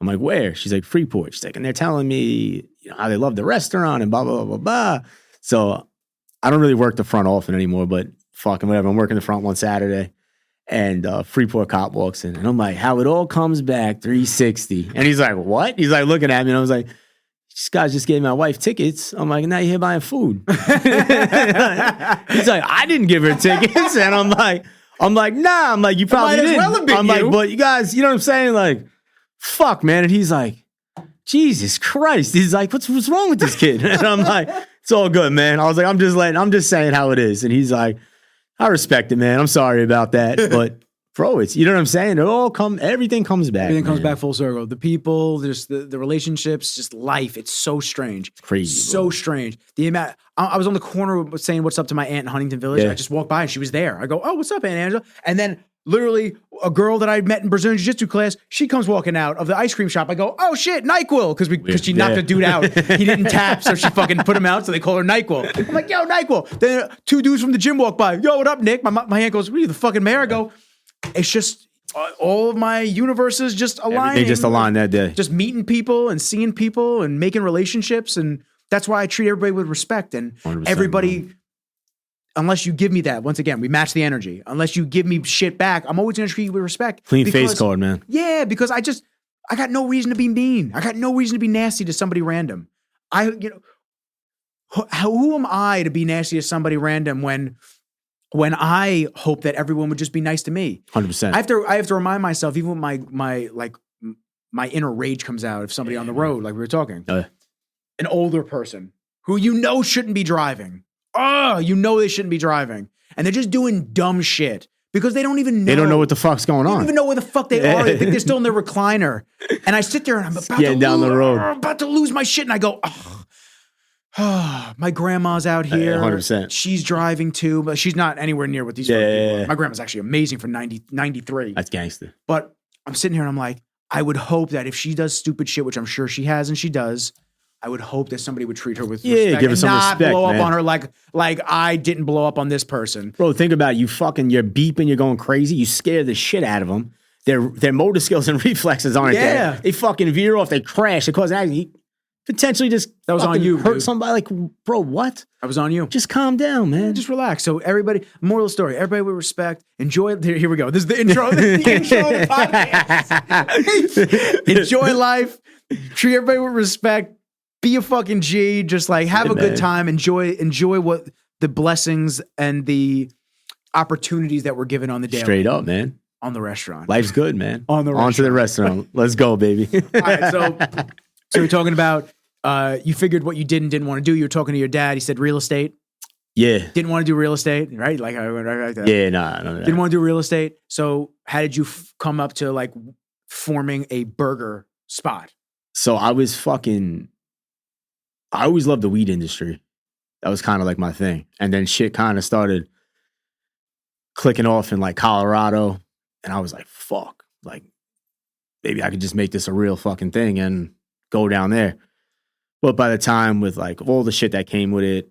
B: I'm like, where? She's like, Freeport. She's like, and they're telling me, how they love the restaurant and blah, blah, blah, blah, blah. So I don't really work the front often anymore, but fucking whatever. I'm working the front one Saturday. And Freeport cop walks in. And I'm like, how it all comes back, 360. And he's like, what? He's like looking at me. And I was like, this guy just gave my wife tickets. I'm like, now you're here buying food. He's like, I didn't give her tickets. And I'm like, nah. I'm like, you probably didn't. I'm like, but you guys, you know what I'm saying? Like, fuck, man. And he's like, Jesus Christ. He's like, what's wrong with this kid? And I'm like, it's all good, man. I was like, I'm just saying how it is. And he's like, I respect it, man. I'm sorry about that. But bro, it's, you know what I'm saying? Everything comes back.
A: Everything comes back full circle. The people, just the relationships, just life. It's so strange.
B: It's crazy.
A: So strange. The amount, I was on the corner saying what's up to my aunt in Huntington Village. Yeah. I just walked by and she was there. I go, oh, what's up, Aunt Angela? And then literally a girl that I met in Brazilian Jiu-Jitsu class, she comes walking out of the ice cream shop. I go, oh shit, NyQuil. Because she knocked a dude out. He didn't tap, so she fucking put him out, so they call her NyQuil. I'm like, yo, NyQuil. Then two dudes from the gym walk by. Yo, what up, Nick? My aunt goes, what are you, the fucking mayor? I go, it's just all of my universes just aligning.
B: Everything just aligned that day.
A: Just meeting people and seeing people and making relationships. And that's why I treat everybody with respect. And everybody... Man. Unless you give me that, once again, we match the energy. Unless you give me shit back, I'm always going to treat you with respect.
B: Clean face card, man.
A: Yeah, because I got no reason to be mean. I got no reason to be nasty to somebody random. Who am I to be nasty to somebody random when I hope that everyone would just be nice to me?
B: 100%.
A: I have to remind myself, even when my inner rage comes out, if somebody on the road, like we were talking, an older person who shouldn't be driving. Oh, they shouldn't be driving. And they're just doing dumb shit because they don't even know.
B: They don't know what the fuck's going on.
A: They don't even know where the fuck they are. They think they're still in their recliner. And I sit there and I'm about to lose my shit. And I go, my grandma's out here.
B: 100%.
A: She's driving too, but she's not anywhere near what these people are. My grandma's actually amazing for 93.
B: That's gangster.
A: But I'm sitting here and I'm like, I would hope that if she does stupid shit, which I'm sure she has and she does, I would hope that somebody would treat her with respect
B: give her some
A: not
B: respect,
A: blow
B: man.
A: up on her like I didn't blow up on this person.
B: Bro, think about it. You're beeping, you're going crazy. You scare the shit out of them. Their motor skills and reflexes aren't there. They fucking veer off. They crash. They cause an accident. Potentially just
A: that was on you.
B: Hurt
A: dude.
B: Somebody. Like, bro, what?
A: That was on you.
B: Just calm down, man.
A: Yeah, just relax. So everybody, moral of the story, everybody with respect. Enjoy. Here we go. This is the intro. This is the intro of the podcast. Enjoy life. Treat everybody with respect. Be a fucking G. Just like have a good time. Enjoy what the blessings and the opportunities that we're given on the day.
B: Straight up, man.
A: On the restaurant.
B: Life's good, man.
A: On to
B: the restaurant. Let's go, baby.
A: All right, so we're talking about you figured what you didn't want to do. You were talking to your dad. He said real estate.
B: Yeah.
A: Didn't want to do real estate, right? Like I went right there.
B: Yeah, no.
A: Didn't want to do real estate. So how did you come up to like forming a burger spot?
B: So I always loved the weed industry. That was kind of like my thing. And then shit kind of started clicking off in like Colorado. And I was like, fuck, like maybe I could just make this a real fucking thing and go down there. But by the time with like all the shit that came with it,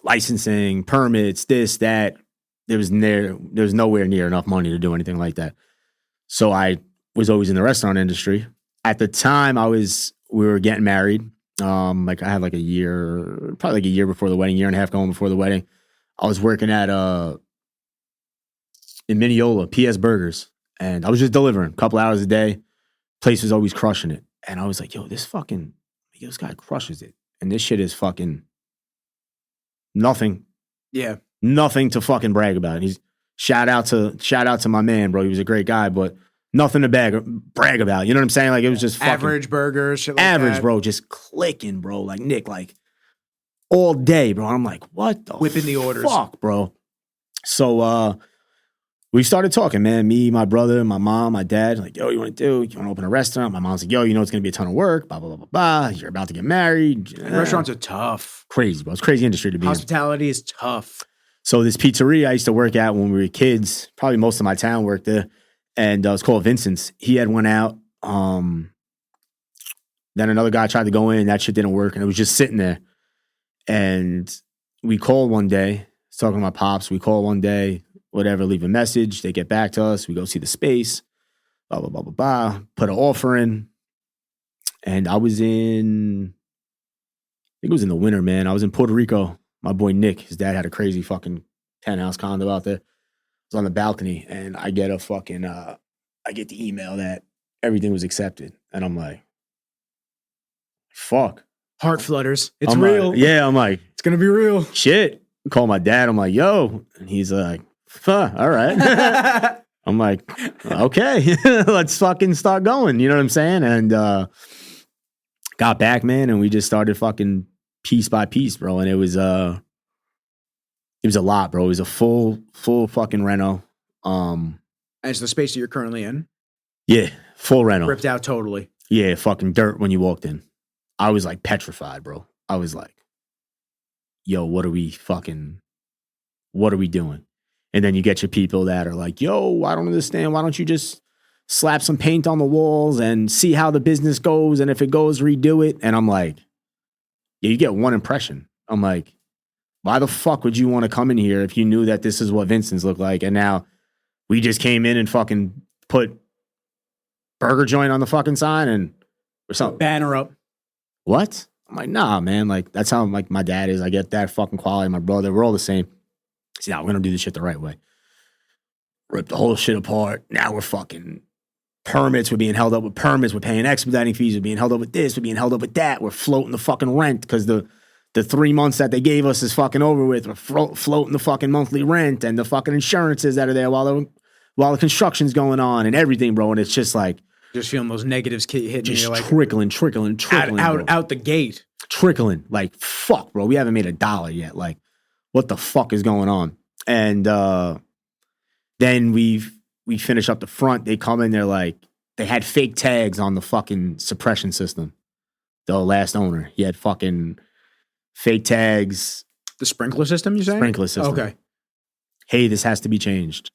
B: licensing, permits, this, that, there was nowhere near enough money to do anything like that. So I was always in the restaurant industry. At the time we were getting married. Like I had like probably like a year before the wedding, year and a half going before the wedding. I was working at in Mineola, PS Burgers, and I was just delivering a couple hours a day. Place was always crushing it. And I was like, this guy crushes it. And this shit is fucking nothing.
A: Yeah.
B: Nothing to fucking brag about. He's shout out to my man, bro. He was a great guy, but nothing to brag about. You know what I'm saying? Like it was just fucking
A: average burgers, shit like
B: average,
A: that.
B: bro. Just clicking, bro. Like Nick, like all day, bro. I'm like, what the
A: whipping the orders,
B: fuck, bro. So we started talking, man. Me, my brother, my mom, my dad. Like, yo, you want to open a restaurant? My mom's like, yo, it's gonna be a ton of work. Blah blah blah blah blah. You're about to get married.
A: Restaurants are tough.
B: Crazy, bro. It's a crazy industry to be in.
A: Hospitality is tough.
B: So this pizzeria I used to work at when we were kids, probably most of my town worked there. And it was called Vincent's. He had went out. Then another guy tried to go in. That shit didn't work. And it was just sitting there. And we called one day. Talking to my pops. We called one day. Whatever. Leave a message. They get back to us. We go see the space. Blah, blah, blah, blah, blah. Put an offer in. And I think it was in the winter, man. I was in Puerto Rico. My boy Nick, his dad had a crazy fucking penthouse condo out there. I was on the balcony, and I get I get the email that everything was accepted. And I'm like, fuck.
A: Heart flutters. It's
B: I'm
A: real.
B: Like, yeah, I'm like,
A: it's going to be real.
B: Shit. Call my dad. I'm like, yo. And he's like, all right. I'm like, okay, let's fucking start going. You know what I'm saying? And got back, man, and we just started fucking piece by piece, bro. And it was a lot, bro. It was a full fucking reno.
A: As the space that you're currently in?
B: Yeah, full reno.
A: Ripped out totally.
B: Yeah, fucking dirt when you walked in. I was like petrified, bro. I was like, yo, what are we doing? And then you get your people that are like, yo, I don't understand. Why don't you just slap some paint on the walls and see how the business goes? And if it goes, redo it. And I'm like, yeah, you get one impression. I'm like, why the fuck would you want to come in here if you knew that this is what Vincent's look like? And now we just came in and fucking put burger joint on the fucking sign and or something.
A: Banner up.
B: What? I'm like, nah, man. Like, that's how like my dad is. I get that fucking quality. My brother, we're all the same. See, now we're going to do this shit the right way. Rip the whole shit apart. Now we're fucking permits. We're being held up with permits. We're paying expediting fees. We're being held up with this. We're being held up with that. We're floating the fucking rent because the 3 months that they gave us is fucking over with. We're floating the fucking monthly rent and the fucking insurances that are there while the construction's going on and everything, bro. And it's just like,
A: just feeling those negatives hitting
B: just
A: you like
B: trickling
A: out the gate.
B: Trickling. Like, fuck, bro. We haven't made $1 yet. Like, what the fuck is going on? And then we finish up the front. They come in, they're like, they had fake tags on the fucking suppression system. The last owner, he had fucking fake tags.
A: The sprinkler system, you're saying?
B: Sprinkler system.
A: Okay.
B: Hey, this has to be changed.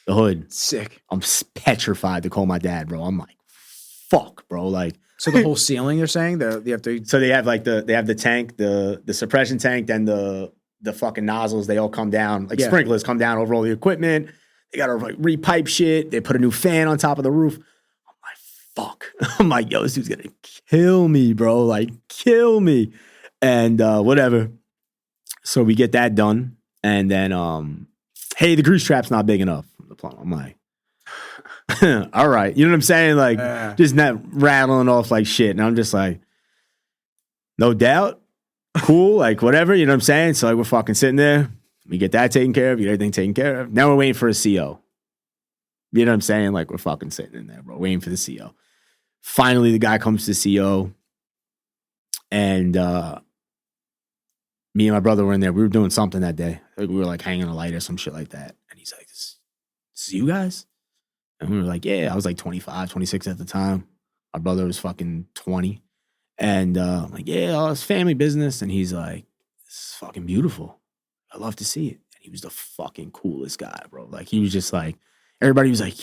B: The hood.
A: Sick.
B: I'm petrified to call my dad, bro. I'm like, fuck, bro. Like,
A: so the whole ceiling, you're saying? You have to.
B: So they have like the tank, the suppression tank, then the fucking nozzles, they all come down, like sprinklers come down over all the equipment. They got to like repipe shit. They put a new fan on top of the roof. I'm like, fuck. I'm like, yo, this dude's gonna kill me, bro. Like, kill me. And whatever. So we get that done. And then, hey, the grease trap's not big enough. I'm like, all right. You know what I'm saying? Like, just not rattling off like shit. And I'm just like, no doubt. Cool, like whatever, you know what I'm saying? So like we're fucking sitting there, we get that taken care of, get everything taken care of. Now we're waiting for a CO. You know what I'm saying? Like we're fucking sitting in there, bro, waiting for the CO. Finally, the guy comes to CO, and me and my brother were in there. We were doing something that day. Like we were like hanging a light or some shit like that. And he's like, this is you guys? And we were like, yeah. I was like 25, 26 at the time. My brother was fucking 20. And I'm like, yeah, it's family business. And he's like, this is fucking beautiful. I love to see it. And he was the fucking coolest guy, bro. Like, he was just like, everybody was like,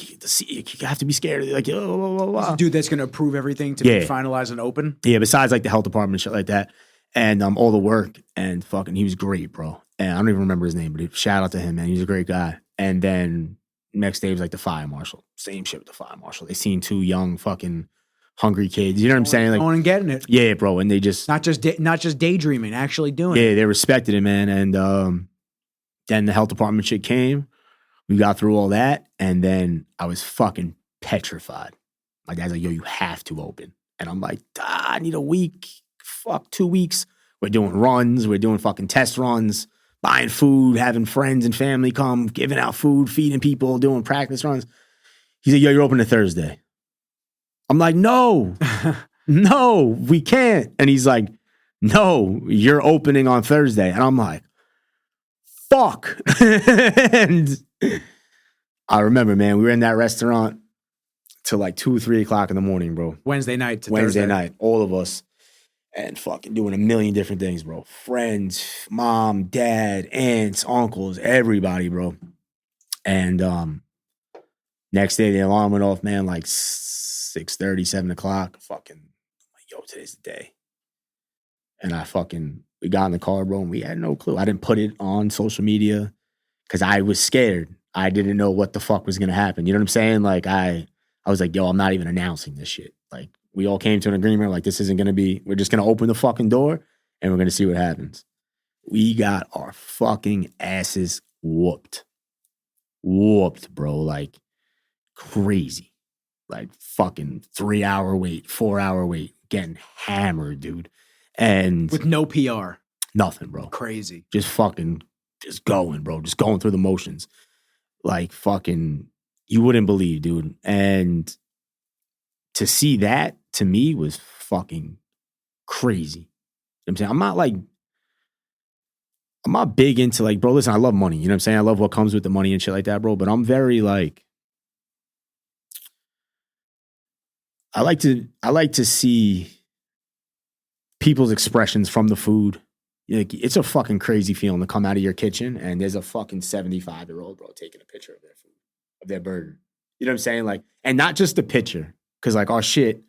B: you have to be scared. Like, oh, blah, blah, blah.
A: Dude, that's going to approve everything to be finalized and open?
B: Yeah, besides like the health department and shit like that. And all the work. And fucking, he was great, bro. And I don't even remember his name, but shout out to him, man. He's a great guy. And then next day was like the fire marshal. Same shit with the fire marshal. They seen 2 young fucking hungry kids. You know what I'm saying? Like,
A: going and getting it.
B: Yeah, bro. And they just
A: not just daydreaming, actually doing it.
B: Yeah, they respected it, man. And then the health department shit came. We got through all that, and then I was fucking petrified. My dad's like, yo, you have to open. And I'm like, I need a week. Fuck, 2 weeks. We're doing runs. We're doing fucking test runs, buying food, having friends and family come, giving out food, feeding people, doing practice runs. He's like, yo, you're open to Thursday. I'm like, no, we can't. And he's like, no, you're opening on Thursday. And I'm like, fuck. And I remember, man, we were in that restaurant till like 2 or 3 o'clock in the morning, bro.
A: Wednesday night to
B: Wednesday
A: Thursday.
B: night, all of us. And fucking doing a million different things, bro. Friends, mom, dad, aunts, uncles, everybody, bro. And next day, the alarm went off, man, like 6:30, 7 o'clock. Fucking, like, yo, today's the day. And we got in the car, bro, and we had no clue. I didn't put it on social media because I was scared. I didn't know what the fuck was going to happen. You know what I'm saying? Like, I was like, yo, I'm not even announcing this shit. Like, we all came to an agreement, like, this isn't going to be, we're just going to open the fucking door and we're going to see what happens. We got our fucking asses whooped, bro, like crazy, like fucking 3-hour wait, 4-hour wait, getting hammered, dude, and
A: with no PR,
B: nothing, bro,
A: crazy,
B: just going, bro, just going through the motions, like fucking, you wouldn't believe, dude, and to see that to me was fucking crazy. You know what I'm saying? I'm not big into like, bro, listen, I love money. You know what I'm saying? I love what comes with the money and shit like that, bro. But I'm very like, I like to see people's expressions from the food. Like, it's a fucking crazy feeling to come out of your kitchen and there's a fucking 75-year-old, bro, taking a picture of their food, of their burger. You know what I'm saying? Like, and not just the picture, because like our shit,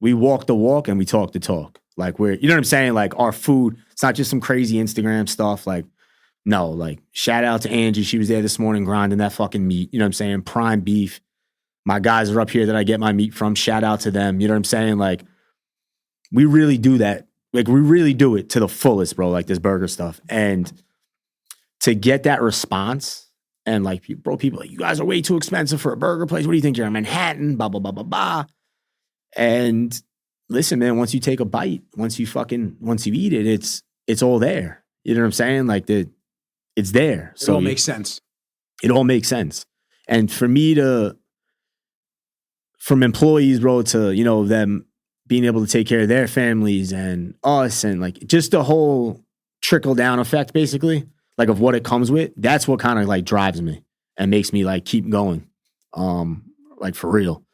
B: we walk the walk and we talk the talk. Like you know what I'm saying? Like our food, it's not just some crazy Instagram stuff. Like, no, like shout out to Angie. She was there this morning grinding that fucking meat. You know what I'm saying? Prime beef. My guys are up here that I get my meat from. Shout out to them. You know what I'm saying? Like, we really do that. Like, we really do it to the fullest, bro, like this burger stuff. And to get that response and like, bro, people like, you guys are way too expensive for a burger place. What do you think? You're in Manhattan, blah, blah, blah, blah, blah. And listen, man, once you take a bite, once you eat it, it's all there. You know what I'm saying? Like it's there.
A: So it all makes sense.
B: It all makes sense. And for me from employees, bro, to, you know, them being able to take care of their families and us and like just the whole trickle down effect, basically, like of what it comes with, that's what kind of like drives me and makes me like keep going. Like for real.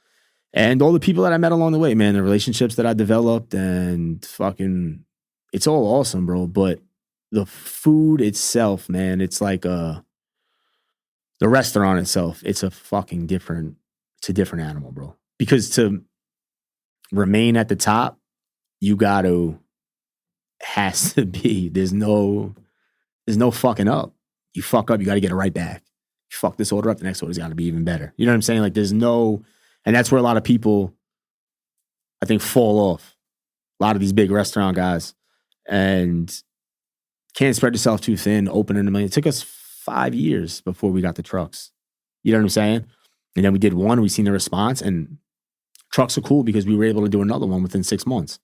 B: And all the people that I met along the way, man, the relationships that I developed and fucking, it's all awesome, bro. But the food itself, man, it's like the restaurant itself, it's a fucking different, it's a different animal, bro. Because to remain at the top, has to be, there's no fucking up. You fuck up, you got to get it right back. You fuck this order up, the next order's got to be even better. You know what I'm saying? Like and that's where a lot of people, I think, fall off. A lot of these big restaurant guys. And can't spread yourself too thin, opening them. It took us 5 years before we got the trucks. You know what I'm saying? And then we did one, we seen the response, and trucks are cool because we were able to do another one within 6 months.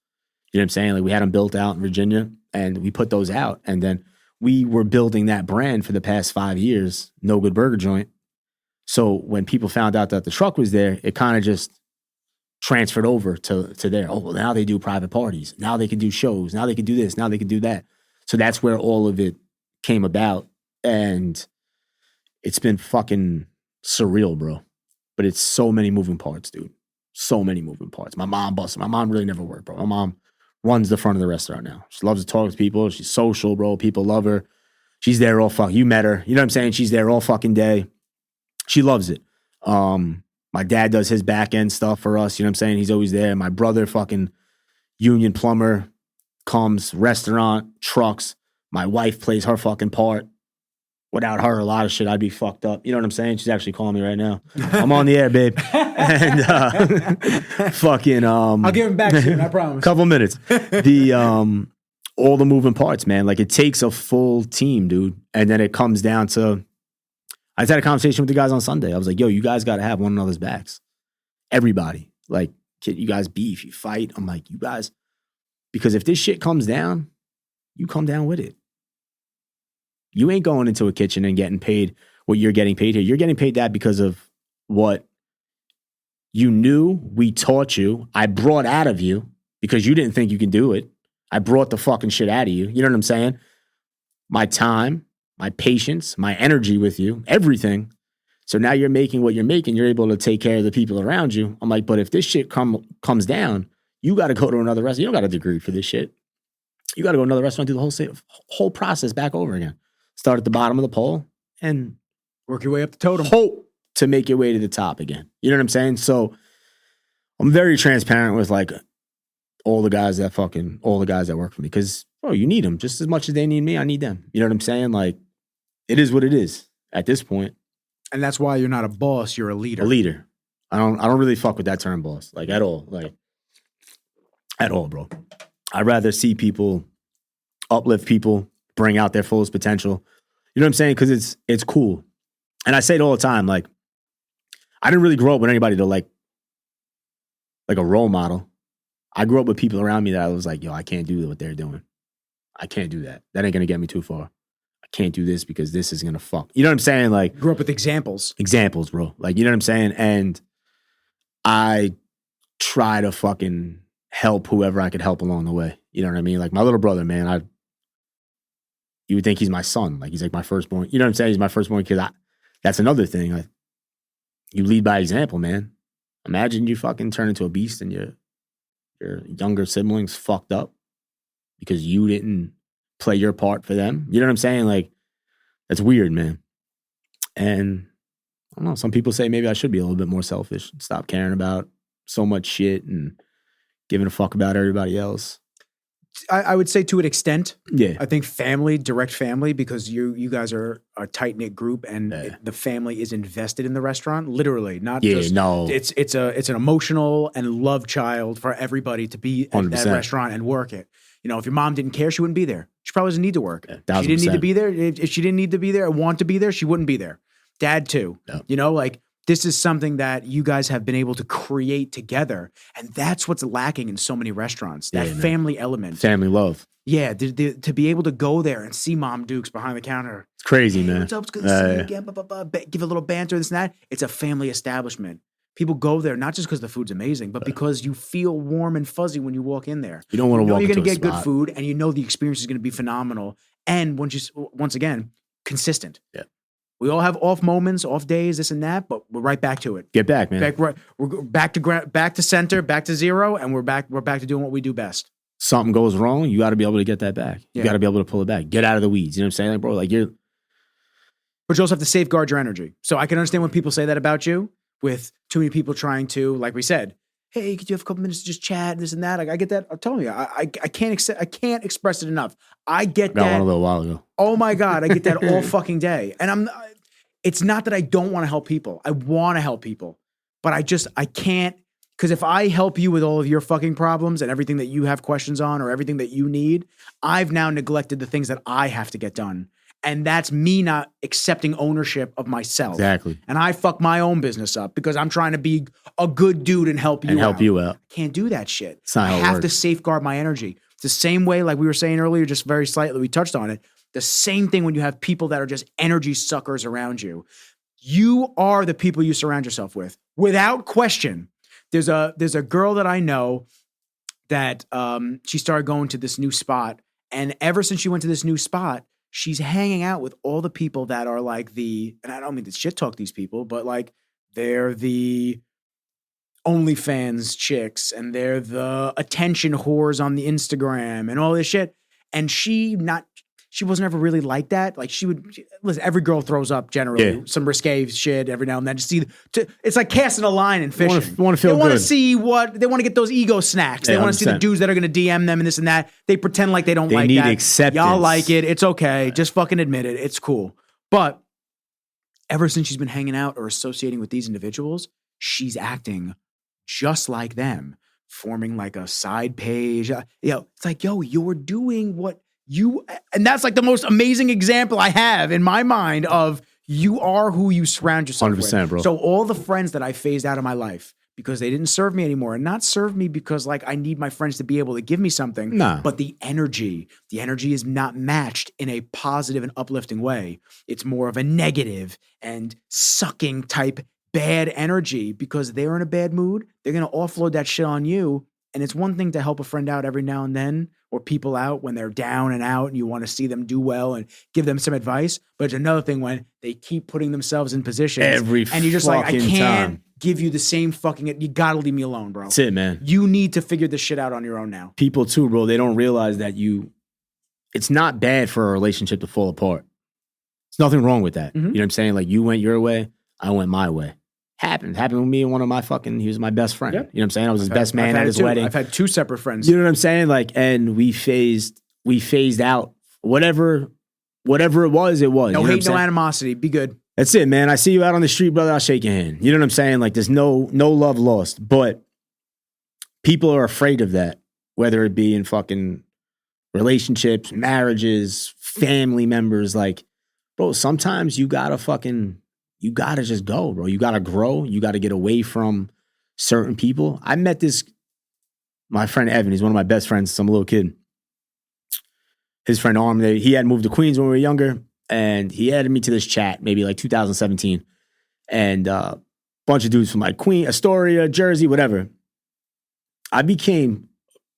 B: You know what I'm saying? Like we had them built out in Virginia, and we put those out. And then we were building that brand for the past 5 years, No Good Burger Joint. So when people found out that the truck was there, it kind of just transferred over to there. Oh, well, now they do private parties. Now they can do shows. Now they can do this. Now they can do that. So that's where all of it came about. And it's been fucking surreal, bro. But it's so many moving parts, dude. So many moving parts. My mom busted. My mom really never worked, bro. My mom runs the front of the restaurant now. She loves to talk to people. She's social, bro. People love her. She's there all fucking, you met her. You know what I'm saying? She's there all fucking day. She loves it. My dad does his back end stuff for us. You know what I'm saying? He's always there. My brother, fucking union plumber, comes, restaurant, trucks. My wife plays her fucking part. Without her, a lot of shit, I'd be fucked up. You know what I'm saying? She's actually calling me right now. I'm on the air, babe. And fucking
A: I'll give him back soon, I promise.
B: Couple minutes. All the moving parts, man. Like it takes a full team, dude. And then it comes down to, I just had a conversation with the guys on Sunday. I was like, yo, you guys got to have one another's backs. Everybody. Like, you guys beef, you fight. I'm like, you guys, because if this shit comes down, you come down with it. You ain't going into a kitchen and getting paid what you're getting paid here. You're getting paid that because of what you knew, we taught you, I brought out of you because you didn't think you can do it. I brought the fucking shit out of you. You know what I'm saying? My time, my patience, my energy with you, everything. So now you're making what you're making. You're able to take care of the people around you. I'm like, but if this shit comes down, you got to go to another restaurant. You don't got a degree for this shit. You got to go to another restaurant, do the whole process back over again. Start at the bottom of the pole and
A: work your way up the totem.
B: Hope to make your way to the top again. You know what I'm saying? So I'm very transparent with like all the guys that work for me because, bro, you need them just as much as they need me. I need them. You know what I'm saying? Like, it is what it is at this point.
A: And that's why you're not a boss. You're a leader.
B: A leader. I don't really fuck with that term, boss. Like at all. Like at all, bro. I'd rather see people uplift people, bring out their fullest potential. You know what I'm saying? Because it's cool. And I say it all the time. Like, I didn't really grow up with anybody to like a role model. I grew up with people around me that I was like, yo, I can't do what they're doing. I can't do that. That ain't gonna get me too far. I can't do this because this is gonna fuck. You know what I'm saying? Like,
A: grew up with examples.
B: Examples, bro. Like, you know what I'm saying? And I try to fucking help whoever I could help along the way. You know what I mean? Like my little brother, man, you would think he's my son. Like he's like my firstborn. You know what I'm saying? He's my firstborn kid. That's another thing. Like, you lead by example, man. Imagine you fucking turn into a beast and your younger siblings fucked up because you didn't play your part for them. You know what I'm saying? Like, that's weird, man. And I don't know. Some people say maybe I should be a little bit more selfish. Stop caring about so much shit and giving a fuck about everybody else.
A: I would say to an extent.
B: Yeah.
A: I think family, direct family, because you guys are a tight-knit group and the family is invested in the restaurant, literally. Not just,
B: no.
A: It's an emotional and love child for everybody to be at
B: 100%.
A: that restaurant and work it. You know, if your mom didn't care, she wouldn't be there. She probably doesn't need to work.
B: Yeah,
A: she didn't need to be there. If she didn't need to be there or want to be there, she wouldn't be there. Dad too.
B: Yep.
A: You know, like, this is something that you guys have been able to create together. And that's what's lacking in so many restaurants, that family element.
B: Family love.
A: Yeah, to be able to go there and see Mom Dukes behind the counter.
B: It's crazy,
A: hey,
B: man.
A: What's up? It's good to see you again. Blah, blah, blah. Give a little banter, this and that. It's a family establishment. People go there not just because the food's amazing, but because you feel warm and fuzzy when you walk in there.
B: You don't want to walk into a spot.
A: You're going to get good food, and you know the experience is going to be phenomenal. And once again, consistent.
B: Yeah.
A: We all have off moments, off days, this and that, but we're right back to it.
B: Get back, man.
A: We're back to center, back to zero, and we're back to doing what we do best.
B: Something goes wrong, you got to be able to get that back. You got to be able to pull it back. Get out of the weeds. You know what I'm saying? Like, bro, like
A: But you also have to safeguard your energy. So I can understand when people say that about you, with too many people trying to, like we said, hey, could you have a couple minutes to just chat, this and that? I get that. I'm telling you, I can't express it enough. I get that.
B: Got one a little while ago.
A: Oh my God, I get that all fucking day. And it's not that I don't want to help people. I want to help people, but I can't, because if I help you with all of your fucking problems and everything that you have questions on or everything that you need, I've now neglected the things that I have to get done. And that's me not accepting ownership of myself.
B: Exactly.
A: And I fuck my own business up because I'm trying to be a good dude and help you out. I can't do that shit. I have to safeguard my energy. It's the same way, like we were saying earlier, just very slightly, we touched on it. The same thing when you have people that are just energy suckers around you. You are the people you surround yourself with, without question. There's a girl that I know that she started going to this new spot, and ever since she went to this new spot, she's hanging out with all the people that are like and I don't mean to shit talk these people, but like they're the OnlyFans chicks and they're the attention whores on the Instagram and all this shit. And she wasn't ever really like that. Like listen, every girl throws up generally some risque shit every now and then. It's like casting a line and fishing.
B: They want to feel good.
A: They want to see they want to get those ego snacks. They want to see the dudes that are going to DM them and this and that. They pretend like they don't like that.
B: They need acceptance.
A: Y'all like it. It's okay. Just fucking admit it. It's cool. But ever since she's been hanging out or associating with these individuals, she's acting just like them, forming like a side page. It's like, you're doing what and that's like the most amazing example I have in my mind of you are who you surround yourself
B: 100%,
A: with.
B: bro.
A: So all the friends that I phased out of my life because they didn't serve me anymore, and not serve me because like I need my friends to be able to give me something, but the energy is not matched in a positive and uplifting way. It's more of a negative and sucking type bad energy because they're in a bad mood. They're going to offload that shit on you. And it's one thing to help a friend out every now and then, or people out when they're down and out and you want to see them do well and give them some advice. But it's another thing when they keep putting themselves in positions and you're just like, I can't give you the same you gotta leave me alone, bro.
B: That's it, man.
A: You need to figure this shit out on your own now.
B: People too, bro, they don't realize that it's not bad for a relationship to fall apart. There's nothing wrong with that. Mm-hmm. You know what I'm saying? Like you went your way, I went my way. Happened with me and one of my he was my best friend. Yep. You know what I'm saying? I was his best man at his wedding.
A: I've had two separate friends.
B: You know what I'm saying? Like, and we phased out whatever it was.
A: No hate, no animosity. Be good.
B: That's it, man. I see you out on the street, brother. I'll shake your hand. You know what I'm saying? Like, there's no love lost. But people are afraid of that, whether it be in fucking relationships, marriages, family members. Like, bro, sometimes you gotta just go, bro. You gotta grow. You gotta get away from certain people. I met my friend Evan. He's one of my best friends since I'm a little kid. His friend Arm, he had moved to Queens when we were younger, and he added me to this chat, maybe like 2017. And a bunch of dudes from like Queen, Astoria, Jersey, whatever. A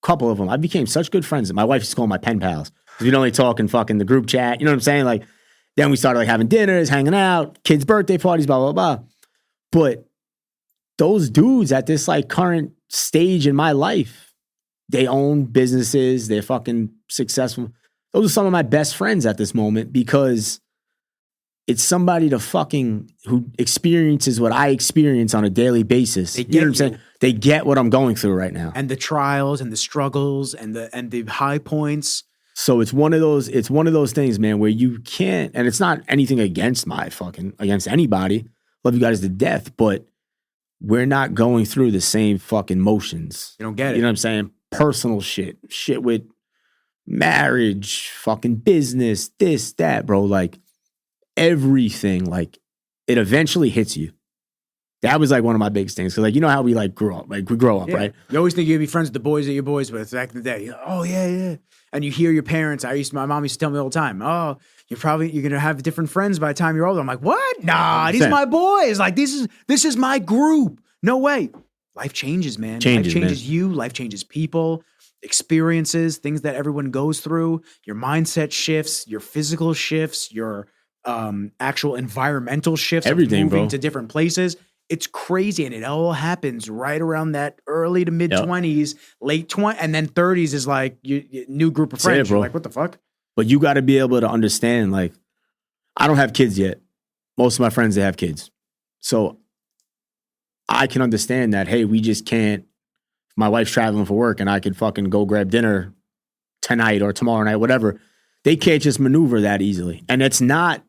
B: couple of them, I became such good friends that my wife used to call them my pen pals. Because we'd only talk in fucking the group chat. You know what I'm saying? Like, then we started like having dinners, hanging out, kids' birthday parties, blah, blah, blah. But those dudes at this like current stage in my life, they own businesses, they're fucking successful. Those are some of my best friends at this moment because it's somebody who experiences what I experience on a daily basis. You know what I'm saying? They get what I'm going through right now.
A: And the trials and the struggles and the high points.
B: So it's one of those things, man, where you can't, and it's not anything against anybody. Love you guys to death, but we're not going through the same fucking motions.
A: You don't get it.
B: You know what I'm saying? Personal shit with marriage, fucking business, this, that, bro. Like everything, like it eventually hits you. That was like one of my biggest things. Cause like, you know how we like grew up, like we grow up, right?
A: You always think you'd be friends with the boys that you're boys with back in the day. You're like, oh yeah, yeah. And you hear your parents, my mom used to tell me all the time, oh, you're going to have different friends by the time you're older. I'm like, what? Nah, these are my boys. Like this is my group. No way. Life changes, man. Life changes you. Life changes people, experiences, things that everyone goes through. Your mindset shifts, your physical shifts, your actual environmental shifts.
B: Everything,
A: moving
B: bro.
A: to different places. It's crazy, and it all happens right around that early to mid 20s, late 20s, and then 30s is like you new group of friends. You're like, what the fuck?
B: But you got to be able to understand. Like, I don't have kids yet. Most of my friends, they have kids, so I can understand that. Hey, we just can't. My wife's traveling for work, and I could fucking go grab dinner tonight or tomorrow night, whatever. They can't just maneuver that easily, and it's not.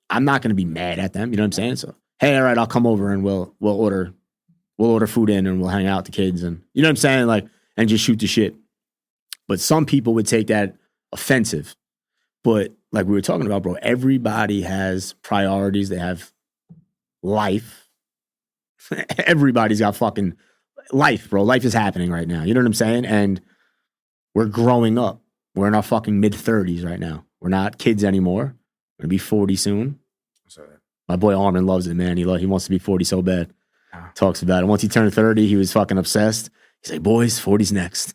B: I'm not going to be mad at them. You know what I'm saying? So. Hey, all right, I'll come over and we'll order food in and we'll hang out with the kids and you know what I'm saying, like, and just shoot the shit. But some people would take that offensive. But like we were talking about, bro, everybody has priorities. They have life. Everybody's got fucking life, bro. Life is happening right now. You know what I'm saying? And we're growing up. We're in our fucking mid-30s right now. We're not kids anymore. We're gonna be 40 soon. Sorry. My boy Armin loves it, man. He wants to be 40 so bad. Talks about it. Once he turned 30, he was fucking obsessed. He's like, boys, 40's next.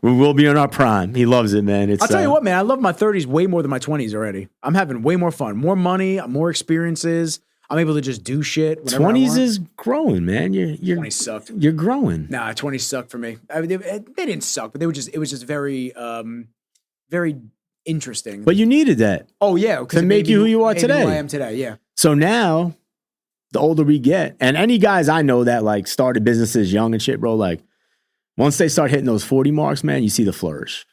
B: We will be in our prime. He loves it, man.
A: I'll tell you what, man. I love my 30s way more than my 20s already. I'm having way more fun. More money, more experiences. I'm able to just do shit.
B: 20s is growing, man.
A: 20s sucked.
B: You're growing.
A: Nah, 20s sucked for me. I mean, they didn't suck, but it was just very, very interesting.
B: But you needed that.
A: Oh yeah,
B: to make you who you are today.
A: Who I am today, yeah.
B: So now, the older we get, and any guys I know that like started businesses young and shit, bro, like once they start hitting those 40 marks, man, you see the flourish.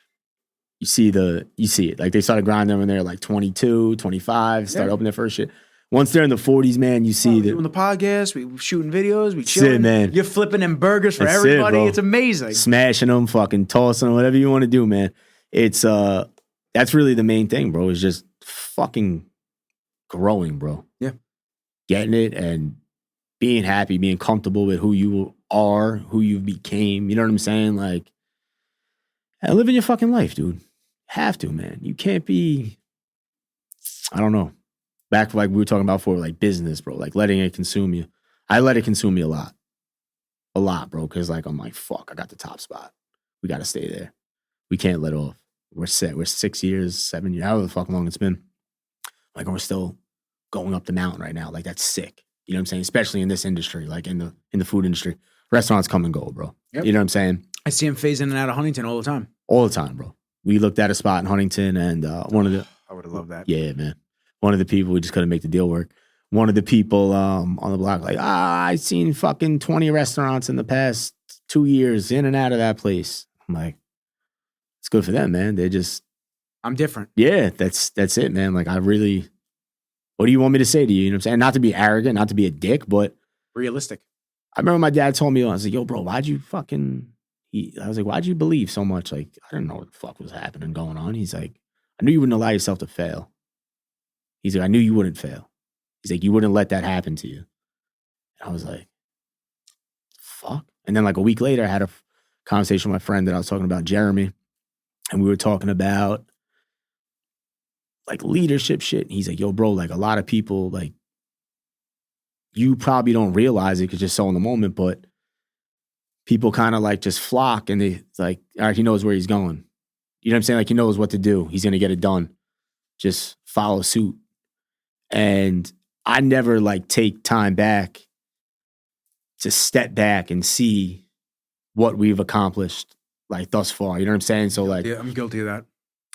B: You see it. Like they started grinding when they're like 22, 25, start opening their first shit. Once they're in the 40s, man, you see
A: doing the podcast, we shooting videos, we chilling,
B: man.
A: You're flipping them burgers for everybody. It's amazing.
B: Smashing them, fucking tossing them, whatever you want to do, man. It's that's really the main thing, bro, is just fucking growing, bro.
A: Yeah.
B: Getting it and being happy, being comfortable with who you are, who you became. You know what I'm saying? Like, and living your fucking life, dude. Have to, man. You can't be, I don't know. Back like we were talking about before, like business, bro. Like letting it consume you. I let it consume me a lot. A lot, bro. Because like, I'm like, fuck, I got the top spot. We got to stay there. We can't let off. We're set. We're 6 years, 7 years, however the fuck long it's been. Like, we're still going up the mountain right now. Like, that's sick. You know what I'm saying? Especially in this industry, like in the food industry. Restaurants come and go, bro. Yep. You know what I'm saying?
A: I see him phasing in and out of Huntington all the time.
B: All the time, bro. We looked at a spot in Huntington and one of the...
A: I would have loved that.
B: Yeah, man. One of the people, we just couldn't make the deal work. One of the people on the block, like, I seen fucking 20 restaurants in the past 2 years in and out of that place. I'm like, it's good for them, man. They're just...
A: I'm different.
B: Yeah, that's it, man. Like, I really... What do you want me to say to you? You know what I'm saying? Not to be arrogant, not to be a dick, but...
A: Realistic.
B: I remember my dad told me, I was like, yo, bro, why'd you fucking... I was like, why'd you believe so much? Like, I didn't know what the fuck was happening, going on. He's like, I knew you wouldn't allow yourself to fail. He's like, I knew you wouldn't fail. He's like, you wouldn't let that happen to you. And I was like, fuck. And then like a week later, I had a conversation with my friend that I was talking about, Jeremy. And we were talking about like leadership shit. And he's like, yo, bro, like a lot of people, like you probably don't realize it because you're so in the moment, but people kind of like just flock and they like, all right, he knows where he's going. You know what I'm saying? Like he knows what to do. He's going to get it done. Just follow suit. And I never like take time back to step back and see what we've accomplished like thus far. You know what I'm saying? So like,
A: yeah, I'm guilty of that.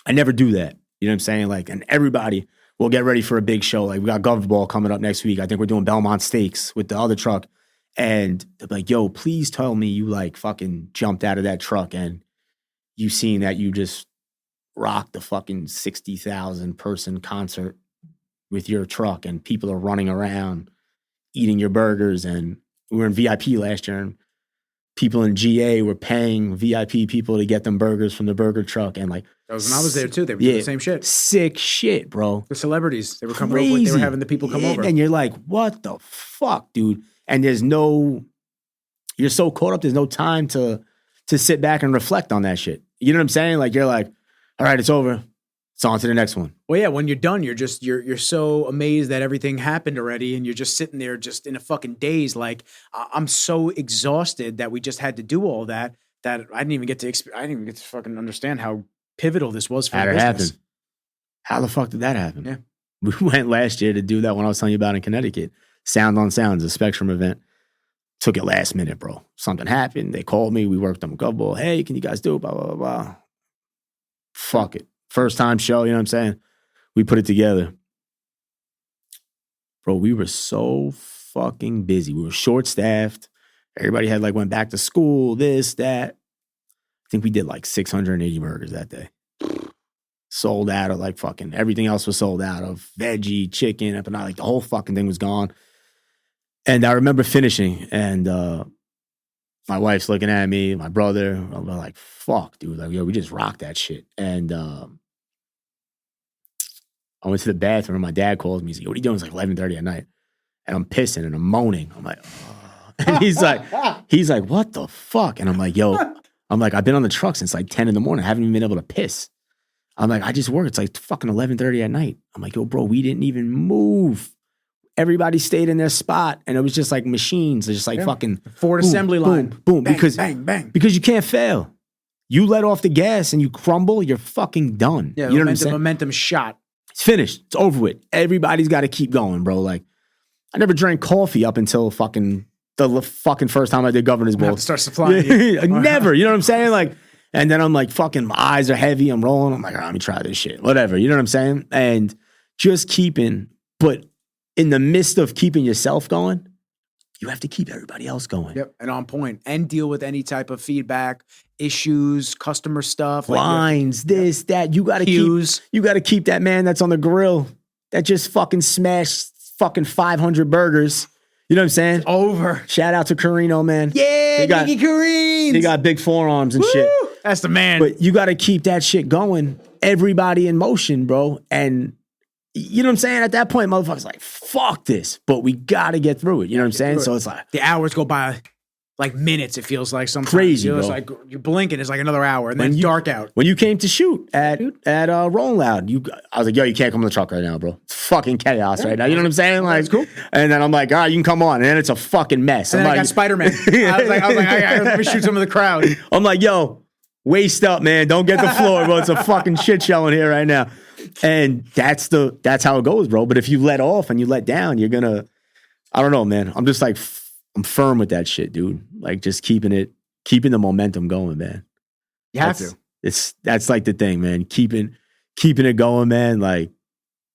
B: I never do that. You know what I'm saying? Like, and everybody will get ready for a big show. Like we got Gov Ball coming up next week. I think we're doing Belmont Stakes with the other truck. And they're like, yo, please tell me you like fucking jumped out of that truck and you seen that you just rocked the fucking 60,000 person concert with your truck and people are running around eating your burgers. And we were in VIP last year and people in GA were paying VIP people to get them burgers from the burger truck. And like,
A: that was when I was there too. They were doing the same shit.
B: Sick shit, bro.
A: The celebrities, they were coming over. They were having the people come over.
B: And you're like, what the fuck, dude? And there's no, you're so caught up. There's no time to sit back and reflect on that shit. You know what I'm saying? Like you're like, all right, it's over. It's on to the next one.
A: Well, yeah, when you're done, you're just, you're so amazed that everything happened already. And you're just sitting there just in a fucking daze. Like I'm so exhausted that we just had to do all that I didn't even get to fucking understand how pivotal this was for the business.
B: Happened. How the fuck did that happen?
A: Yeah.
B: We went last year to do that one I was telling you about in Connecticut. Sound on Sounds, a Spectrum event. Took it last minute, bro. Something happened. They called me. We worked on Gov. Hey, can you guys do it? Blah, blah, blah, blah. Fuck it. First time show, you know what I'm saying? We put it together. Bro, we were so fucking busy. We were short-staffed. Everybody had like went back to school, this, that. I think we did like 680 burgers that day. Sold out of like fucking, everything else was sold out of. Veggie, chicken, but not like the whole fucking thing was gone. And I remember finishing and my wife's looking at me, my brother. I'm like, fuck, dude. Like, yo, we just rocked that shit. And I went to the bathroom and my dad calls me. He's like, what are you doing? It's like 11:30 at night. And I'm pissing and I'm moaning. I'm like, oh. And he's like, what the fuck? And I'm like, yo, I've been on the truck since like 10 in the morning. I haven't even been able to piss. I'm like, I just worked. It's like fucking 11:30 at night. I'm like, yo, bro, we didn't even move. Everybody stayed in their spot. And it was just like machines. It's just like fucking
A: Ford assembly line.
B: Boom.
A: Bang, bang, bang.
B: Because you can't fail. You let off the gas and you crumble, you're fucking done.
A: Yeah,
B: you know what I'm saying?
A: Momentum shot.
B: It's finished. It's over with. Everybody's got to keep going, bro. Like, I never drank coffee up until the fucking first time I did Governor's Bowl.
A: Have to start supplying you.
B: Never. You know what I'm saying? Like, and then I'm like, fucking, my eyes are heavy. I'm rolling. I'm like, all right, let me try this shit. Whatever. You know what I'm saying? And just keeping, but in the midst of keeping yourself going, you have to keep everybody else going.
A: Yep, and on point. And deal with any type of feedback, issues, customer stuff.
B: Lines, this, that. You got to keep that man that's on the grill that just fucking smashed fucking 500 burgers. You know what I'm saying?
A: It's over.
B: Shout out to Carino, man.
A: Yeah, Nicky Kareem.
B: He got big forearms and shit.
A: That's the man.
B: But you got to keep that shit going. Everybody in motion, bro. And you know what I'm saying? At that point, motherfuckers like, fuck this. But we got to get through it. You know what I'm saying? So it's like,
A: the hours go by like minutes, it feels like sometimes.
B: Crazy,
A: you know,
B: bro.
A: It's like you're blinking, it's like another hour, and then it's dark out.
B: When you came to shoot at Rolling Loud, I was like, yo, you can't come to the truck right now, bro. It's fucking chaos right now. You know what I'm saying? Like,
A: cool.
B: And then I'm like, all right, you can come on. And then it's a fucking mess.
A: And
B: then
A: I got Spider-Man. I was like, let me shoot some of the crowd.
B: I'm like, yo, waist up, man. Don't get the floor, bro. It's a fucking shit show in here right now. And that's how it goes, bro. But if you let off and you let down, you're gonna, I don't know, man. I'm just like, I'm firm with that shit, dude. Like just keeping the momentum going, man.
A: You have to.
B: That's like the thing, man. Keeping it going, man. Like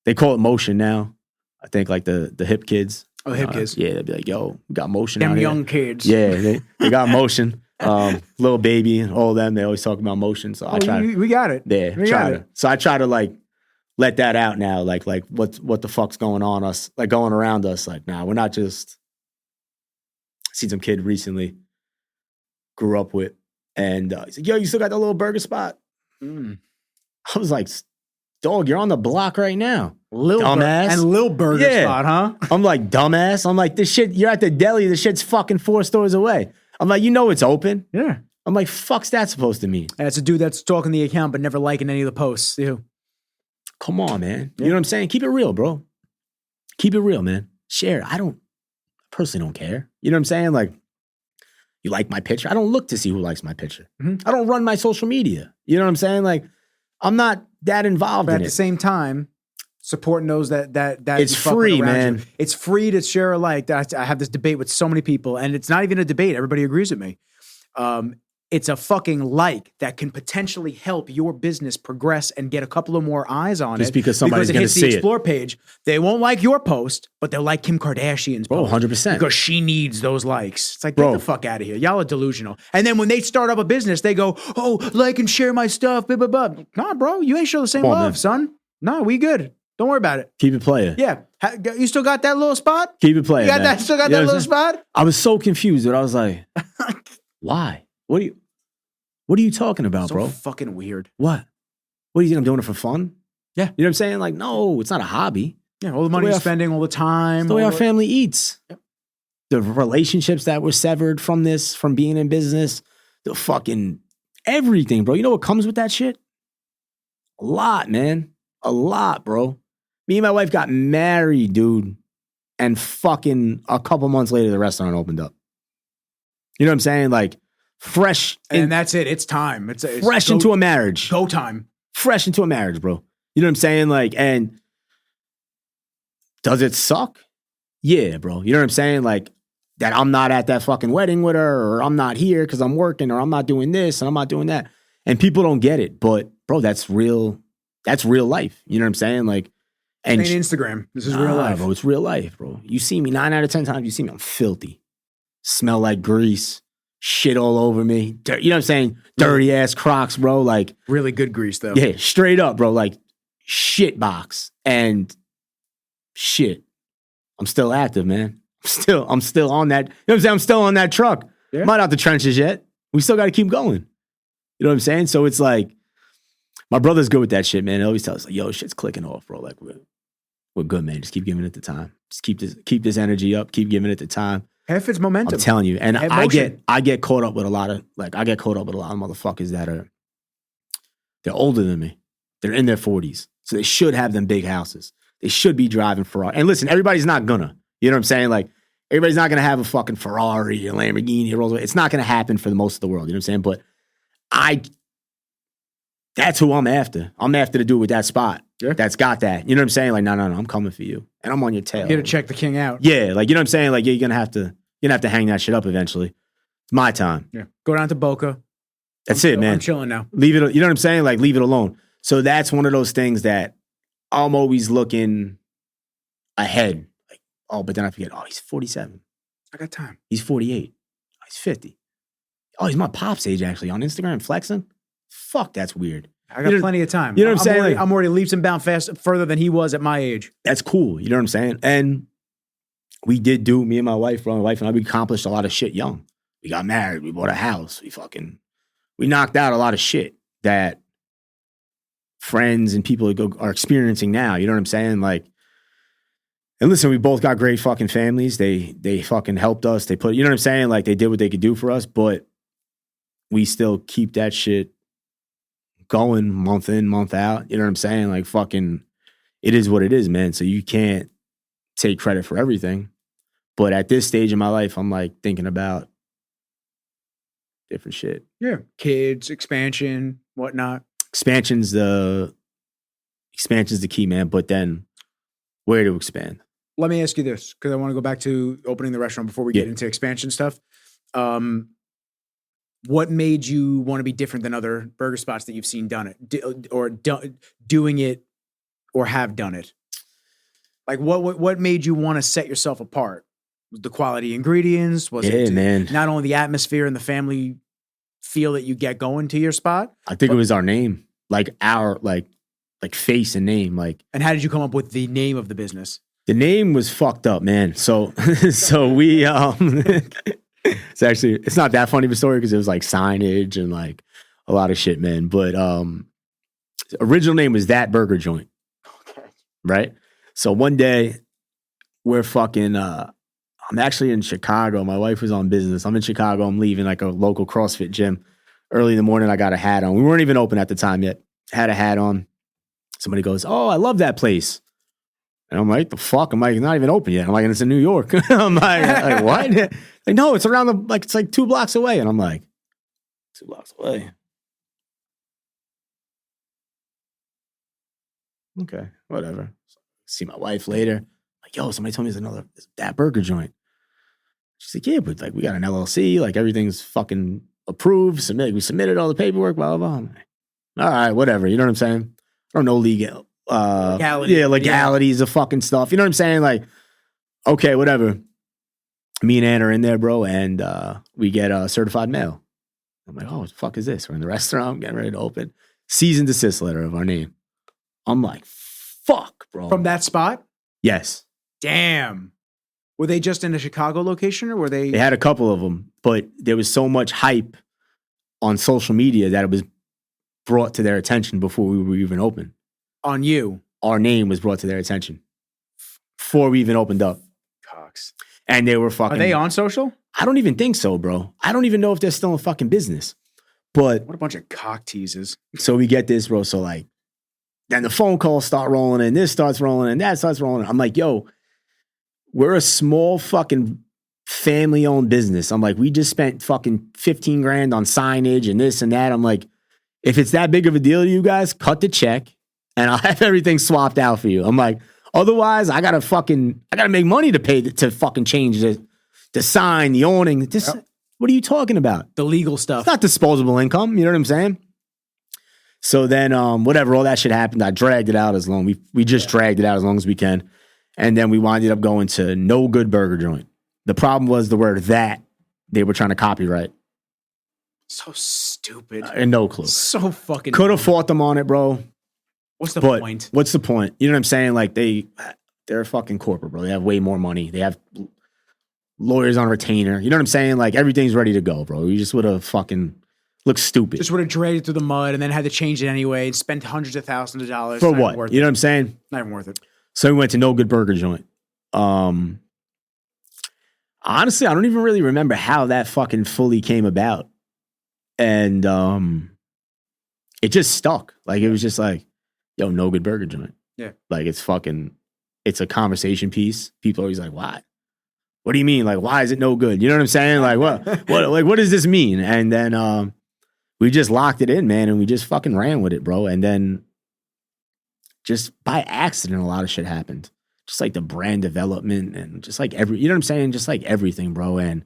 B: they call it motion now. I think like the hip kids.
A: Oh, the hip kids.
B: Yeah, they'd be like, yo, we got motion
A: Them
B: out
A: young
B: here.
A: kids.
B: Yeah, they got motion. Little baby and all of them, they always talk about motion. So I try
A: we got it.
B: Yeah, so I try to like let that out now. Like what the fuck's going on us, like going around us. Like, nah, we're not just. Seen some kid recently, grew up with, and he's like, yo, you still got that little burger spot? I was like, dog, you're on the block right now.
A: Dumbass. And Lil Burger spot, huh?
B: I'm like, dumbass. I'm like, this shit, you're at the deli. This shit's fucking 4 stores away. I'm like, you know it's open.
A: Yeah.
B: I'm like, fuck's that supposed to mean?
A: That's a dude that's stalking the account but never liking any of the posts. Ew.
B: Come on, man. You know what I'm saying? Keep it real, bro. Keep it real, man. Share. I personally don't care. You know what I'm saying? Like, you like my picture? I don't look to see who likes my picture. I don't run my social media. You know what I'm saying? Like, I'm not that involved in it.
A: At the same time, supporting those that
B: it's free, man.
A: It's free to share a like. I have this debate with so many people, and it's not even a debate. Everybody agrees with me. It's a fucking like that can potentially help your business progress and get a couple of more eyes on
B: Just because somebody's going to see it.
A: Because it hits the explore page. They won't like your post, but they'll like Kim Kardashian's post.
B: 100%.
A: Because she needs those likes. It's like, get the fuck out of here. Y'all are delusional. And then when they start up a business, they go, oh, like and share my stuff, blah, blah, blah. Nah, bro, you ain't show the same love, man. Son. Nah, we good. Don't worry about it.
B: Keep it playing.
A: Yeah. You still got that little spot?
B: Keep it playing,
A: Still got that little spot?
B: I was so confused, but I was like, why? What are you talking about, bro?
A: Fucking weird.
B: What do you think I'm doing it for fun?
A: Yeah.
B: You know what I'm saying? Like, no, it's not a hobby.
A: Yeah, all the money you're spending all the time.
B: It's the way our family eats. Yep. The relationships that were severed from being in business, the fucking everything, bro. You know what comes with that shit? A lot, man. A lot, bro. Me and my wife got married, dude. And fucking a couple months later, the restaurant opened up. You know what I'm saying? Like, fresh.
A: And that's it. It's time. It's
B: fresh into a marriage.
A: Go time.
B: Fresh into a marriage, bro. You know what I'm saying? Like, and does it suck? Yeah, bro. You know what I'm saying? Like, that I'm not at that fucking wedding with her, or I'm not here because I'm working, or I'm not doing this and I'm not doing that. And people don't get it. But, bro, that's real. That's real life. You know what I'm saying? Like, and
A: Instagram. This is real life.
B: Bro, it's real life, bro. You see me 9 out of 10 times, you see me, I'm filthy. Smell like grease. Shit all over me. You know what I'm saying? Dirty ass Crocs, bro. Like,
A: really good grease, though.
B: Yeah, straight up, bro. Like, shit box. And shit. I'm still active, man. I'm still on that. You know what I'm saying? I'm still on that truck. Yeah. I'm not out the trenches yet. We still got to keep going. You know what I'm saying? So it's like, my brother's good with that shit, man. He always tells us, like, yo, shit's clicking off, bro. Like, we're good, man. Just keep giving it the time. Just keep this energy up. Keep giving it the time.
A: Half its momentum.
B: I'm telling you. And I get caught up with a lot of motherfuckers that they're older than me. They're in their 40s. So they should have them big houses. They should be driving Ferrari. And listen, everybody's not gonna. You know what I'm saying? Like, everybody's not gonna have a fucking Ferrari, a Lamborghini, a Rolls Royce. It's not gonna happen for the most of the world. You know what I'm saying? But that's who I'm after. I'm after the dude with that spot. Yeah. That's got that. You know what I'm saying? Like, no, I'm coming for you. And I'm on your tail.
A: You gotta check the king out.
B: Yeah, like, you know what I'm saying? Like, you're gonna have to hang that shit up eventually. It's my time.
A: Yeah. Go down to Boca.
B: That's it, man.
A: I'm chilling now.
B: Leave it, you know what I'm saying? Like, leave it alone. So that's one of those things that I'm always looking ahead. Like, oh, but then I forget, oh, he's 47.
A: I got time.
B: He's 48. Oh, he's 50. Oh, he's my pop's age, actually, on Instagram flexing. Fuck, that's weird.
A: I got plenty of time.
B: You know what I'm saying?
A: I'm already leaps and bounds further than he was at my age.
B: That's cool. You know what I'm saying? And we did do, me and my wife, bro, my wife and I, we accomplished a lot of shit young. We got married. We bought a house. We knocked out a lot of shit that friends and people are experiencing now. You know what I'm saying? Like, and listen, we both got great fucking families. They fucking helped us. They put, you know what I'm saying? Like, they did what they could do for us, but we still keep that shit going month in, month out. You know what I'm saying? Like, fucking, it is what it is, man. So you can't take credit for everything. But at this stage in my life, I'm like thinking about different shit.
A: Yeah. Kids, expansion, whatnot.
B: Expansion's the key, man. But then where to expand?
A: Let me ask you this, because I want to go back to opening the restaurant before we get into expansion stuff. What made you want to be different than other burger spots that you've seen doing it or have done it? Like, what made you want to set yourself apart? Was the quality ingredients? Was it
B: man.
A: Not only the atmosphere and the family feel that you get going to your spot?
B: I think it was our name, like our like face and name. Like,
A: and how did you come up with the name of the business?
B: The name was fucked up, man. So we it's not that funny of a story because it was like signage and like a lot of shit, man. But Original name was That Burger Joint.
A: Okay.
B: Right? So one day, we're fucking, I'm actually in Chicago. My wife was on business. I'm in Chicago. I'm leaving like a local CrossFit gym. Early in the morning, I got a hat on. We weren't even open at the time yet. Had a hat on. Somebody goes, "Oh, I love that place." And I'm like, "The fuck?" I'm like, "Not even open yet." I'm like, "And it's in New York." I'm like, "What?" Like, "No, it's around it's like 2 blocks away." And I'm like, 2 blocks away. Okay, whatever. See my wife later. Like, "Yo, somebody told me there's That Burger Joint." She's like, "Yeah, but like we got an LLC, like everything's fucking approved. We submitted all the paperwork, blah, blah, blah." I'm like, all right, whatever. You know what I'm saying? I don't know legalities of fucking stuff. You know what I'm saying? Like, okay, whatever. Me and Ann are in there, bro, and we get a certified mail. I'm like, "Oh, what the fuck is this?" We're in the restaurant, getting ready to open. Cease and desist letter of our name. I'm like, fuck, bro.
A: From that spot?
B: Yes.
A: Damn. Were they just in a Chicago location or were they?
B: They had a couple of them, but there was so much hype on social media that it was brought to their attention before we were even open.
A: On you?
B: Our name was brought to their attention before we even opened up.
A: Cox.
B: And they were fucking...
A: Are they on social?
B: I don't even think so, bro. I don't even know if they're still in fucking business. But...
A: What a bunch of cock teases.
B: So we get this, bro. So like, then the phone calls start rolling and this starts rolling and that starts rolling. I'm like, yo, we're a small fucking family-owned business. I'm like, we just spent fucking 15 grand on signage and this and that. I'm like, if it's that big of a deal to you guys, cut the check and I'll have everything swapped out for you. I'm like, otherwise, I gotta make money to pay to fucking change the sign, the awning. What are you talking about?
A: The legal stuff.
B: It's not disposable income. You know what I'm saying? So then, whatever, all that shit happened. I dragged it out as long. We just dragged it out as long as we can. And then we winded up going to No Good Burger Joint. The problem was the word "that" they were trying to copyright.
A: So stupid.
B: And no clue.
A: So fucking.
B: Could have fought them on it, bro.
A: What's the point?
B: What's the point? You know what I'm saying? Like they're a fucking corporate, bro. They have way more money. They have lawyers on retainer. You know what I'm saying? Like everything's ready to go, bro. You just would have fucking looked stupid.
A: Just would have dragged it through the mud and then had to change it anyway and spent hundreds of thousands of dollars.
B: For what? You know what I'm saying?
A: Not even worth it.
B: So we went to No Good Burger Joint. Honestly, I don't even really remember how that fucking fully came about. And it just stuck. Like it was just like, yo, No Good Burger Joint.
A: Yeah.
B: Like it's a conversation piece. People are always like, why? What do you mean? Like, why is it no good? You know what I'm saying? Like, what does this mean? And then we just locked it in, man, and we just fucking ran with it, bro. And then just by accident, a lot of shit happened. Just like the brand development and just like you know what I'm saying? Just like everything, bro. And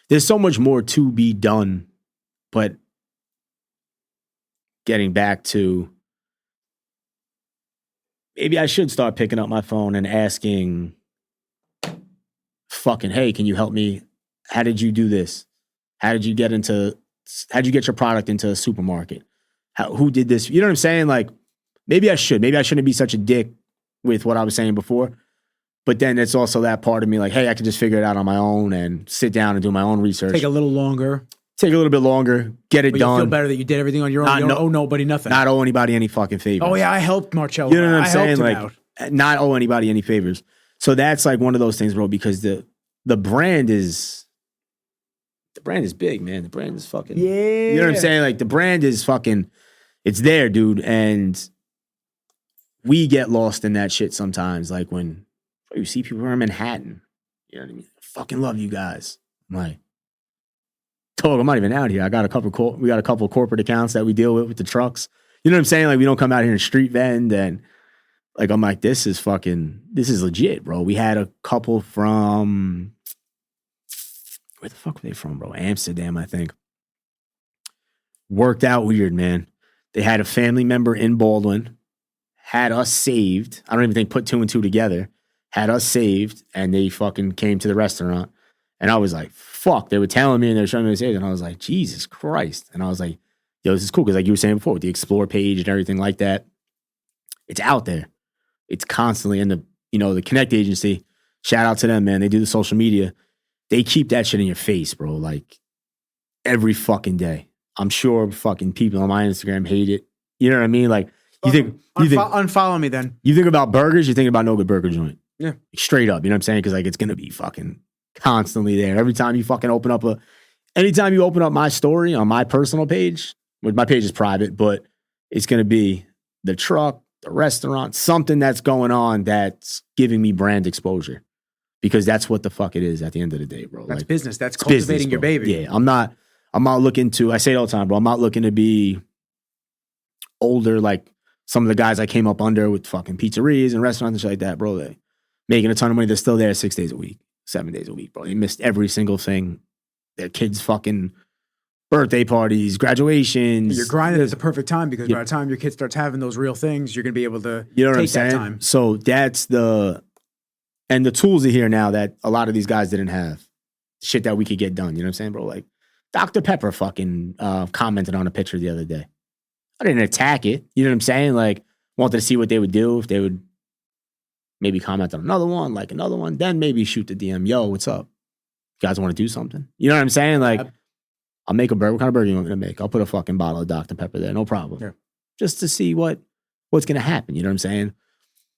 B: there's so much more to be done. But getting back to, maybe I should start picking up my phone and asking fucking, hey, can you help me? How did you do this? How'd you get your product into a supermarket? Who did this? You know what I'm saying? Like, maybe I should. Maybe I shouldn't be such a dick with what I was saying before. But then it's also that part of me like, hey, I can just figure it out on my own and sit down and do my own research.
A: Take a little longer,
B: get it done.
A: You feel better that you did everything on your own. You don't owe nobody nothing.
B: Not owe anybody any fucking favors.
A: Oh yeah, I helped Marcello.
B: You know what I'm saying? Like,
A: out.
B: Not owe anybody any favors. So that's like one of those things, bro, because the brand is big, man. The brand is fucking,
A: yeah.
B: You know what I'm saying? Like the brand is fucking, it's there, dude. And we get lost in that shit sometimes. Like when you see people in Manhattan, you know what I mean? I fucking love you guys. I'm like, I'm not even out here. We got a couple of corporate accounts that we deal with the trucks. You know what I'm saying? Like we don't come out here and street vend and like, I'm like, this is legit, bro. We had a couple from, where the fuck were they from, bro? Amsterdam, I think. Worked out weird, man. They had a family member in Baldwin, had us saved. I don't even think put 2 and 2 together. Had us saved, and they fucking came to the restaurant. And I was like, fuck. They were telling me and they were showing me the saved. And I was like, Jesus Christ. And I was like, yo, this is cool. Because like you were saying before, with the Explore page and everything like that, it's out there. It's constantly in the Connect agency. Shout out to them, man. They do the social media. They keep that shit in your face, bro. Like every fucking day. I'm sure fucking people on my Instagram hate it. You know what I mean? Like You think
A: unfollow me then?
B: You think about burgers, you think about no good burger joint.
A: Yeah.
B: Straight up. You know what I'm saying? Because like it's gonna be fucking constantly there. Every time you fucking anytime you open up my story on my personal page, which my page is private, but it's gonna be the truck, the restaurant, something that's going on that's giving me brand exposure. Because that's what the fuck it is at the end of the day, bro.
A: That's
B: like,
A: business. That's cultivating
B: business,
A: your baby.
B: Yeah. I'm not looking to, I say it all the time, bro. I'm not looking to be older like some of the guys I came up under with fucking pizzerias and restaurants and shit like that, bro. They making a ton of money. They're still there 6 days a week, 7 days a week, bro. They missed every single thing. Their kids' fucking birthday parties, graduations.
A: You're grinding at the perfect time because by the time your kid starts having those real things, you're going to be able to
B: you know what
A: take
B: I'm saying?
A: that time.
B: So that's and the tools are here now that a lot of these guys didn't have. Shit that we could get done. You know what I'm saying, bro? Like Dr. Pepper fucking commented on a picture the other day. I didn't attack it. You know what I'm saying? Like, wanted to see what they would do. If they would maybe comment on another one, like another one, then maybe shoot the DM. Yo, what's up? You guys want to do something? You know what I'm saying? Like, I'll make a burger. What kind of burger you want me to make? I'll put a fucking bottle of Dr. Pepper there. No problem.
A: Yeah.
B: Just to see what's going to happen. You know what I'm saying?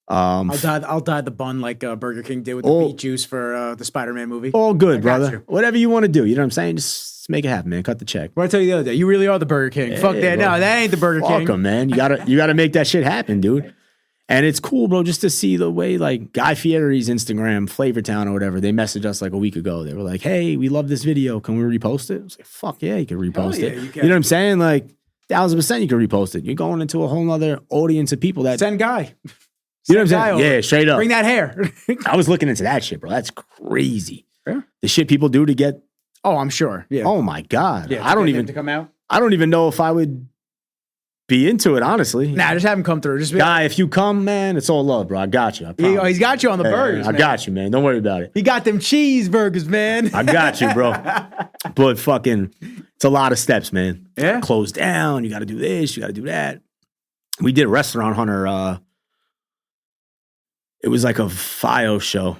A: I'll dye the bun like Burger King did with the beet juice for the Spider-Man movie.
B: All good, brother. Whatever you want to do. You know what I'm saying? Just make it happen, man. Cut the check.
A: What I tell you the other day, you really are the Burger King. Fuck that. Bro. No, that ain't the Burger King.
B: Fuck 'em, man. You gotta make that shit happen, dude. And it's cool, bro, just to see the way like Guy Fieri's Instagram, Flavortown or whatever, they messaged us like a week ago. They were like, hey, we love this video. Can we repost it? I was like, fuck yeah, you can repost it. You know what I'm saying? Like 1,000% you can repost it. You're going into a whole nother audience of people that
A: send Guy.
B: You know what I'm saying? Yeah, straight up.
A: Bring that hair.
B: I was looking into that shit, bro. That's crazy.
A: Yeah.
B: The shit people do to get.
A: Oh, I'm sure. Yeah.
B: Oh my God.
A: Yeah,
B: I don't even
A: to come out.
B: I don't even know if I would be into it, honestly.
A: Nah, just have him come through. Just
B: Guy, if you come, man, it's all love, bro. I got you.
A: He's got you on the burgers.
B: I got you, man. Don't worry about it.
A: He got them cheeseburgers, man.
B: I got you, bro. But fucking, it's a lot of steps, man.
A: Yeah.
B: Close down. You got to do this. You got to do that. We did Restaurant Hunter. It was like a FIO show.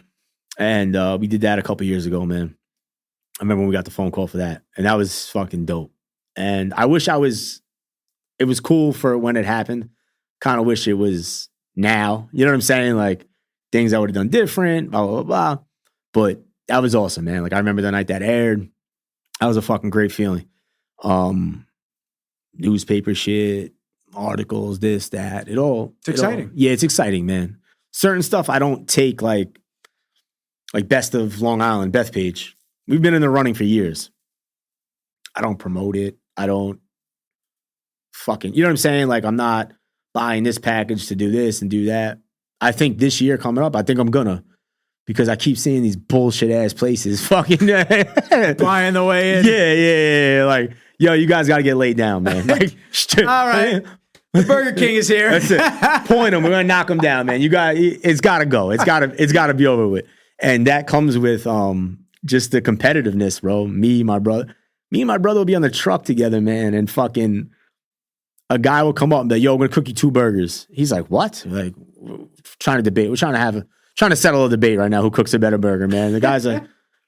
B: And we did that a couple years ago, man. I remember when we got the phone call for that. And that was fucking dope. And I wish it was cool for when it happened. Kind of wish it was now. You know what I'm saying? Like things I would have done different, blah, blah, blah. But that was awesome, man. Like I remember the night that aired. That was a fucking great feeling. Newspaper shit, articles, this, that, it all.
A: It's exciting.
B: Yeah, it's exciting, man. Certain stuff I don't take like Best of Long Island, Bethpage. We've been in the running for years. I don't promote it. I don't fucking, you know what I'm saying? Like I'm not buying this package to do this and do that. I think this year coming up, I think I'm gonna, because I keep seeing these bullshit ass places fucking
A: flying the way in.
B: Yeah. Like, yo, you guys got to get laid down, man. Like,
A: all right. The Burger King is here.
B: That's it. Point them. We're gonna knock them down, man. It's got to go. It's got to be over with. And that comes with just the competitiveness, bro. Me and my brother will be on the truck together, man, and fucking a guy will come up and be like, yo, I'm gonna cook you 2 burgers. He's like, what? Like, we're trying to debate. We're trying to settle a debate right now. Who cooks a better burger, man? The guy's like,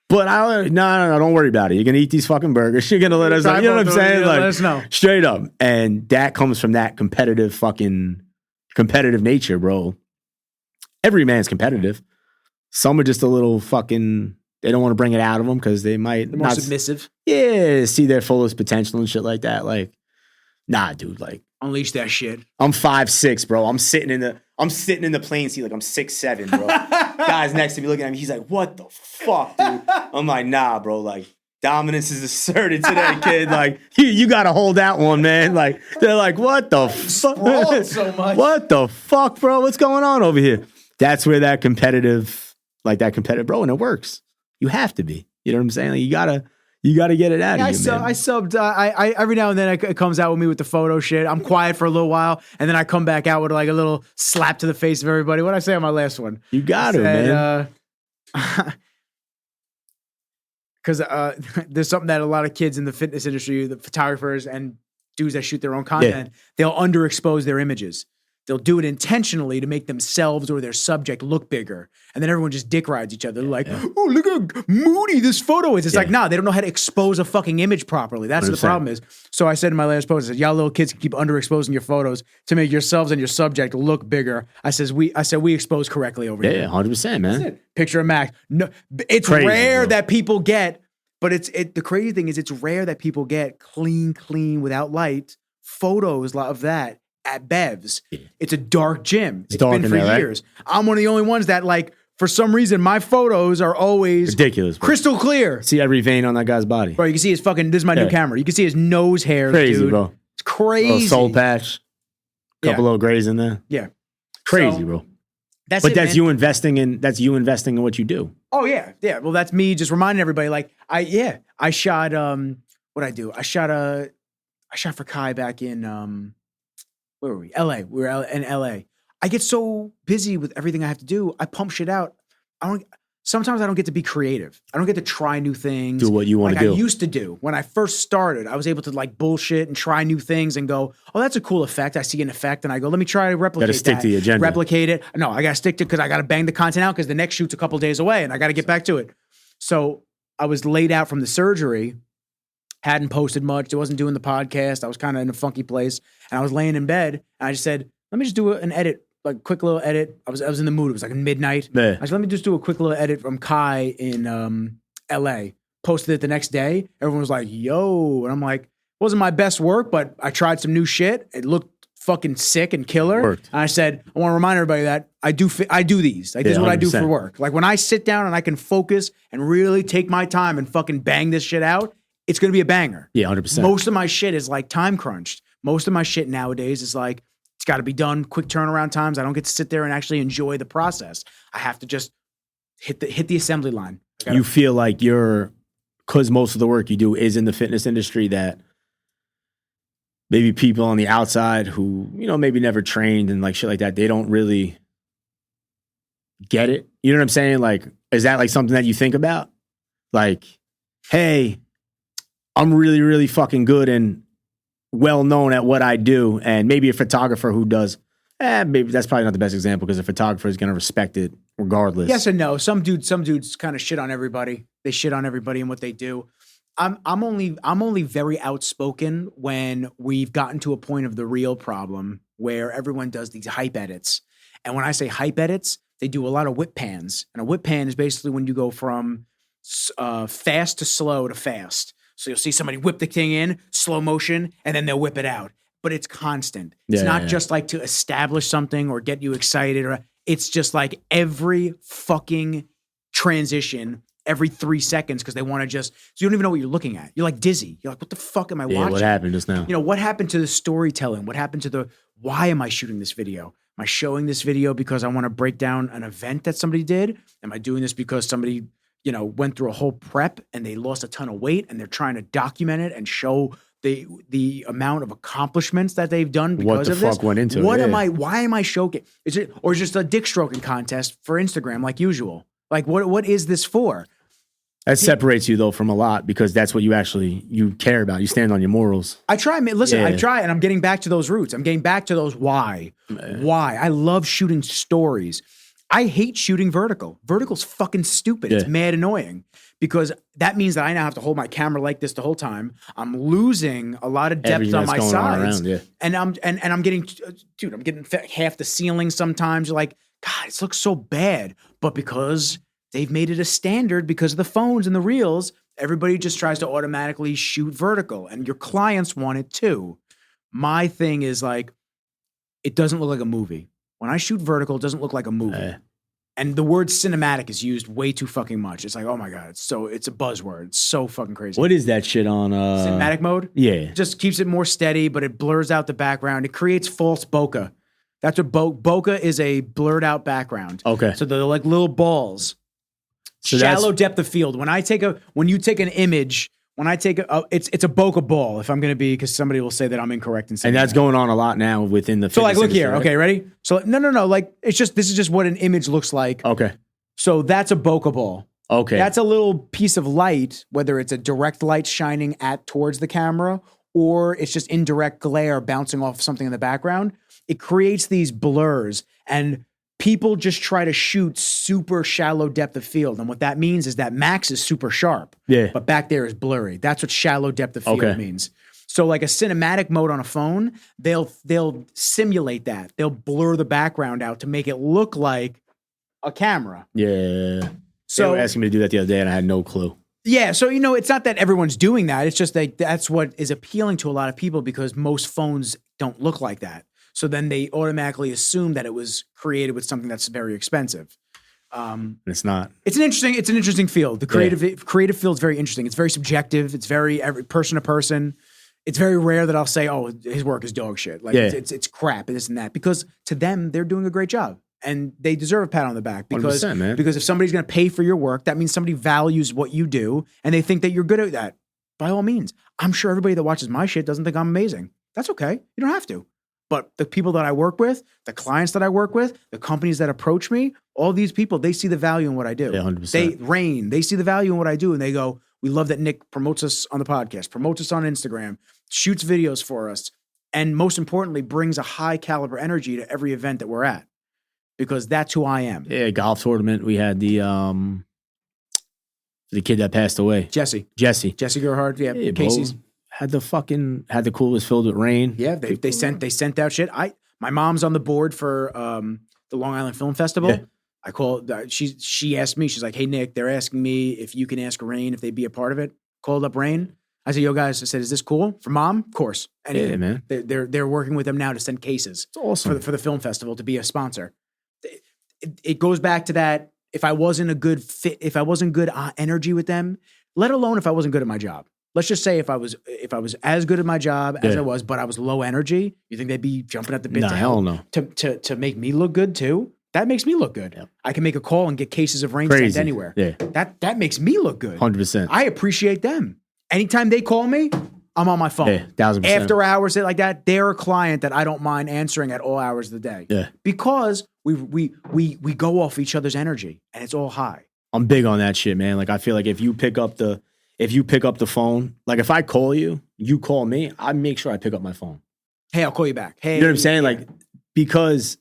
B: but no, don't worry about it. You're gonna eat these fucking burgers. You're gonna let us know. You know what I'm saying? Like,
A: let us know.
B: Straight up. And that comes from that competitive nature, bro. Every man's competitive. Some are just a little fucking, they don't want to bring it out of them because they might
A: They're more submissive.
B: Yeah, see their fullest potential and shit like that. Like, nah, dude, like
A: unleash that shit.
B: I'm 5'6", bro. I'm sitting in the plane seat like I'm 6'7", bro. Guy's next to me looking at me. He's like, what the fuck, dude? I'm like, nah, bro. Like, dominance is asserted today, kid. Like, you got to hold that one, man. Like, they're like, what the fuck?
A: So much.
B: What the fuck, bro? What's going on over here? That's where that competitive, bro, and it works. You have to be. You know what I'm saying? Like, you gotta get it out of you, man.
A: I subbed. I every now and then it comes out with me with the photo shit. I'm quiet for a little while, and then I come back out with like a little slap to the face of everybody. What did I say on my last one?
B: You got it, man.
A: Because there's something that a lot of kids in the fitness industry, the photographers and dudes that shoot their own content, they'll underexpose their images. they'll do it intentionally to make themselves or their subject look bigger. And then everyone just dick rides each other. They're like, oh, look how moody this photo is. It's like, nah, they don't know how to expose a fucking image properly. That's 100%. The problem is. So I said in my last post, I said, y'all little kids can keep underexposing your photos to make yourselves and your subject look bigger. I said we expose correctly over here.
B: Yeah, 100%, man.
A: Picture of Max. No, it's crazy, rare that people get, but the crazy thing is it's rare that people get clean, without light, photos of that at Bev's. Yeah. It's a dark gym. It's been for years. Right? I'm one of the only ones that, like, for some reason, my photos are always
B: ridiculous, bro.
A: Crystal clear.
B: See every vein on that guy's body.
A: Bro, you can see his fucking, this is my new camera. You can see his nose hairs,
B: crazy,
A: dude.
B: Bro.
A: It's crazy.
B: A little soul patch. Couple little grays in there.
A: Yeah.
B: Crazy, bro. That's you investing in what you do.
A: Oh, yeah. Yeah. Well, that's me just reminding everybody, like, I shot, what'd I do? I shot for Kai back in, where were we? LA. We were in LA. I get so busy with everything I have to do. I pump shit out. Sometimes I don't get to be creative. I don't get to try new things.
B: Do what you want to do.
A: I used to do. When I first started, I was able to, like, bullshit and try new things and go, oh, that's a cool effect. I see an effect and I go, let me try to replicate that.
B: Got to stick to the agenda.
A: Replicate it. No, I got to stick to it because I got to bang the content out because the next shoot's a couple days away and I got to get back to it. So I was laid out from the surgery, hadn't posted much. I wasn't doing the podcast. I was kind of in a funky place and I was laying in bed and I just said, let me just do an edit. Like, quick little edit. I was in the mood. It was like midnight.
B: Yeah.
A: I said, let me just do a quick little edit from Kai in LA. Posted it the next day. Everyone was like, yo. And I'm like, wasn't my best work, but I tried some new shit. It looked fucking sick and killer.
B: Worked.
A: And I said, I want to remind everybody that I do these. Like, this is what 100%. I do for work. Like, when I sit down and I can focus and really take my time and fucking bang this shit out, it's going to be a banger.
B: Yeah, 100%.
A: Most of my shit is like time crunched. Most of my shit nowadays is like, it's got to be done, quick turnaround times. I don't get to sit there and actually enjoy the process. I have to just hit the assembly line.
B: You feel like because most of the work you do is in the fitness industry, that maybe people on the outside who, maybe never trained and like shit like that, they don't really get it. You know what I'm saying? Like, is that like something that you think about? Like, hey, I'm really, really fucking good and well known at what I do, and maybe a photographer who does, maybe that's probably not the best example because a photographer is going to respect it regardless. Yes
A: and no. Some dudes kind of shit on everybody. They shit on everybody and what they do. I'm only very outspoken when we've gotten to a point of the real problem where everyone does these hype edits. And when I say hype edits, they do a lot of whip pans. And a whip pan is basically when you go from fast to slow to fast. So you'll see somebody whip the thing in, slow motion, and then they'll whip it out. But it's constant. It's not just like to establish something or get you excited. It's just like every fucking transition, every 3 seconds, because they want to so you don't even know what you're looking at. You're like dizzy. You're like, what the fuck am I watching?
B: What happened just now?
A: What happened to the storytelling? What happened to why am I shooting this video? Am I showing this video because I want to break down an event that somebody did? Am I doing this because somebody went through a whole prep and they lost a ton of weight and they're trying to document it and show the amount of accomplishments that they've done because of this?
B: What the fuck went into it?
A: Why am I showing? Is it just a dick stroking contest for Instagram like usual? Like, what is this for?
B: That separates you though from a lot because that's what you care about. You stand on your morals.
A: I try, man. Listen, I try, and I'm getting back to those roots. I'm getting back to those why. Why? I love shooting stories. I hate shooting vertical. Vertical's fucking stupid. It's mad annoying because that means that I now have to hold my camera like this the whole time. I'm losing a lot of depth on my sides, and I'm getting, dude, I'm getting half the ceiling sometimes. You're like, God, it looks so bad, but because they've made it a standard because of the phones and the reels, everybody just tries to automatically shoot vertical, and your clients want it too. My thing is like, it doesn't look like a movie. When I shoot vertical, it doesn't look like a movie. And the word cinematic is used way too fucking much. It's like, oh my God, it's a buzzword. It's so fucking crazy.
B: What is that shit on?
A: Cinematic mode?
B: Yeah.
A: It just keeps it more steady, but it blurs out the background. It creates false bokeh. That's what bokeh is, a blurred out background.
B: Okay.
A: So they're like little balls. So shallow depth of field. When you take an image, it's a bokeh ball, if I'm going to be, because somebody will say that I'm incorrect in saying
B: and that's going on a lot now within the
A: So like, look
B: industry,
A: here. Right? Okay, ready? So no. Like, this is just what an image looks like.
B: Okay.
A: So that's a bokeh ball.
B: Okay.
A: That's a little piece of light, whether it's a direct light shining towards the camera or it's just indirect glare bouncing off something in the background, it creates these blurs, and people just try to shoot super shallow depth of field. And what that means is that max is super sharp, but back there is blurry. That's what shallow depth of field means. So like a cinematic mode on a phone, they'll simulate that. They'll blur the background out to make it look like a camera.
B: Yeah.
A: So
B: they were asking me to do that the other day, and I had no clue.
A: Yeah, so it's not that everyone's doing that. It's just that that's what is appealing to a lot of people because most phones don't look like that. So then they automatically assume that it was created with something that's very expensive.
B: It's not.
A: It's an interesting field. The creative field is very interesting. It's very subjective. It's very person to person. It's very rare that I'll say, "Oh, his work is dog shit." Like it's crap. It isn't that because to them they're doing a great job. And they deserve a pat on the back because if somebody's going to pay for your work, that means somebody values what you do and they think that you're good at that. By all means, I'm sure everybody that watches my shit doesn't think I'm amazing. That's okay. You don't have to. But the people that I work with, the clients that I work with, the companies that approach me, all these people, they see the value in what I do.
B: Yeah, 100%.
A: They see the value in what I do and they go, we love that Nick promotes us on the podcast, promotes us on Instagram, shoots videos for us, and most importantly, brings a high caliber energy to every event that we're at. Because that's who I am.
B: Yeah, golf tournament. We had the kid that passed away.
A: Jesse Gerhard. Yeah, Casey's.
B: Had the coolest filled with rain.
A: Yeah, they sent out shit. My mom's on the board for the Long Island Film Festival. Yeah. I called. She asked me. She's like, "Hey Nick, they're asking me if you can ask Rain if they'd be a part of it." Called up Rain. I said, "Yo guys," I said, "Is this cool for Mom?" Of course. Anything.
B: Yeah, man.
A: They're working with them now to send cases.
B: It's awesome
A: for the film festival to be a sponsor. It goes back to that. If I wasn't a good fit, if I wasn't good energy with them, let alone if I wasn't good at my job. Let's just say if I was as good at my job as I was, but I was low energy, you think they'd be jumping at the bit to make me look good too? That makes me look good. Yep. I can make a call and get cases of rain sent anywhere.
B: Yeah.
A: That makes me look good.
B: 100%.
A: I appreciate them. Anytime they call me, I'm on my phone.
B: Yeah, 1000%.
A: After hours, like that, they're a client that I don't mind answering at all hours of the day.
B: Yeah.
A: Because we go off each other's energy and it's all high.
B: I'm big on that shit, man. Like I feel like if you pick up the phone, like if I call you, you call me, I make sure I pick up my phone.
A: Hey, I'll call you back. Hey,
B: you know what I'm saying? Like because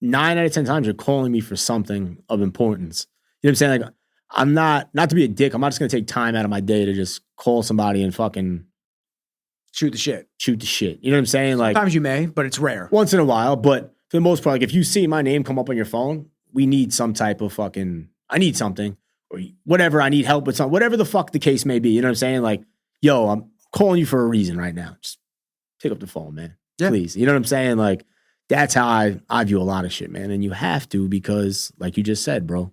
B: 9 out of 10 times you're calling me for something of importance. You know what I'm saying? Like I'm not to be a dick. I'm not just gonna take time out of my day to just call somebody and fucking
A: shoot the shit.
B: You know what I'm saying? Like
A: sometimes you may, but it's rare.
B: Once in a while, but for the most part, like if you see my name come up on your phone, we need some type of I need something or whatever. I need help with something, whatever the fuck the case may be. You know what I'm saying? Like, yo, I'm calling you for a reason right now. Just pick up the phone, man. Yeah. Please. You know what I'm saying? Like that's how I view a lot of shit, man. And you have to because like you just said, bro.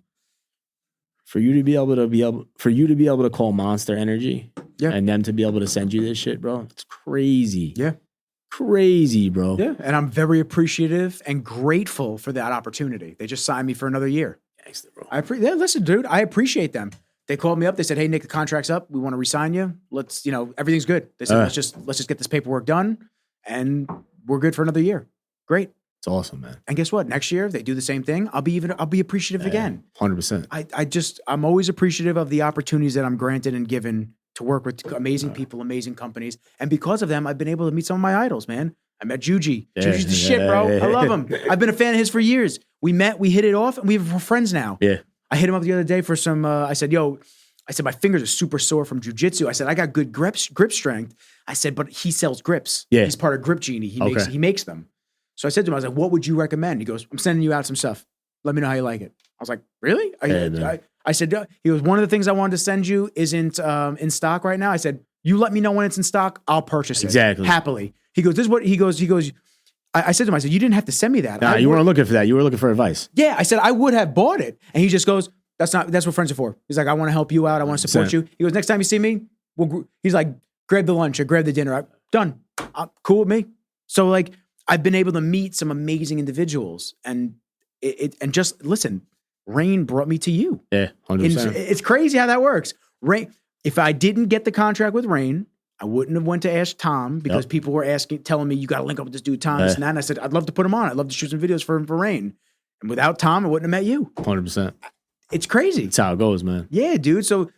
B: For you to be able to call Monster Energy and them to be able to send you this shit, bro, it's crazy.
A: Yeah.
B: Crazy, bro.
A: Yeah. And I'm very appreciative and grateful for that opportunity. They just signed me for another year.
B: Thanks, bro.
A: Listen, dude, I appreciate them. They called me up. They said, "Hey, Nick, the contract's up. We want to re-sign you. Let's, everything's good." They said, let's just get this paperwork done and we're good for another year. Great.
B: It's awesome, man.
A: And guess what? Next year, if they do the same thing, I'll be appreciative again.
B: 100%.
A: I'm always appreciative of the opportunities that I'm granted and given to work with amazing people, amazing companies. And because of them, I've been able to meet some of my idols, man. I met Juji. Juji's the shit, bro. I love him. I've been a fan of his for years. We met, we hit it off, and we're friends now.
B: Yeah.
A: I hit him up the other day for some, I said, my fingers are super sore from jujitsu. I said, I got good grip strength. I said, but he sells grips.
B: Yeah.
A: He's part of Grip Genie. He makes them. So I said to him, I was like, what would you recommend? He goes, I'm sending you out some stuff. Let me know how you like it. I was like, really? I said, he goes, one of the things I wanted to send you isn't in stock right now. I said, you let me know when it's in stock. I'll purchase it.
B: Exactly.
A: Happily. He goes, this is what, he goes, I said to him, I said, you didn't have to send me that.
B: Nah, you weren't looking for that. You were looking for advice.
A: Yeah. I said, I would have bought it. And he just goes, that's what friends are for. He's like, I want to help you out. I want to support you. He goes, next time you see me, he's like, grab the lunch or grab the dinner. Done. Cool with me. So like, I've been able to meet some amazing individuals and just listen, Rain brought me to you.
B: Yeah, 100%.
A: It's crazy how that works. Rain, if I didn't get the contract with Rain, I wouldn't have went to ask Tom because people were telling me, you got to link up with this dude, Tom, this and that. And I said, I'd love to put him on. I'd love to shoot some videos for Rain. And without Tom, I wouldn't have met you.
B: 100%.
A: It's crazy.
B: That's how it goes, man.
A: Yeah, dude. So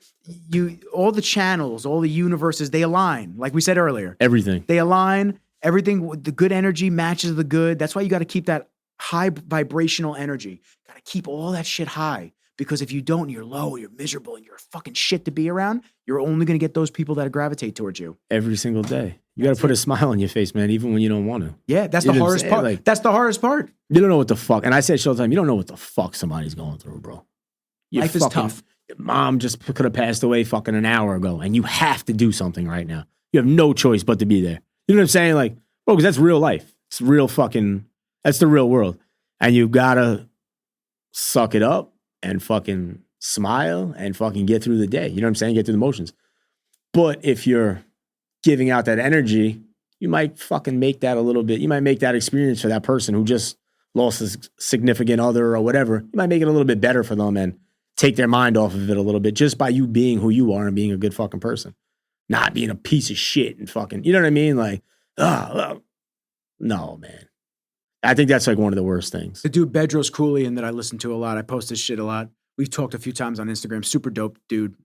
A: all the channels, all the universes, they align. Like we said earlier,
B: Everything.
A: they align. Everything, the good energy matches the good. That's why you got to keep that high vibrational energy. Got to keep all that shit high. Because if you don't, you're low, you're miserable, and you're fucking shit to be around. You're only going to get those people that gravitate towards you.
B: Every single day. You got to put a smile on your face, man, even when you don't want to.
A: Yeah, that's the hardest part. Like, that's the hardest part.
B: You don't know what the fuck. And I say it all the time, you don't know what the fuck somebody's going through, bro.
A: Life is tough.
B: Your mom just could have passed away fucking an hour ago, and you have to do something right now. You have no choice but to be there. You know what I'm saying? Like, bro, because that's real life. It's real fucking, that's the real world. And you got to suck it up and fucking smile and fucking get through the day. You know what I'm saying? Get through the motions. But if you're giving out that energy, you might fucking make that a little bit. You might make that experience for that person who just lost a significant other or whatever. You might make it a little bit better for them and take their mind off of it a little bit just by you being who you are and being a good fucking person. Not being a piece of shit and fucking, you know what I mean? Like, no, man. I think that's like one of the worst things.
A: The dude Bedros Koulian that I listen to a lot, I post his shit a lot. We've talked a few times on Instagram. Super dope dude.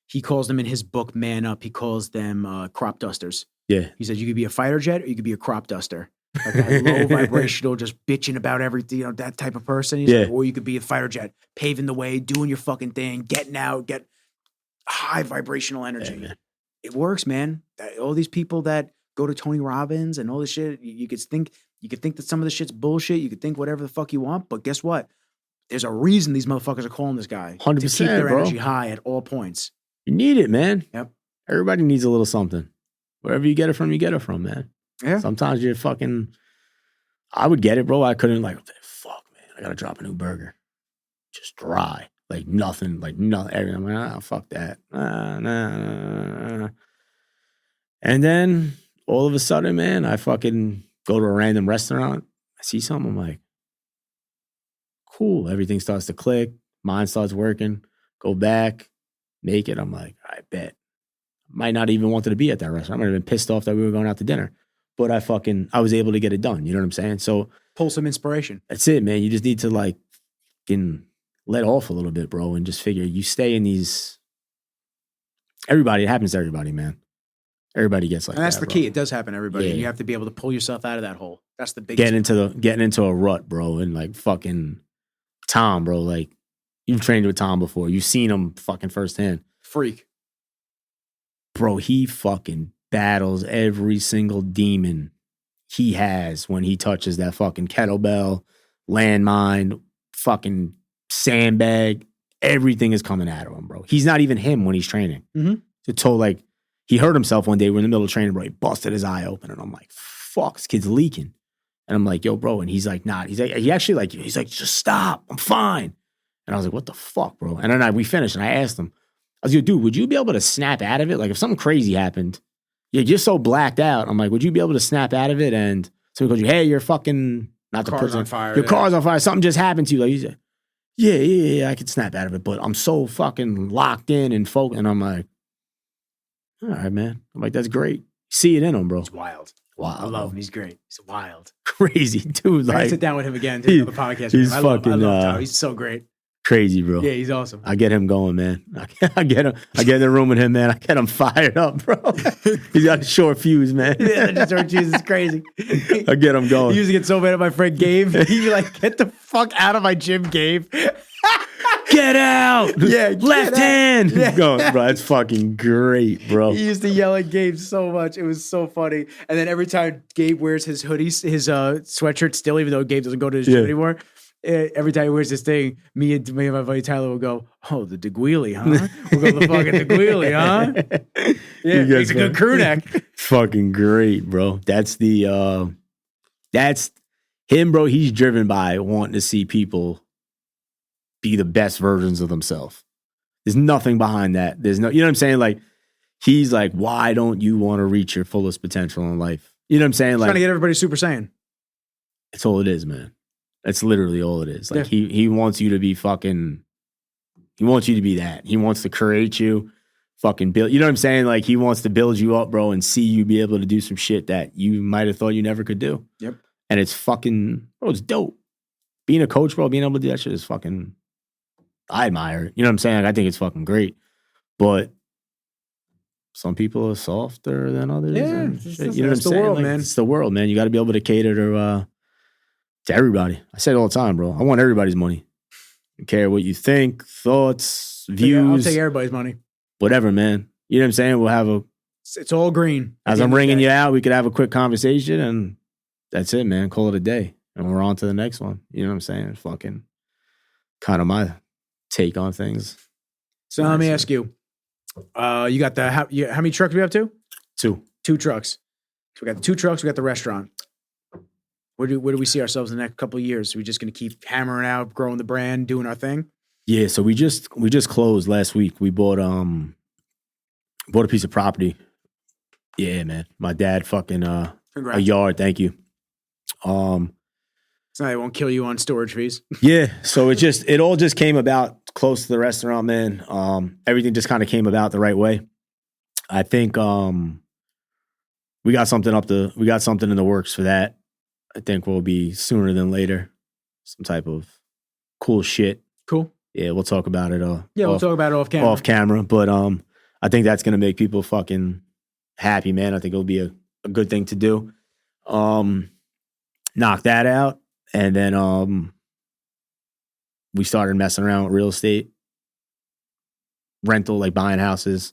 A: He calls them in his book, Man Up, he calls them crop dusters.
B: Yeah.
A: He said you could be a fighter jet or you could be a crop duster. Like that low vibrational, just bitching about everything, that type of person. He's like, or you could be a fighter jet, paving the way, doing your fucking thing, getting out, get high vibrational energy. Yeah, it works, man. All these people that go to Tony Robbins and all this shit, you could think that some of the shit's bullshit. You could think whatever the fuck you want, but guess what? There's a reason these motherfuckers are calling this guy
B: 100%,
A: to keep their
B: bro.
A: energy high at all points.
B: You need it, man.
A: Yep.
B: Everybody needs a little something. Wherever you get it from, man. Yeah. Sometimes you're fucking, I would get it, bro. I couldn't fuck, man. I got to drop a new burger. Just dry. Like nothing. I'm like, fuck that. Nah. And then all of a sudden, man, I fucking go to a random restaurant. I see something. I'm like, cool. Everything starts to click. Mind starts working. Go back. Make it. I'm like, I bet. Might not even wanted to be at that restaurant. I might have been pissed off that we were going out to dinner. But I was able to get it done. You know what I'm saying? So
A: pull some inspiration.
B: That's it, man. You just need to let off a little bit, bro, and just figure you stay in these. It happens to everybody, man. Everybody gets like that.
A: And that's the
B: bro.
A: key. It does happen to everybody.
B: Yeah.
A: You have to be able to pull yourself out of that hole. That's the biggest.
B: Getting into a rut, bro, and like fucking Tom, bro. Like you've trained with Tom before. You've seen him fucking firsthand.
A: Freak.
B: Bro, he fucking battles every single demon he has when he touches that fucking kettlebell, landmine, fucking sandbag. Everything is coming at him, bro. He's not even him when he's training. Mm-hmm. He hurt himself one day. We're in the middle of training, bro. He busted his eye open. And I'm like, fuck, this kid's leaking. And I'm like, yo, bro. And he's like, nah. He's like, just stop. I'm fine. And I was like, what the fuck, bro? And then we finished and I asked him, I was like, dude, would you be able to snap out of it? Like if something crazy happened, you're just so blacked out. I'm like, would you be able to snap out of it? And somebody goes, hey, you're fucking, not the person.
A: On fire.
B: Your car's on fire. Something just happened to you. Like, he's like, yeah, I could snap out of it. But I'm so fucking locked in and focused. And I'm like, all right, man. I'm like, that's great. See it in him, bro.
A: He's wild.
B: Wow.
A: I love him. He's great. He's wild.
B: Crazy, dude.
A: I sit down with him again to the podcast.
B: He's
A: I
B: fucking,
A: love Tom. He's so great.
B: Crazy, bro.
A: Yeah, he's awesome.
B: I get him going, man. I get in the room with him, man. I get him fired up, bro. He's got a short fuse, man.
A: Yeah, the short fuse is crazy.
B: I get him going.
A: He used to get so mad at my friend Gabe. He'd be like, get the fuck out of my gym, Gabe.
B: Get out!
A: Yeah,
B: left hand. Yeah. Going, bro. That's fucking great, bro.
A: He used to yell at Gabe so much. It was so funny. And then every time Gabe wears his hoodies, his sweatshirt still, even though Gabe doesn't go to his gym anymore, every time he wears this thing, me and my buddy Tyler will go, oh, the DeGuili, huh? We'll go the fucking DeGuili, huh? Yeah, he's a good crew neck.
B: Fucking great, bro. That's him, bro. He's driven by wanting to see people be the best versions of themselves. There's nothing behind that. There's no, you know what I'm saying? Like, he's like, why don't you want to reach your fullest potential in life? You know what I'm saying? Like,
A: trying to get everybody Super Saiyan.
B: That's all it is, man. That's literally all it is. Like, he wants you to be fucking, he wants you to be that. He wants to create you, fucking build, you know what I'm saying? Like, he wants to build you up, bro, and see you be able to do some shit that you might have thought you never could do.
A: Yep.
B: And it's fucking, bro, it's dope. Being a coach, bro, being able to do that shit is fucking, I admire it. You know what I'm saying? Like, I think it's fucking great. But some people are softer than others.
A: Yeah,
B: and
A: it's
B: shit. You know what I'm
A: the
B: saying?
A: world,
B: Like,
A: man.
B: it's the world, man. You got to be able to cater to everybody. I say it all the time, bro. I want everybody's money. I don't care what you think, thoughts, views.
A: I'll take everybody's money.
B: Whatever, man. You know what I'm saying? We'll have a.
A: It's all green.
B: As I'm ringing you out, we could have a quick conversation, and that's it, man. Call it a day, and we're on to the next one. You know what I'm saying? Fucking kind of my take on things.
A: So let me ask you. You got how many trucks we have? Two trucks. So we got the 2 trucks. We got the restaurant. Where do we see ourselves in the next couple of years? Are we just going to keep hammering out, growing the brand, doing our thing?
B: Yeah. So we just closed last week. We bought a piece of property. Yeah, man. My dad fucking
A: Congrats.
B: a yard. Thank you.
A: So they won't kill you on storage fees.
B: Yeah. So it all just came about close to the restaurant, man. Everything just kind of came about the right way. I think we got something in the works for that. I think we'll be sooner than later. Some type of cool shit.
A: Cool.
B: Yeah, we'll talk about it.
A: We'll talk about it off camera.
B: Off camera, but I think that's gonna make people fucking happy, man. I think it'll be a good thing to do. Knock that out, and then we started messing around with real estate, rental, like buying houses,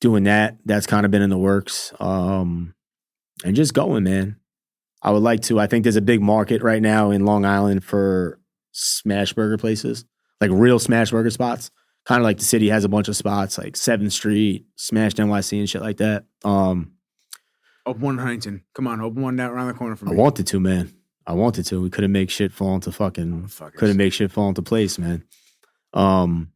B: doing that. That's kind of been in the works, and just going, man. I would like to. I think there's a big market right now in Long Island for smash burger places, like real smash burger spots. Kind of like the city has a bunch of spots, like 7th Street, Smashed NYC, and shit like that.
A: Open one in Huntington. Come on, open one down around the corner from me.
B: I wanted to, man. We couldn't make shit fall into couldn't make shit fall into place, man.
A: I'll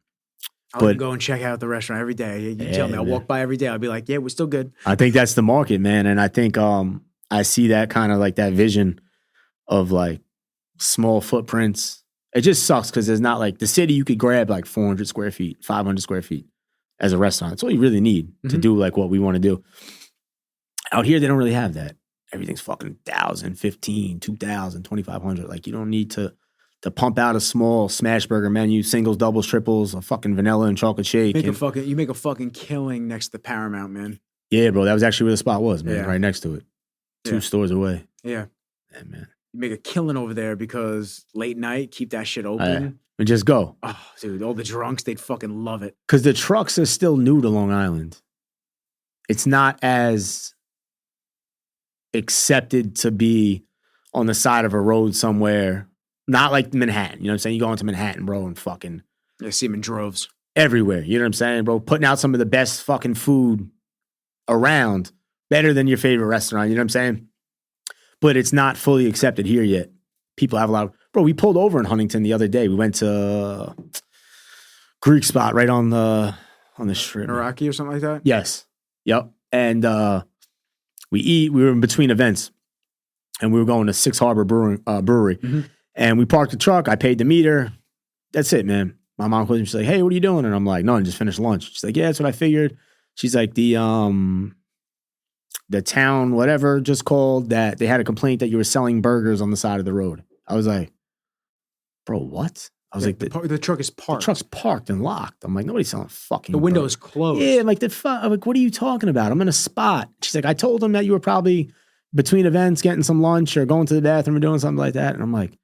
A: go and check out the restaurant every day. You tell me, I'll walk by every day. I'll be like, yeah, we're still good.
B: I think that's the market, man. And I think I see that kind of like that vision of like small footprints. It just sucks because there's not like the city you could grab like 400 square feet, 500 square feet as a restaurant. That's all you really need to do like what we want to do. Out here, they don't really have that. Everything's fucking 1,000, 15, 2,000, 2,500. Like you don't need to pump out a small smash burger menu, singles, doubles, triples, a fucking vanilla and chocolate shake.
A: You make a fucking killing next to Paramount, man.
B: Yeah, bro. That was actually where the spot was, man.
A: Yeah.
B: Right next to it. 2 stores away.
A: Yeah.
B: Yeah, man.
A: You make a killing over there because late night, keep that shit open.
B: And just go.
A: Oh, dude, all the drunks, they'd fucking love it.
B: Because the trucks are still new to Long Island. It's not as accepted to be on the side of a road somewhere. Not like Manhattan. You know what I'm saying? You go into Manhattan, bro, and fucking...
A: I see them in droves.
B: Everywhere. You know what I'm saying, bro? Putting out some of the best fucking food around. Better than your favorite restaurant. You know what I'm saying? But it's not fully accepted here yet. People have a lot of... Bro, we pulled over in Huntington the other day. We went to Greek spot right on the strip.
A: Iraqi or something like that?
B: Yes. Yep. And we were in between events. And we were going to Six Harbor Brewery. And we parked the truck. I paid the meter. That's it, man. My mom calls me. She's like, hey, what are you doing? And I'm like, no, I just finished lunch. She's like, yeah, that's what I figured. She's like, the town, whatever, just called that they had a complaint that you were selling burgers on the side of the road. I was like, bro, what? I was like,
A: the truck is parked.
B: The truck's parked and locked. I'm like, nobody's selling fucking
A: The window
B: burgers.
A: is closed.
B: Yeah, I'm like, I'm like, what are you talking about? I'm in a spot. She's like, I told them that you were probably between events getting some lunch or going to the bathroom or doing something like that. And I'm like,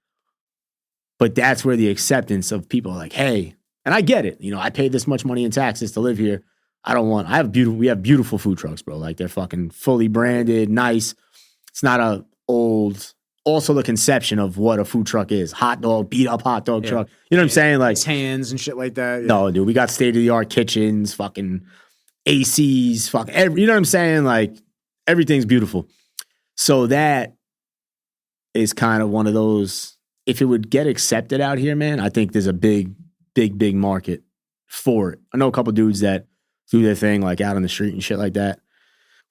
B: but that's where the acceptance of people are like, hey, and I get it. You know, I paid this much money in taxes to live here. We have beautiful food trucks, bro. Like they're fucking fully branded, nice. It's not also the conception of what a food truck is. Hot dog, beat up hot dog truck. You know what I'm saying? Like
A: hands and shit like that. Yeah.
B: No, dude, we got state-of-the-art kitchens, fucking ACs, you know what I'm saying? Like everything's beautiful. So that is kind of one of those, if it would get accepted out here, man, I think there's a big market for it. I know a couple dudes that do their thing like out on the street and shit like that.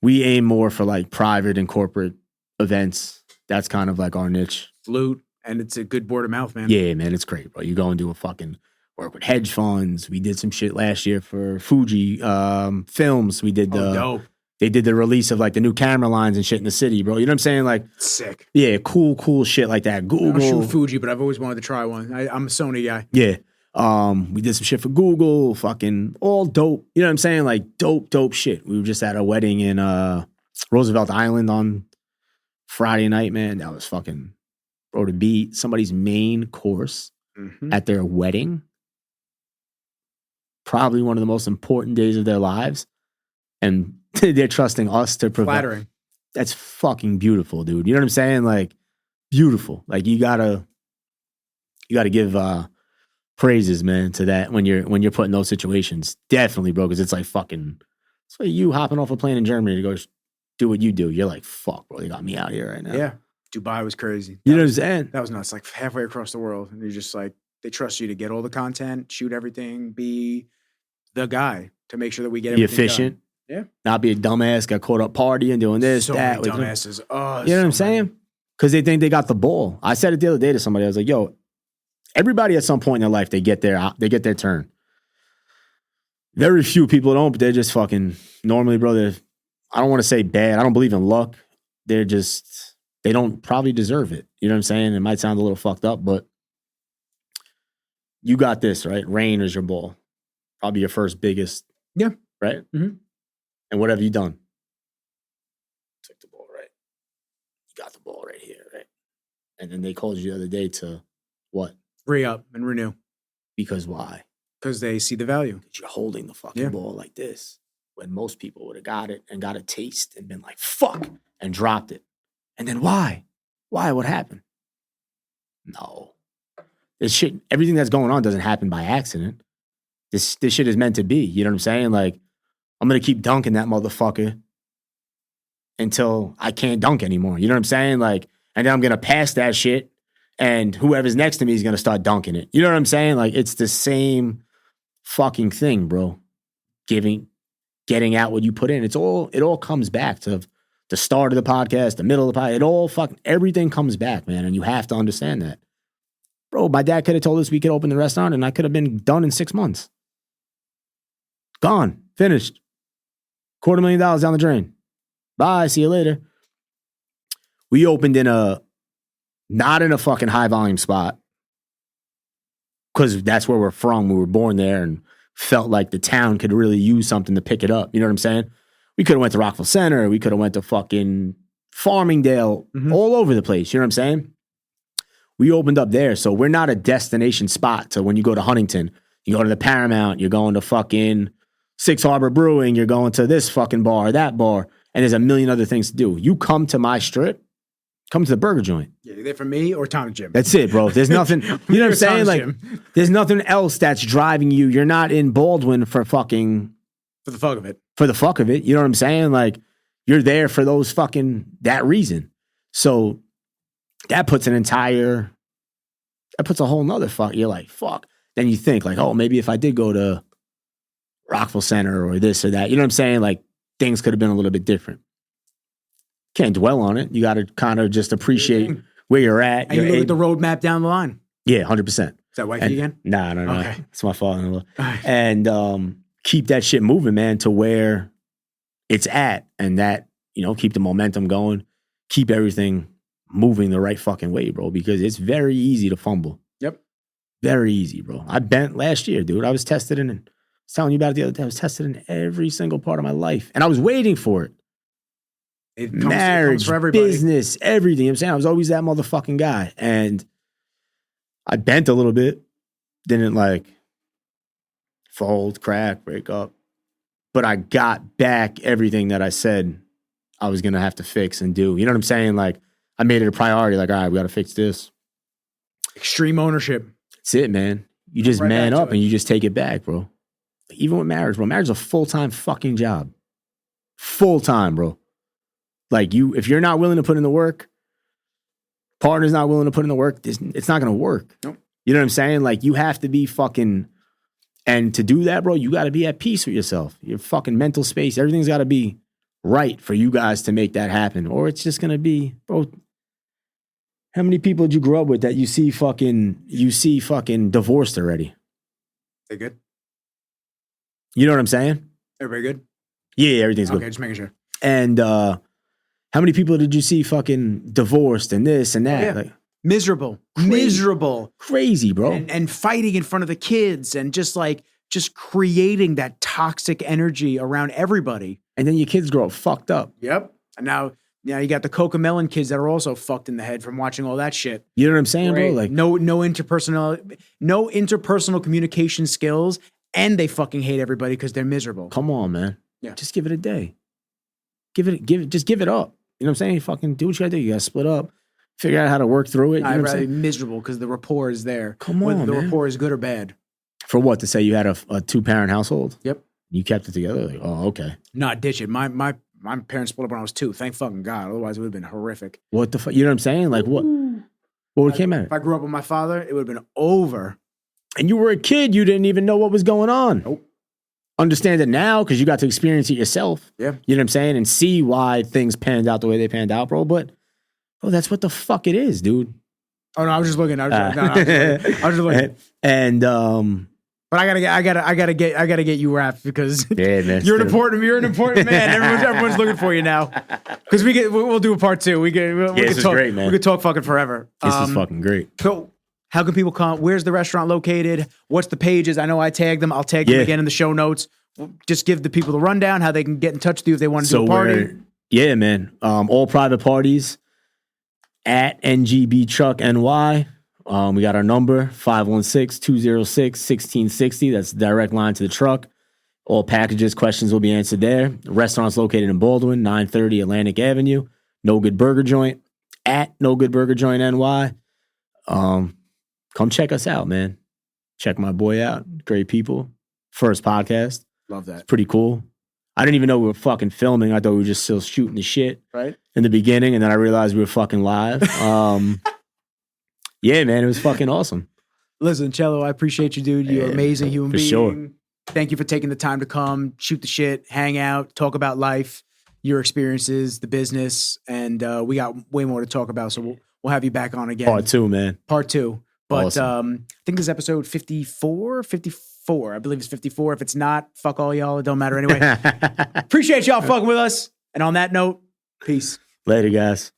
B: We aim more for like private and corporate events. That's kind of like our niche.
A: Loot, and it's a good word of mouth, man.
B: Yeah, man, it's great, bro. You go and do a fucking work with hedge funds. We did some shit last year for Fuji Films. We did
A: dope.
B: They did the release of like the new camera lines and shit in the city, bro. You know what I'm saying? Like
A: sick.
B: Yeah, cool shit like that. Google.
A: I don't shoot Fuji, but I've always wanted to try one. I'm a Sony guy.
B: Yeah. We did some shit for Google, fucking all dope. You know what I'm saying? Like dope shit. We were just at a wedding in Roosevelt Island on Friday night, man. That was fucking, bro, to be somebody's main course at their wedding. Probably one of the most important days of their lives. And they're trusting us to provide.
A: Flattering.
B: That's fucking beautiful, dude. You know what I'm saying? Like, beautiful. Like, you gotta give praises, man, to that when you're put in those situations. Definitely, bro, because it's like fucking, it's like you hopping off a plane in Germany to go do what you do. You're like, fuck, bro, they got me out here right now.
A: Yeah. Dubai was crazy.
B: You know what I'm saying?
A: That was nuts. Like halfway across the world. And you're just like, they trust you to get all the content, shoot everything, be the guy to make sure that we get everything
B: efficient.
A: done. Yeah.
B: Not be a dumbass, got caught up partying, doing this,
A: so
B: that.
A: Many dumbasses. Oh,
B: you know what I'm saying? Because they think they got the ball. I said it the other day to somebody. I was like, yo, everybody at some point in their life, they get their turn. Very few people don't, but they're just fucking, normally, bro, I don't want to say bad. I don't believe in luck. They don't probably deserve it. You know what I'm saying? It might sound a little fucked up, but you got this, right? Rain is your ball. Probably your first biggest.
A: Yeah.
B: Right?
A: Mm-hmm.
B: And what have you done? Took the ball, right? You got the ball right here, right? And then they called you the other day to what?
A: Re-up and renew.
B: Because why?
A: Because they see the value.
B: Because you're holding the fucking ball like this. When most people would have got it and got a taste and been like, fuck, and dropped it. And then why? Why? What happened? No. This shit, everything that's going on doesn't happen by accident. This shit is meant to be. You know what I'm saying? Like, I'm going to keep dunking that motherfucker until I can't dunk anymore. You know what I'm saying? Like, and then I'm going to pass that shit and whoever's next to me is going to start dunking it. You know what I'm saying? Like, it's the same fucking thing, bro. Getting out what you put in. It all comes back to the start of the podcast, the middle of the podcast. Everything comes back, man. And you have to understand that. Bro, my dad could have told us we could open the restaurant and I could have been done in 6 months. Gone. Finished. $250,000 down the drain. Bye. See you later. We opened not in a fucking high volume spot. Because that's where we're from. We were born there and felt like the town could really use something to pick it up. You know what I'm saying? We could have went to Rockville Center. We could have went to fucking Farmingdale. All over the place. You know what I'm saying? We opened up there. So we're not a destination spot. So when you go to Huntington, you go to the Paramount, you're going to fucking Six Harbor Brewing, you're going to this fucking bar, that bar, and there's a million other things to do. You come to my strip, come to the burger joint.
A: Yeah, you're there for me or Tom and Jim.
B: That's it, bro. There's nothing, you know what I'm saying? Like, there's nothing else that's driving you. You're not in Baldwin for the fuck of it. For the fuck of it. You know what I'm saying? Like, you're there for that reason. So that puts a whole nother fuck. You're like, fuck. Then you think like, oh, maybe if I did go to Rockville Center or this or that, you know what I'm saying? Like, things could have been a little bit different. Can't dwell on it. You got to kind of just appreciate where you're at.
A: And you look at the roadmap down the line.
B: Yeah, 100%.
A: Is that wifey again?
B: Nah.
A: Okay.
B: It's my father-in-law. And keep that shit moving, man, to where it's at. And that, keep the momentum going. Keep everything moving the right fucking way, bro, because it's very easy to fumble.
A: Yep. Very easy, bro.
B: I bent last year, dude. I was tested I was telling you about it the other day. I was tested in every single part of my life. And I was waiting for it. Marriage,
A: for everybody.
B: Business, everything. You know what I'm saying? I was always that motherfucking guy. And I bent a little bit. Didn't fold, crack, break up. But I got back everything that I said I was going to have to fix and do. You know what I'm saying? Like, I made it a priority. Like, all right, we got to fix this.
A: Extreme ownership.
B: That's it, man. You just man up and you just take it back, bro. Even with marriage, bro. Marriage is a full-time fucking job. Full-time, bro. Like, if you're not willing to put in the work, partner's not willing to put in the work, it's not going to work.
A: Nope.
B: You know what I'm saying? Like, you have to be fucking, and to do that, bro, you got to be at peace with yourself. Your fucking mental space, everything's got to be right for you guys to make that happen. Or it's just going to be, bro, how many people did you grow up with that you see fucking divorced already?
A: They good?
B: You know what I'm saying?
A: Everybody good?
B: Yeah, everything's good.
A: Okay, just making sure.
B: And how many people did you see fucking divorced and this and that?
A: Yeah.
B: Like,
A: Miserable.
B: Crazy, bro.
A: And fighting in front of the kids and just creating that toxic energy around everybody.
B: And then your kids grow up fucked up.
A: Yep. And now you got the Cocomelon kids that are also fucked in the head from watching all that shit.
B: You know what I'm saying, bro? Like
A: no interpersonal communication skills, and they fucking hate everybody because they're miserable.
B: Come on, man.
A: Yeah.
B: Just give it a day. Just give it up. You know what I'm saying? Fucking do what you gotta do. You gotta split up. Figure out how to work through it. You know
A: I'd
B: what I'm
A: rather be
B: saying?
A: miserable because the rapport is there.
B: Come on,
A: whether the
B: man.
A: rapport is good or bad.
B: For what? To say you had a 2-parent household?
A: Yep.
B: You kept it together? Like, oh, okay.
A: Not ditch it. My parents split up when I was 2. Thank fucking God. Otherwise, it would have been horrific.
B: What the fuck? You know what I'm saying? Like, what came out of
A: If
B: it?
A: I grew up with my father, it would have been over.
B: And you were a kid. You didn't even know what was going on.
A: Nope.
B: Understand it now because you got to experience it yourself.
A: Yeah.
B: You know what I'm saying? And see why things panned out the way they panned out, bro. But, bro, that's what the fuck it is, dude.
A: Oh, no, I was just looking. I was just looking.
B: And,
A: But I gotta get you wrapped because
B: yeah, man,
A: you're an important man. Everyone's looking for you now. Because we'll do a part 2. We
B: this is
A: talk,
B: great, man.
A: We could talk fucking forever.
B: This is fucking great.
A: So how can people come? Where's the restaurant located? What's the pages? I know I tagged them. I'll tag them again in the show notes. Just give the people the rundown, how they can get in touch with you if they want to do a party.
B: Yeah, man. All private parties at NGB Truck NY. We got our number, 516-206-1660. That's the direct line to the truck. All packages, questions will be answered there. The restaurant's located in Baldwin, 930 Atlantic Avenue. No Good Burger Joint, at No Good Burger Joint NY. Come check us out, man. Check my boy out. Great people. First podcast.
A: Love that.
B: It's pretty cool. I didn't even know we were fucking filming. I thought we were just still shooting the shit
A: right
B: in the beginning, and then I realized we were fucking live. Yeah, man, it was fucking awesome.
A: Listen, Cello, I appreciate you, dude. You're an amazing human being.
B: Sure.
A: Thank you for taking the time to come, shoot the shit, hang out, talk about life, your experiences, the business, and we got way more to talk about. So we'll have you back on again.
B: Part 2, man.
A: Part 2. But
B: awesome.
A: I think this is episode 54. I believe it's 54. If it's not, fuck all y'all. It don't matter anyway. Appreciate y'all fucking with us. And on that note, peace.
B: Later, guys.